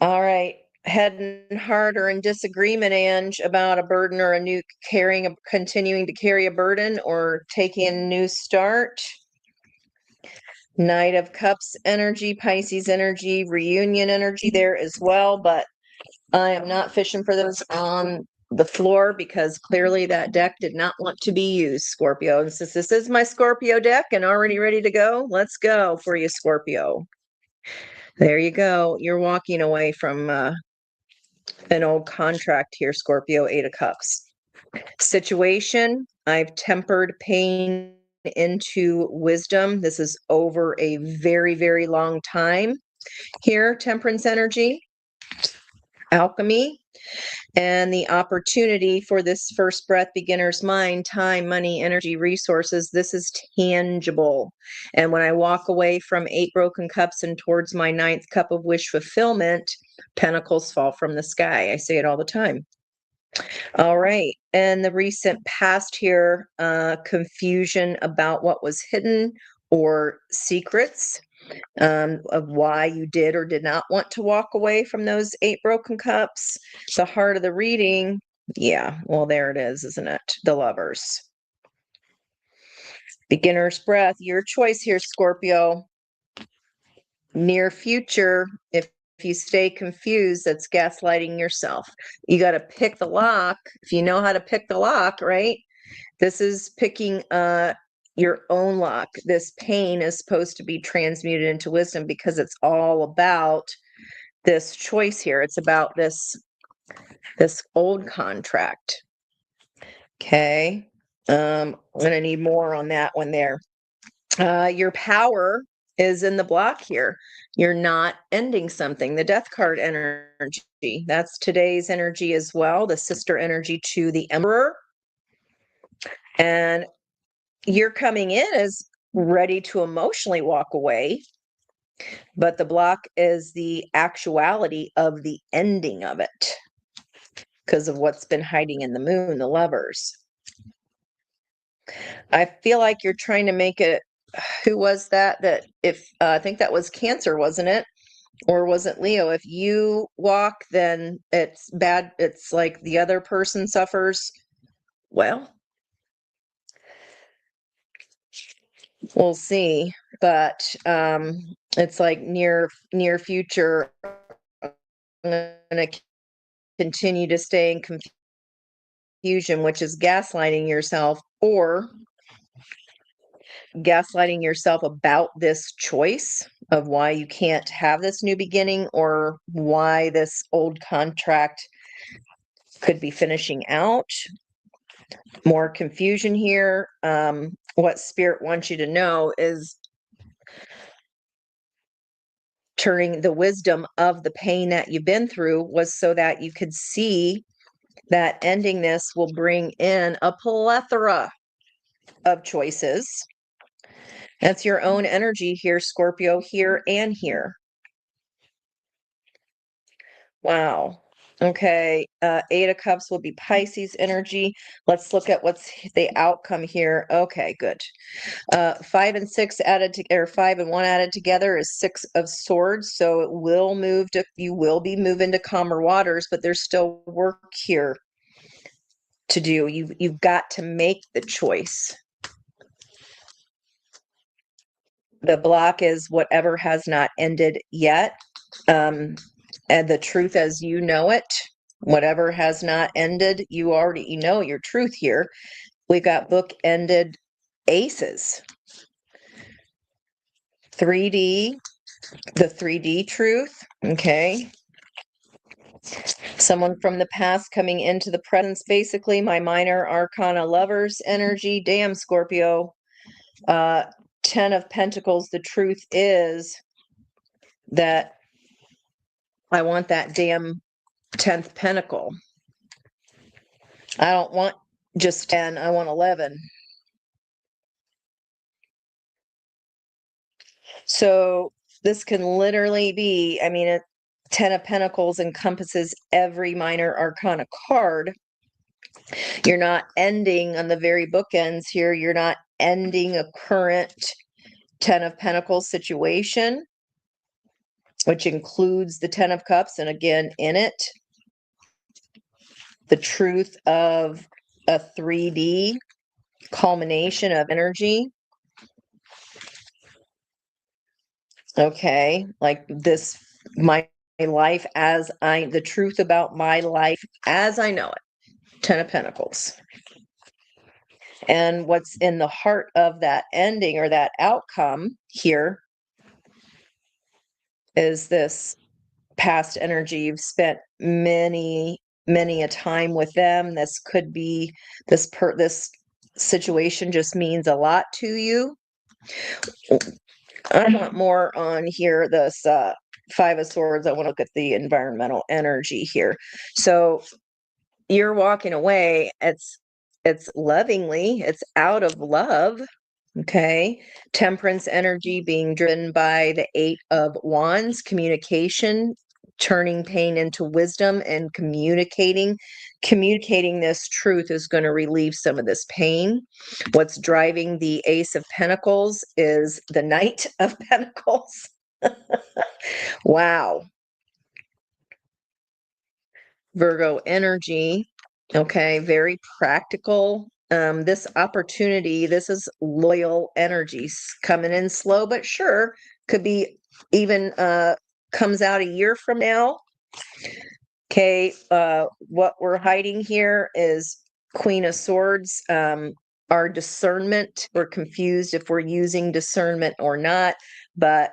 All right. Head and heart are in disagreement, Ange, about a burden or a new continuing to carry a burden or taking a new start. Knight of Cups energy, Pisces energy, reunion energy there as well, but I am not fishing for those on the floor because clearly that deck did not want to be used, Scorpio. And since this is my Scorpio deck and already ready to go, let's go for you, Scorpio. There you go. You're walking away from an old contract here, Scorpio, 8 of Cups. Situation, I've tempered pain into wisdom. This is over a very, very long time here, Temperance energy, alchemy, and the opportunity for this first breath, beginner's mind, time, money, energy, resources. This is tangible. And when I walk away from 8 broken cups and towards my 9th cup of wish fulfillment, pentacles fall from the sky. I say it all the time. All right. And the recent past here, confusion about what was hidden or secrets of why you did or did not want to walk away from those 8 broken cups. The heart of the reading. Yeah, well, there it is, isn't it? The Lovers. Beginner's breath, your choice here, Scorpio. Near future, if you stay confused, that's gaslighting yourself. You got to pick the lock. If you know how to pick the lock, right? This is picking your own lock. This pain is supposed to be transmuted into wisdom because it's all about this choice here. It's about this old contract. Okay. I'm going to need more on that one there. Your power is in the block here. You're not ending something. The Death card energy, that's today's energy as well, the sister energy to the Emperor. And you're coming in as ready to emotionally walk away, but the block is the actuality of the ending of it because of what's been hiding in the moon, the Lovers. I feel like you're trying to make it. Who was that? That if I think that was Cancer, wasn't it? Or was it Leo? If you walk, then it's bad. It's like the other person suffers. Well, we'll see. But it's like near future. I'm going to continue to stay in confusion, which is gaslighting yourself or gaslighting yourself about this choice of why you can't have this new beginning or why this old contract could be finishing out. More confusion here. What Spirit wants you to know is turning the wisdom of the pain that you've been through was so that you could see that ending this will bring in a plethora of choices. That's your own energy here, Scorpio, here and here. Wow. Okay. 8 of Cups will be Pisces energy. Let's look at what's the outcome here. Okay, good. 5 and 6 added to, or 5 and 1 added together is 6 of Swords. So it will move to, you will be moving to calmer waters, but there's still work here to do. You've got to make the choice. The block is whatever has not ended yet. And the truth as you know it, whatever has not ended, you know your truth here. We got book-ended aces. 3D, the 3D truth, okay. Someone from the past coming into the presence, basically my minor arcana Lovers energy. Damn, Scorpio. 10 of Pentacles, the truth is that I want that damn 10th pentacle. I don't want just 10, I want 11. So this can literally be, I mean, 10 of Pentacles encompasses every minor arcana card. You're not ending on the very bookends here. You're not ending a current 10 of Pentacles situation, which includes the 10 of Cups. And again, in it, the truth of a 3D culmination of energy. Okay, like this, my life as the truth about my life as I know it, 10 of Pentacles. And what's in the heart of that ending or that outcome here is this past energy. You've spent many a time with them. This could be this situation just means a lot to you. I want more on here, this Five of Swords. I want to look at the environmental energy here. So you're walking away. It's lovingly, it's out of love. Okay. Temperance energy being driven by the Eight of Wands, communication, turning pain into wisdom and communicating. Communicating this truth is going to relieve some of this pain. What's driving the Ace of Pentacles is the Knight of Pentacles. Wow. Virgo energy. Okay, very practical. This opportunity, this is loyal energies coming in slow but sure. Could be even comes out a year from now. Okay, what we're hiding here is Queen of Swords. Our discernment, we're confused if we're using discernment or not, but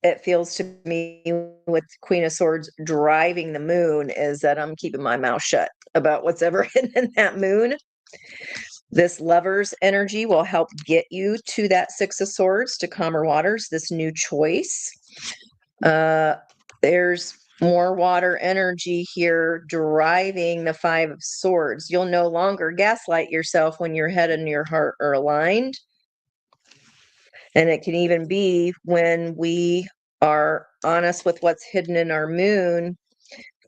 it feels to me with Queen of Swords driving the moon is that I'm keeping my mouth shut about what's ever hidden in that moon. This Lover's energy will help get you to that Six of Swords, to calmer waters, this new choice. There's more water energy here driving the Five of Swords. You'll no longer gaslight yourself when your head and your heart are aligned. And it can even be when we are honest with what's hidden in our moon.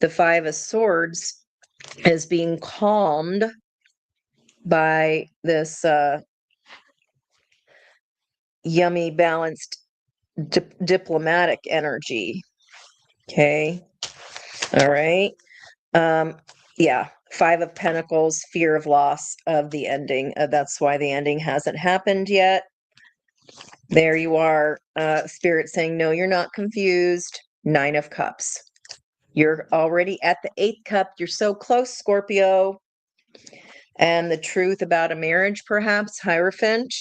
The Five of Swords is being calmed by this yummy, balanced, diplomatic energy. Okay. All right. Yeah. Five of Pentacles, fear of loss of the ending. That's why the ending hasn't happened yet. There you are. Spirit saying, no, you're not confused. Nine of Cups. You're already at the eighth cup. You're so close, Scorpio. And the truth about a marriage, perhaps, Hierophant.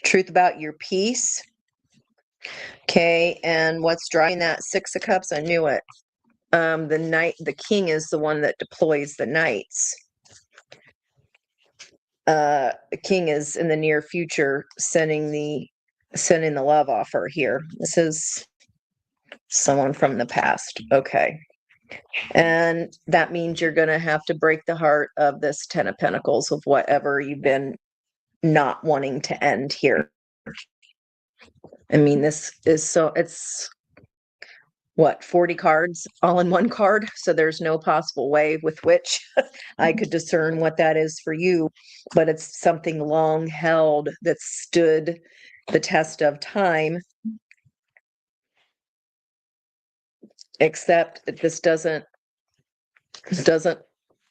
Truth about your peace. Okay, and what's driving that Six of Cups? I knew it. The king is the one that deploys the knights. The king is in the near future sending the love offer here. This is someone from the past. Okay. And that means you're going to have to break the heart of this Ten of Pentacles of whatever you've been not wanting to end here. I mean, this is it's what, 40 cards all in one card. So there's no possible way with which I could discern what that is for you, but it's something long held that stood the test of time. Except that this doesn't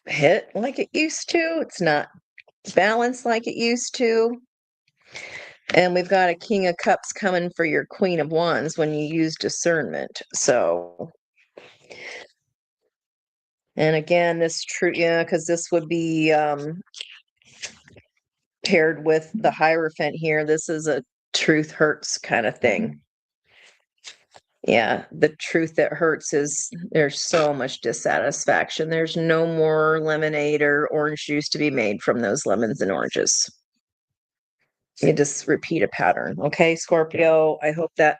hit like it used to. It's not balanced like it used to. And we've got a King of Cups coming for your Queen of Wands when you use discernment. So, and again, this yeah, because this would be paired with the Hierophant here. This is a truth hurts kind of thing. Yeah, the truth that hurts is there's so much dissatisfaction. There's no more lemonade or orange juice to be made from those lemons and oranges. You just repeat a pattern. Okay, Scorpio, I hope that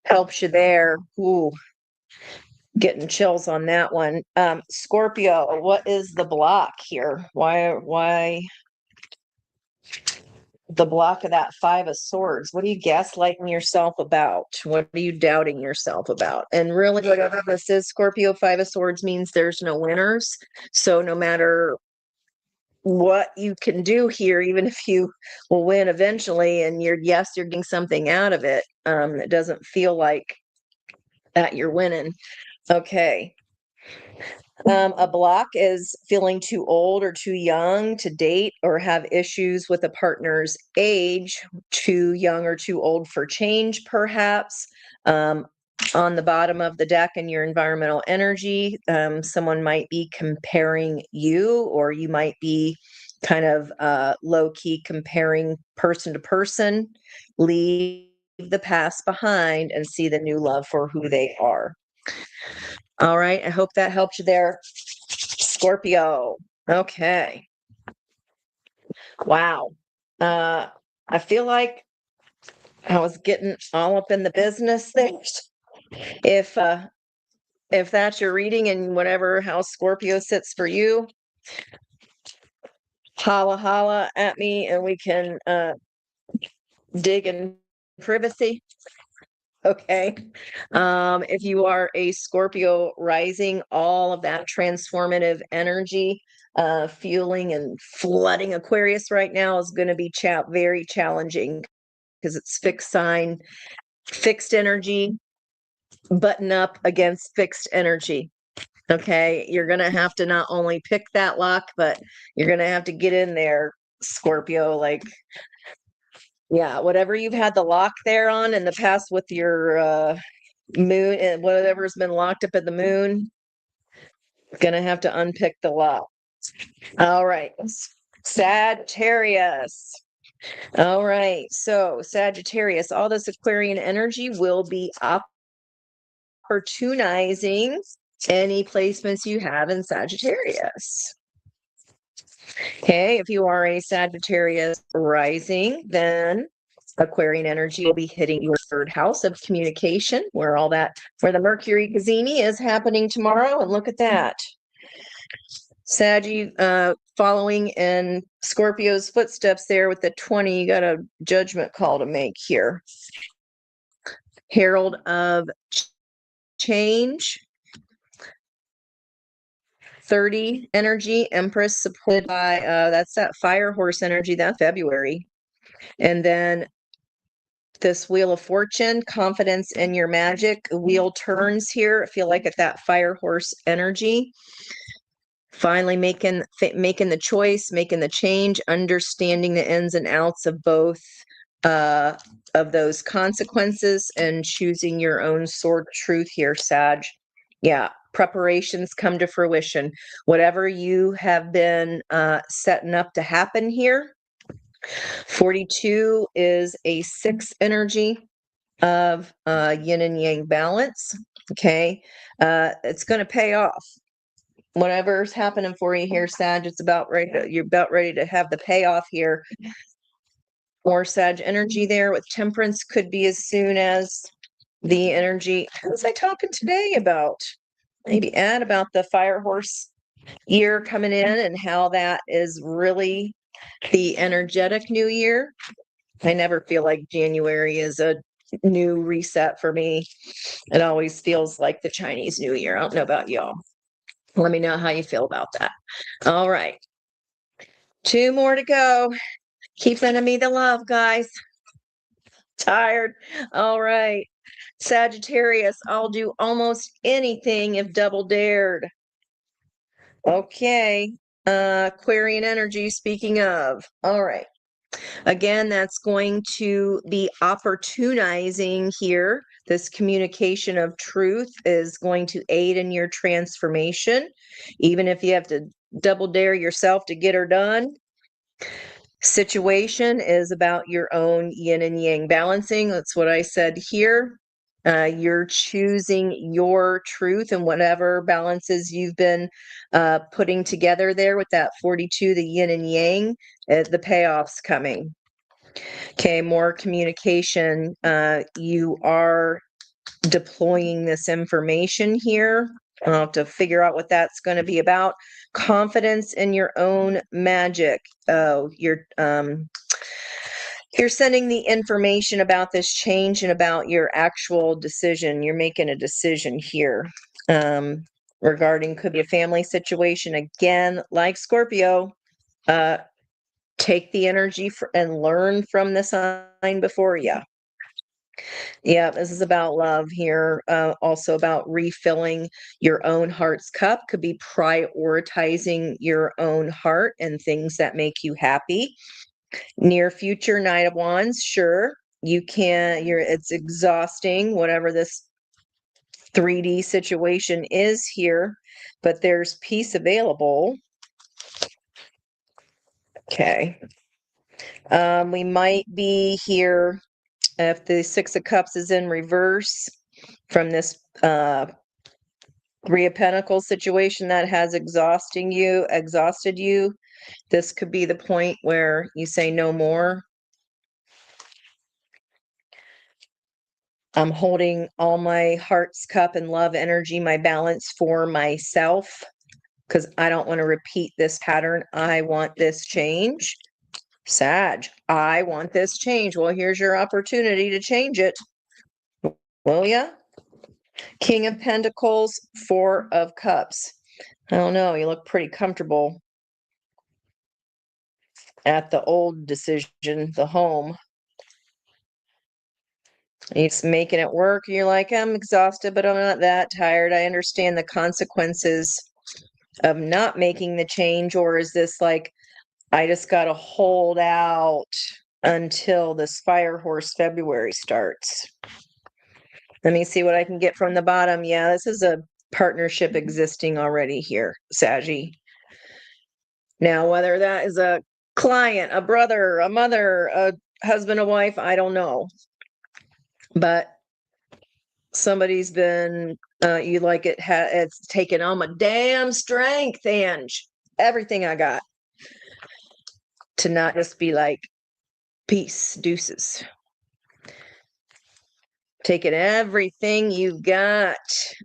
helps you there. Ooh. Getting chills on that one. Scorpio, what is the block here? Why the block of that Five of Swords? What are you gaslighting yourself about? What are you doubting yourself about? And really, whatever this is, Scorpio, Five of Swords means there's no winners. So no matter what you can do here, even if you will win eventually, and you're getting something out of it, it doesn't feel like that you're winning. Okay. A block is feeling too old or too young to date or have issues with a partner's age, too young or too old for change, perhaps. On the bottom of the deck in your environmental energy, someone might be comparing you, or you might be kind of low key comparing person to person. Leave the past behind and see the new love for who they are. All right. I hope that helped you there, Scorpio. Okay. Wow. I feel like I was getting all up in the business there. If that's your reading and whatever house Scorpio sits for you, holla at me and we can dig in privacy. Okay. If you are a Scorpio rising, all of that transformative energy, fueling and flooding Aquarius right now is going to be very challenging because it's fixed sign, fixed energy, button up against fixed energy. Okay. You're going to have to not only pick that lock, but you're going to have to get in there, Scorpio. Like, yeah, whatever you've had the lock there on in the past with your moon and whatever's been locked up at the moon, gonna have to unpick the lock. All right. Sagittarius. All right. So Sagittarius, all this Aquarian energy will be opportunizing any placements you have in Sagittarius. Okay, if you are a Sagittarius rising, then Aquarian energy will be hitting your third house of communication, where the Mercury Gazini is happening tomorrow. And look at that. Saggy, following in Scorpio's footsteps there with the 20, you got a judgment call to make here. Herald of Change. 30 energy, Empress, supported by, that's that fire horse energy, that's February. And then this Wheel of Fortune, confidence in your magic. Wheel turns here. I feel like at that fire horse energy. Finally making the choice, making the change, understanding the ins and outs of both of those consequences, and choosing your own sword truth here, Sag. Yeah, preparations come to fruition. Whatever you have been setting up to happen here. 42 is a 6 energy of yin and yang balance. Okay, it's going to pay off. Whatever's happening for you here, Sag, you're about ready to have the payoff here. Or Sag energy there with temperance could be as soon as the energy. What was I talking today about? Maybe add about the fire horse year coming in and how that is really the energetic new year. I never feel like January is a new reset for me. It always feels like the Chinese New Year. I don't know about y'all. Let me know how you feel about that. All right. 2 more to go. Keep sending me the love, guys. Tired. All right. Sagittarius, I'll do almost anything if double dared. Okay. Aquarian energy, speaking of. All right. Again, that's going to be opportunizing here. This communication of truth is going to aid in your transformation, even if you have to double dare yourself to get her done. Situation is about your own yin and yang balancing. That's what I said here. You're choosing your truth and whatever balances you've been putting together there with that 42, the yin and yang, the payoff's coming. Okay, more communication. You are deploying this information here. I'll have to figure out what that's going to be about. Confidence in your own magic. Oh, you're sending the information about this change and about your actual decision. You're making a decision here. Regarding, could be a family situation. Again, like Scorpio, take the energy and learn from the sign before you. Yeah, this is about love here. Also about refilling your own heart's cup. Could be prioritizing your own heart and things that make you happy. Near future, Knight of Wands, sure. It's exhausting, whatever this 3D situation is here, but there's peace available. Okay. We might be here if the Six of Cups is in reverse from this Three of Pentacles situation that has exhausted you. This could be the point where you say no more. I'm holding all my heart's cup and love energy, my balance for myself, because I don't want to repeat this pattern. I want this change. Sag, I want this change. Well, here's your opportunity to change it. Will ya? King of Pentacles, Four of Cups. I don't know. You look pretty comfortable at the old decision, the home. It's making it work. You're like, I'm exhausted, but I'm not that tired. I understand the consequences of not making the change. Or is this like, I just got to hold out until this Fire Horse February starts? Let me see what I can get from the bottom. Yeah, this is a partnership existing already here, Saggy. Now, whether that is a client, a brother, a mother, a husband, a wife, I don't know. But somebody's been, it's taken all my damn strength, Ange, everything I got, to not just be like, peace, deuces. Taking everything you got.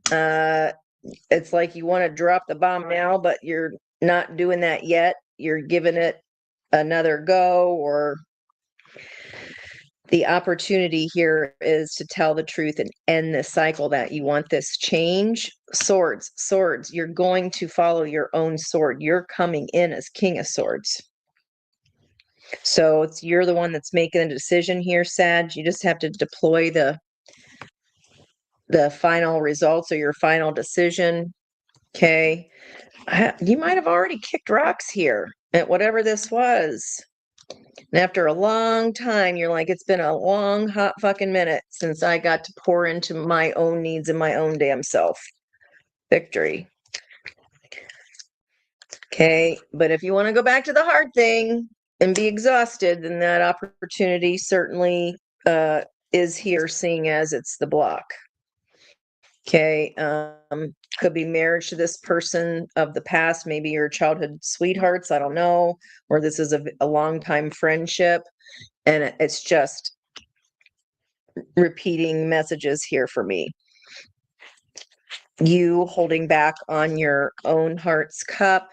It's like you want to drop the bomb now, but you're not doing that yet. You're giving it another go, or the opportunity here is to tell the truth and end this cycle, that you want this change. Swords, you're going to follow your own sword. You're coming in as King of Swords. So you're the one that's making the decision here, Sag. You just have to deploy the final results or your final decision. Okay. You might have already kicked rocks here at whatever this was. And after a long time, you're like, it's been a long, hot fucking minute since I got to pour into my own needs and my own damn self. Victory. Okay. But if you want to go back to the hard thing and be exhausted, then that opportunity certainly is here, seeing as it's the block. Okay. Could be marriage to this person of the past, maybe your childhood sweethearts, I don't know, or this is a long time friendship, and it's just repeating messages here for me. You holding back on your own heart's cup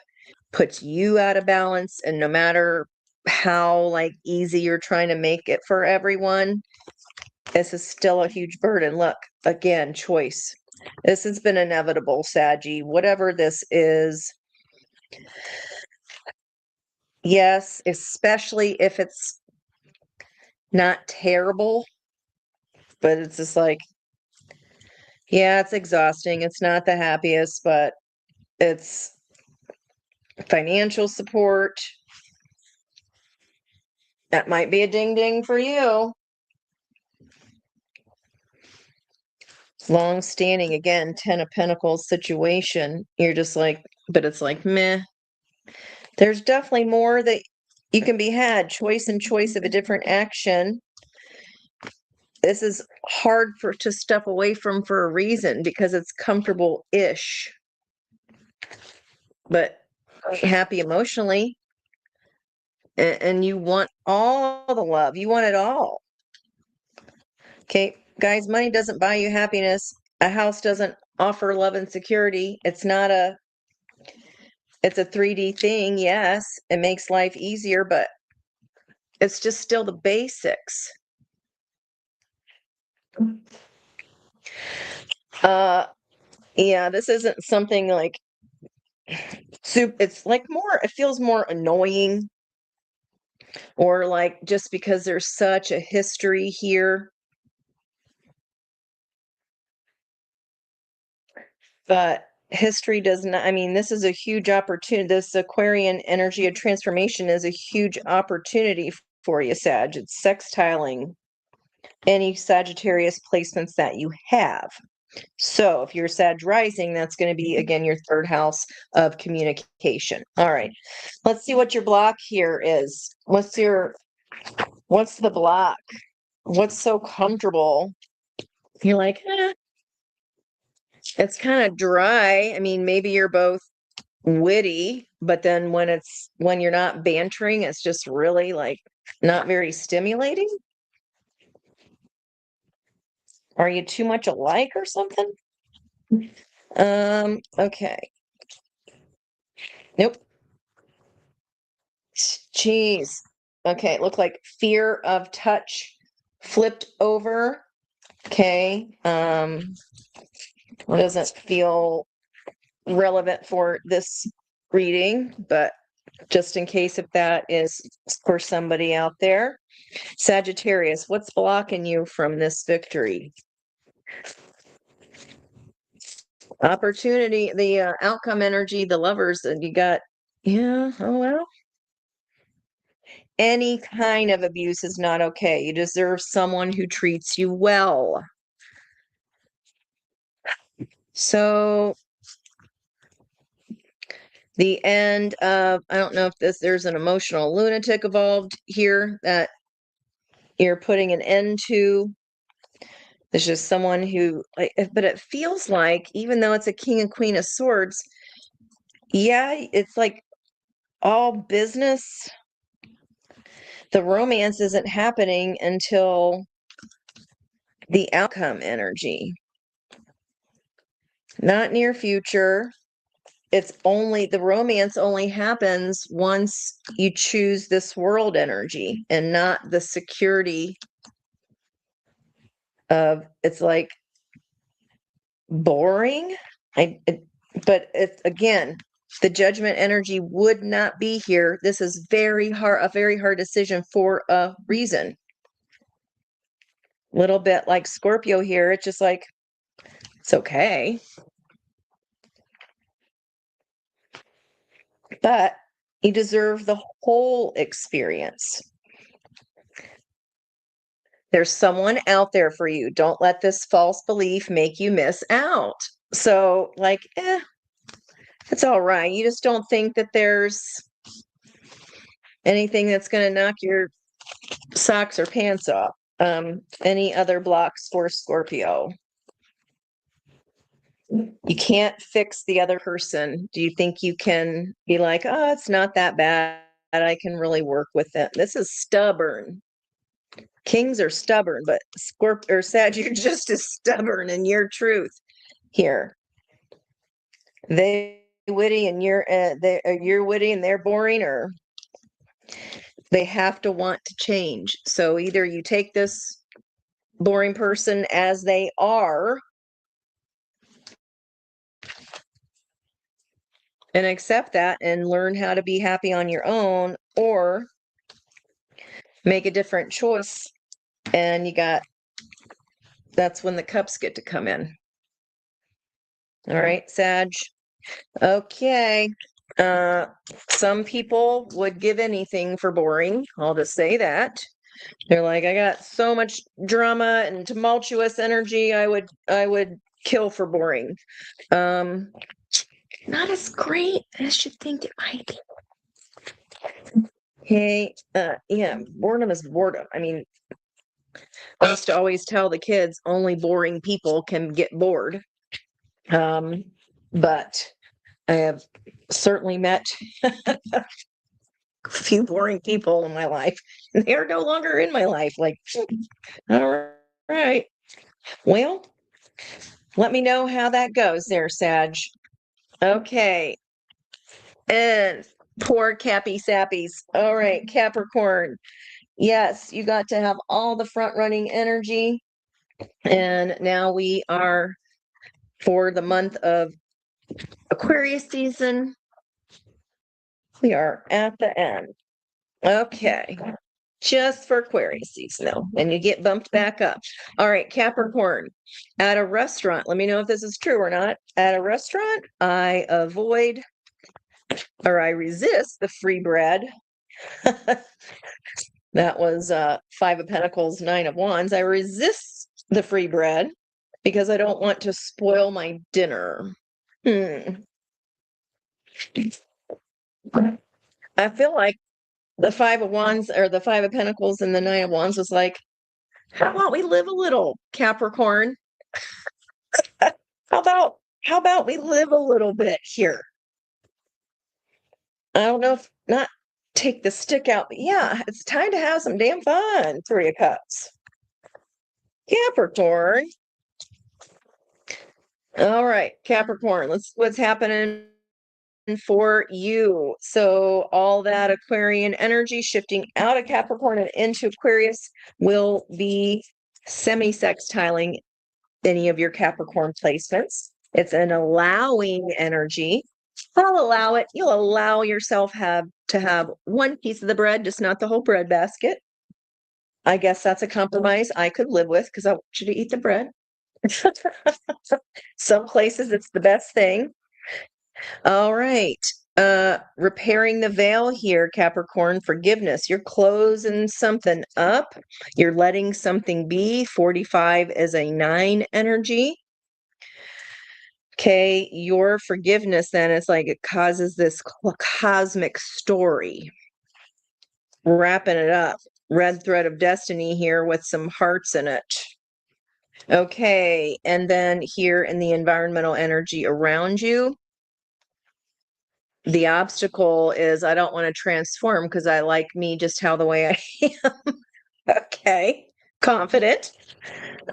puts you out of balance, and no matter how like easy you're trying to make it for everyone, this is still a huge burden. Look, again, choice. This has been inevitable, Saggy. Whatever this is, yes, especially if it's not terrible, but it's just like, yeah, it's exhausting. It's not the happiest, but it's financial support. That might be a ding ding for you. Long standing, again, 10 of Pentacles situation. You're just like, but it's like, meh. There's definitely more that you can be had. Choice and choice of a different action. This is hard to step away from for a reason, because it's comfortable-ish. But happy emotionally. And you want all the love. You want it all. Okay. Guys, money doesn't buy you happiness. A house doesn't offer love and security. It's a 3D thing. Yes, it makes life easier, but it's just still the basics. Uh, yeah, this isn't something like soup. It's like it feels more annoying, or like just because there's such a history here. But history does not, I mean, this is a huge opportunity. This Aquarian energy of transformation is a huge opportunity for you, Sag. It's sextiling any Sagittarius placements that you have. So if you're Sag rising, that's going to be, again, your third house of communication. All right. Let's see what your block here is. What's the block? What's so comfortable? You're like, it's kind of dry. I mean, maybe you're both witty, but then when you're not bantering, it's just really like not very stimulating. Are you too much alike or something? Okay. Nope. Jeez. Okay, it looked like fear of touch flipped over. Okay. It doesn't feel relevant for this reading, but just in case if that is for somebody out there. Sagittarius, what's blocking you from this victory? Opportunity, the outcome energy, the lovers, and you got, yeah, oh well. Any kind of abuse is not okay. You deserve someone who treats you well. So the end of, I don't know if there's an emotional lunatic involved here that you're putting an end to. There's just someone who, but it feels like, even though it's a king and queen of swords, yeah, it's like all business. The romance isn't happening until the outcome energy. Not near future. The romance only happens once you choose this world energy and not the security of, it's like boring. But it's, again, the judgment energy would not be here. This is a very hard decision for a reason. Little bit like Scorpio here. It's just like, it's okay. But you deserve the whole experience. There's someone out there for you. Don't let this false belief make you miss out. So, like, it's all right. You just don't think that there's anything that's going to knock your socks or pants off. Any other blocks for Scorpio? You can't fix the other person. Do you think you can be like, oh, it's not that bad? I can really work with it. This is stubborn. Kings are stubborn, but Scorpio or Sag, you're just as stubborn in your truth here. They witty and you're witty and they're boring, or they have to want to change. So either you take this boring person as they are and accept that and learn how to be happy on your own, or make a different choice. And that's when the cups get to come in. All right, Sag. Okay. Some people would give anything for boring. I'll just say that. They're like, I got so much drama and tumultuous energy, I would kill for boring. Not as great as you think it might be. Okay, yeah, boredom is boredom. I mean, I used to always tell the kids only boring people can get bored. But I have certainly met a few boring people in my life. They are no longer in my life. Like, all right. Well, let me know how that goes there, Sag. Okay. And poor Cappy Sappies. All right, Capricorn. Yes, you got to have all the front running energy. And now we are for the month of Aquarius season. We are at the end. Okay. Just for Aquarius season, though. And you get bumped back up. All right, Capricorn. At a restaurant, let me know if this is true or not. At a restaurant, I avoid or I resist the free bread. That was Five of Pentacles, Nine of Wands. I resist the free bread because I don't want to spoil my dinner. I feel like the Five of Wands or the Five of Pentacles and the Nine of Wands was like, how about we live a little, Capricorn? How about we live a little bit here? I don't know if not take the stick out, but yeah, it's time to have some damn fun. Three of Cups. Capricorn. All right, Capricorn. What's happening for you. So all that Aquarian energy shifting out of Capricorn and into Aquarius will be semi-sextiling any of your Capricorn placements. It's an allowing energy. I'll allow it. You'll allow yourself to have one piece of the bread, just not the whole bread basket. I guess that's a compromise I could live with because I want you to eat the bread. Some places it's the best thing. All right. Repairing the veil here, Capricorn, forgiveness. You're closing something up. You're letting something be. 45 is a 9 energy. Okay, your forgiveness then is like it causes this cosmic story. Wrapping it up. Red thread of destiny here with some hearts in it. Okay, and then here in the environmental energy around you, the obstacle is I don't want to transform because I like me just how the way I am. Okay, confident.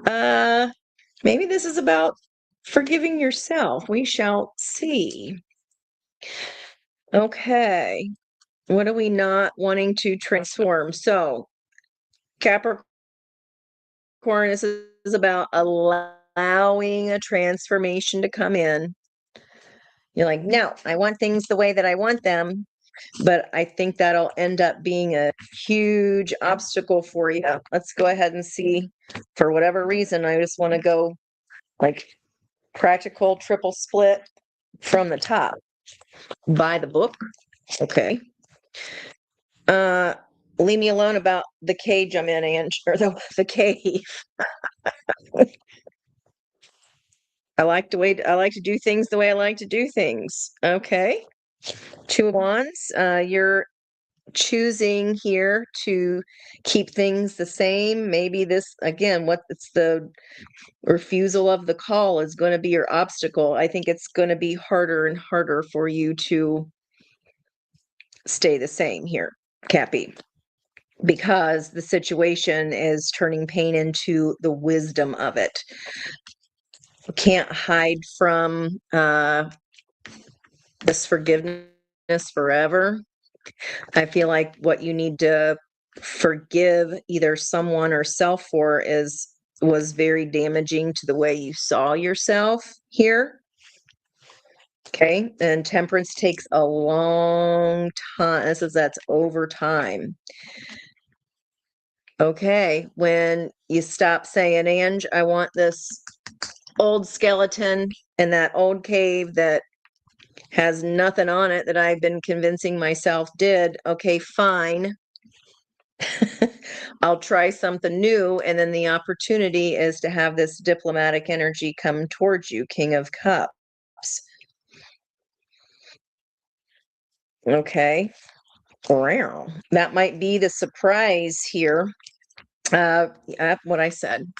Maybe this is about forgiving yourself. We shall see. Okay, what are we not wanting to transform? So, Capricorn, this is about allowing a transformation to come in. You're like, no, I want things the way that I want them. But I think that'll end up being a huge obstacle for you. Let's go ahead and see. For whatever reason, I just want to go like practical triple split from the top. Buy the book. Okay. Leave me alone about the cage I'm in, or the cave. I like to do things the way I like to do things. Okay. Two of Wands. You're choosing here to keep things the same. Maybe this again, what it's the refusal of the call is going to be your obstacle. I think it's going to be harder and harder for you to stay the same here, Cappy, because the situation is turning pain into the wisdom of it. You can't hide from this forgiveness forever. I feel like what you need to forgive either someone or self for was very damaging to the way you saw yourself here. Okay. And temperance takes a long time. That's over time. Okay. When you stop saying, Ange, I want this old skeleton in that old cave that has nothing on it that I've been convincing myself did. Okay, fine. I'll try something new. And then the opportunity is to have this diplomatic energy come towards you, King of Cups. Okay. Wow. That might be the surprise here. What I said.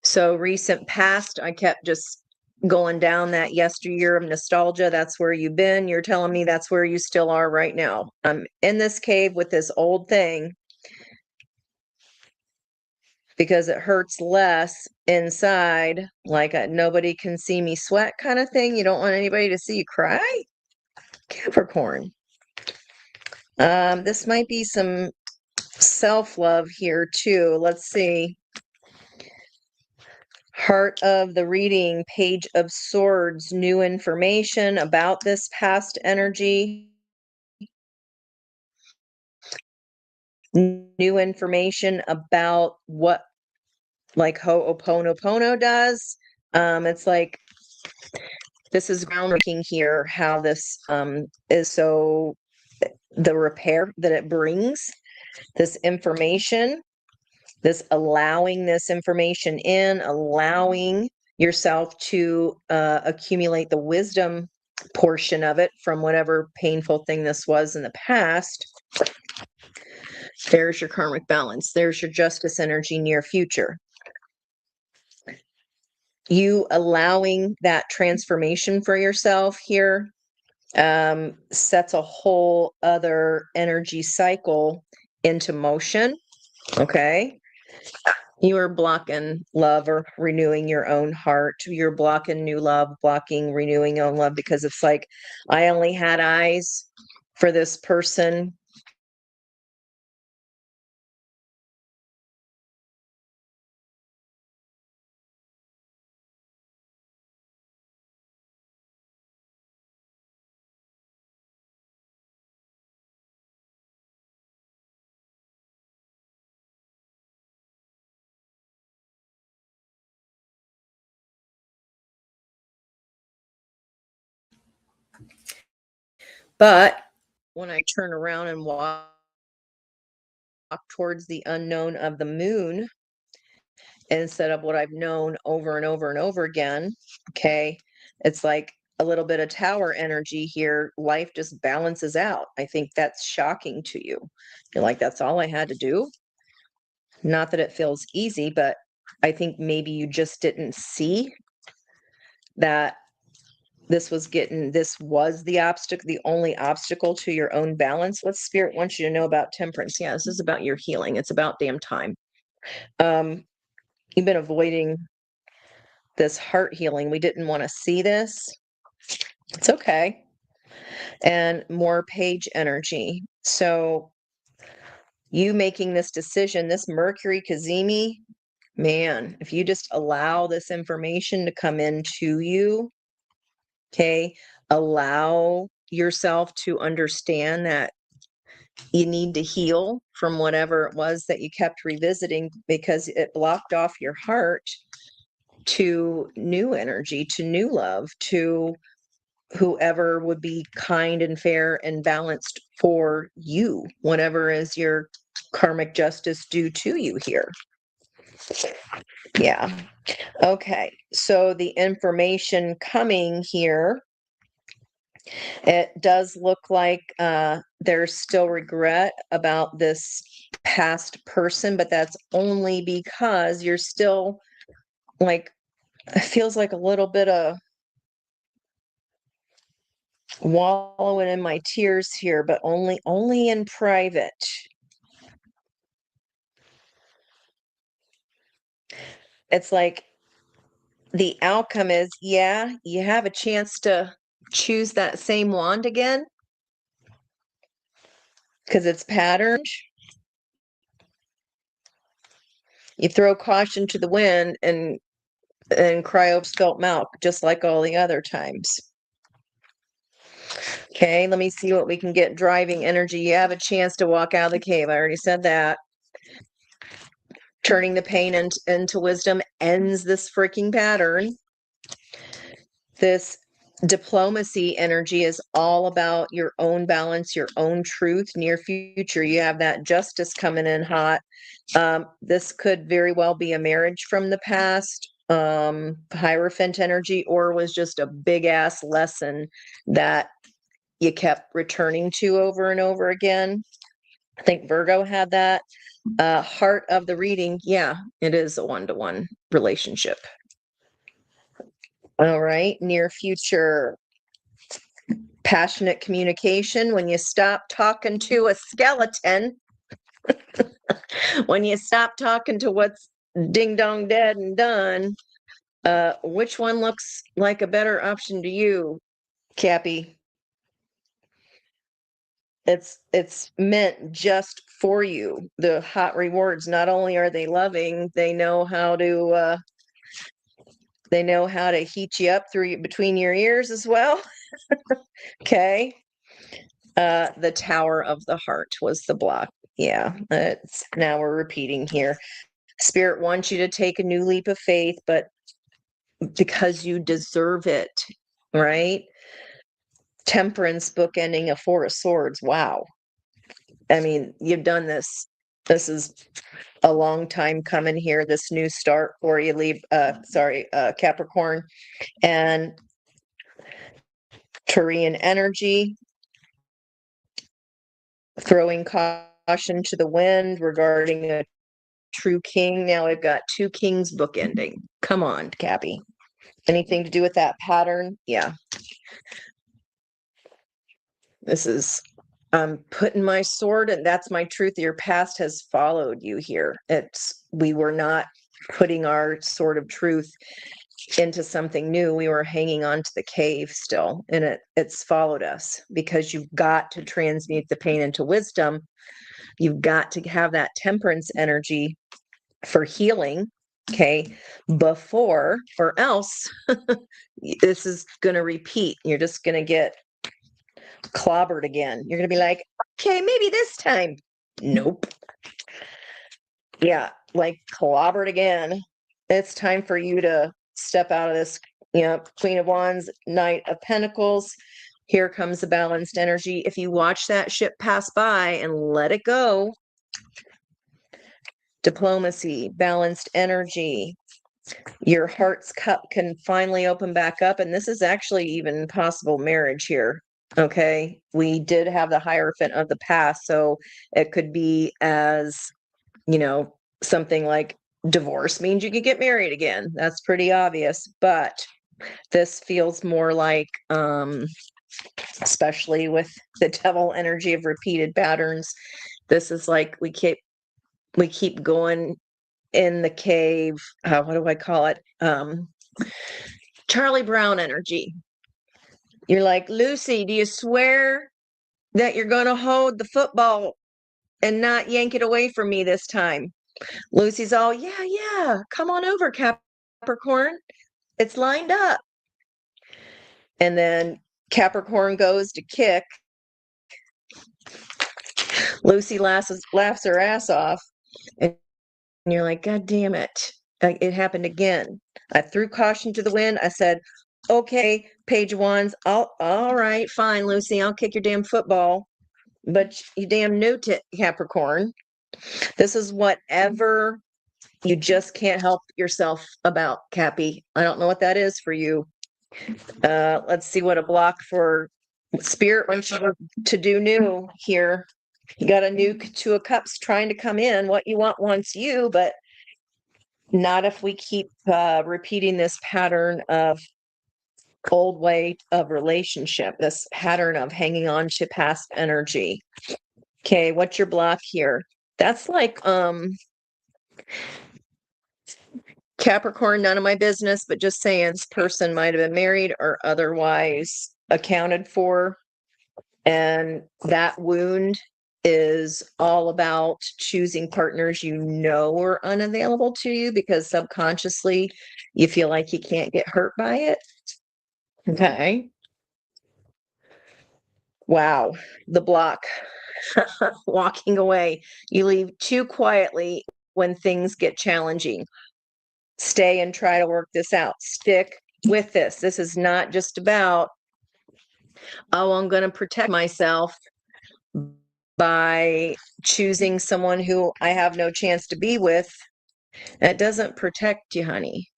So recent past, I kept just going down that yesteryear of nostalgia. That's where you've been. You're telling me that's where you still are right now. I'm in this cave with this old thing. because it hurts less inside, like a nobody can see me sweat kind of thing. You don't want anybody to see you cry. Capricorn. This might be some self-love here too. Let's see. Heart of the reading, Page of Swords, new information about this past energy. New information about what like Ho'oponopono does. It's like this is groundbreaking here, how this is so the repair that it brings, this information, this allowing this information in, allowing yourself to accumulate the wisdom portion of it from whatever painful thing this was in the past. There's your karmic balance. There's your justice energy near future. You allowing that transformation for yourself here sets a whole other energy cycle into motion. Okay. You are blocking love or renewing your own heart. You're blocking new love, blocking renewing your own love, because it's like, I only had eyes for this person. But when I turn around and walk towards the unknown of the moon instead of what I've known over and over and over again, okay, it's like a little bit of tower energy here. Life just balances out. I think that's shocking to you. You're like, that's all I had to do. Not that it feels easy, but I think maybe you just didn't see that this was the obstacle, the only obstacle to your own balance. What spirit wants you to know about temperance? Yeah, this is about your healing. It's about damn time. Um, you've been avoiding this heart healing. We didn't want to see this. It's okay. And more page energy. So you making this decision, this Mercury Kazemi, man, if you just allow this information to come into you, okay, allow yourself to understand that you need to heal from whatever it was that you kept revisiting because it blocked off your heart to new energy, to new love, to whoever would be kind and fair and balanced for you, whatever is your karmic justice due to you here. Yeah. Okay. So the information coming here, it does look like there's still regret about this past person, but that's only because you're still like, it feels like a little bit of wallowing in my tears here, but only in private. It's like the outcome is, yeah, you have a chance to choose that same wand again because it's patterned. You throw caution to the wind and cry over spilt milk, just like all the other times. Okay, let me see what we can get driving energy. You have a chance to walk out of the cave. I already said that. Turning the pain into wisdom ends this freaking pattern. This diplomacy energy is all about your own balance, your own truth, near future. You have that justice coming in hot. This could very well be a marriage from the past, Hierophant energy, or was just a big ass lesson that you kept returning to over and over again. I think Virgo had that. Heart of the reading, yeah, it is a one-to-one relationship. All right, near future, passionate communication. When you stop talking to a skeleton, when you stop talking to what's ding dong dead and done. Which one looks like a better option to you, Cappy? It's meant just for you. The hot rewards, not only are they loving, they know how to heat you up between your ears as well. Okay. The Tower of the Heart was the block. Yeah, now we're repeating here. Spirit wants you to take a new leap of faith, but because you deserve it, right? Temperance bookending a Four of Swords. Wow. I mean, you've done this. This is a long time coming here. This new start for you, Capricorn, and Taurian energy, throwing caution to the wind regarding a true king. Now we've got two kings bookending. Come on, Cappy. Anything to do with that pattern? Yeah. This is, I'm putting my sword, and that's my truth. Your past has followed you here. We were not putting our sword of truth into something new. We were hanging on to the cave still, and it's followed us because you've got to transmute the pain into wisdom. You've got to have that temperance energy for healing, okay, before, or else this is going to repeat. You're just going to get clobbered again. You're going to be like, okay, maybe this time. Nope. Yeah, like clobbered again. It's time for you to step out of this, Queen of Wands, Knight of Pentacles. Here comes the balanced energy. If you watch that ship pass by and let it go, diplomacy, balanced energy, your heart's cup can finally open back up. And this is actually even possible marriage here. Okay. We did have the Hierophant of the past. So it could be as, something like divorce means you could get married again. That's pretty obvious. But this feels more like, especially with the devil energy of repeated patterns, this is like we keep going in the cave. What do I call it? Charlie Brown energy. You're like, Lucy, do you swear that you're going to hold the football and not yank it away from me this time? Lucy's all, yeah, come on over, Capricorn. It's lined up. And then Capricorn goes to kick. Lucy laughs her ass off. And you're like, God damn it. It happened again. I threw caution to the wind. I said, okay, Page of Wands. All right, fine, Lucy. I'll kick your damn football. But you damn knew it, Capricorn. This is whatever you just can't help yourself about, Cappy. I don't know what that is for you. Let's see what a block for Spirit wants you to do new here. You got a new Two of Cups trying to come in. What you want wants you, but not if we keep repeating this pattern of old way of relationship, this pattern of hanging on to past energy. Okay, what's your block here? That's like Capricorn, none of my business, but just saying this person might have been married or otherwise accounted for. And that wound is all about choosing partners are unavailable to you because subconsciously you feel like you can't get hurt by it. Okay. Wow. The block. Walking away. You leave too quietly when things get challenging. Stay and try to work this out. Stick with this. This is not just about, I'm going to protect myself by choosing someone who I have no chance to be with. That doesn't protect you, honey.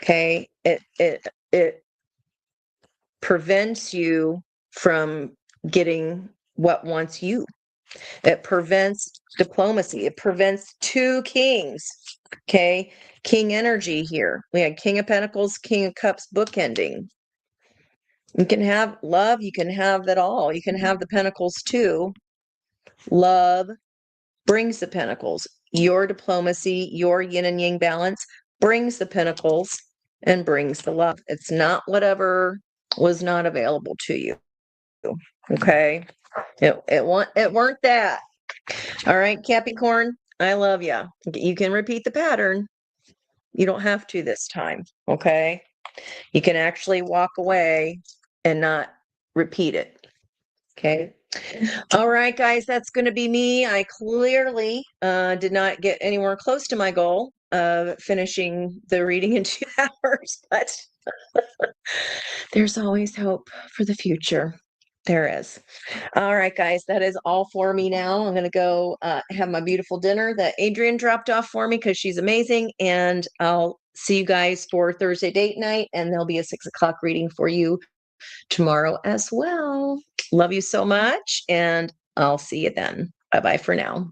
Okay? It prevents you from getting what wants you. It prevents diplomacy. It prevents two kings. Okay? King energy here. We had King of Pentacles, King of Cups bookending. You can have love, you can have that all. You can have the pentacles too. Love, brings the pentacles. Your diplomacy, your yin and yang balance brings the pentacles and brings the love. It's not whatever was not available to you. Okay. It weren't that. All right, Capricorn, I love you. You can repeat the pattern. You don't have to this time. Okay. You can actually walk away and not repeat it. Okay. All right, guys, that's going to be me. I clearly did not get anywhere close to my goal of finishing the reading in 2 hours, but there's always hope for the future. There is. All right, guys, that is all for me now. I'm going to go have my beautiful dinner that Adrienne dropped off for me because she's amazing. And I'll see you guys for Thursday date night. And there'll be a 6 o'clock reading for you tomorrow as well. Love you so much. And I'll see you then. Bye bye for now.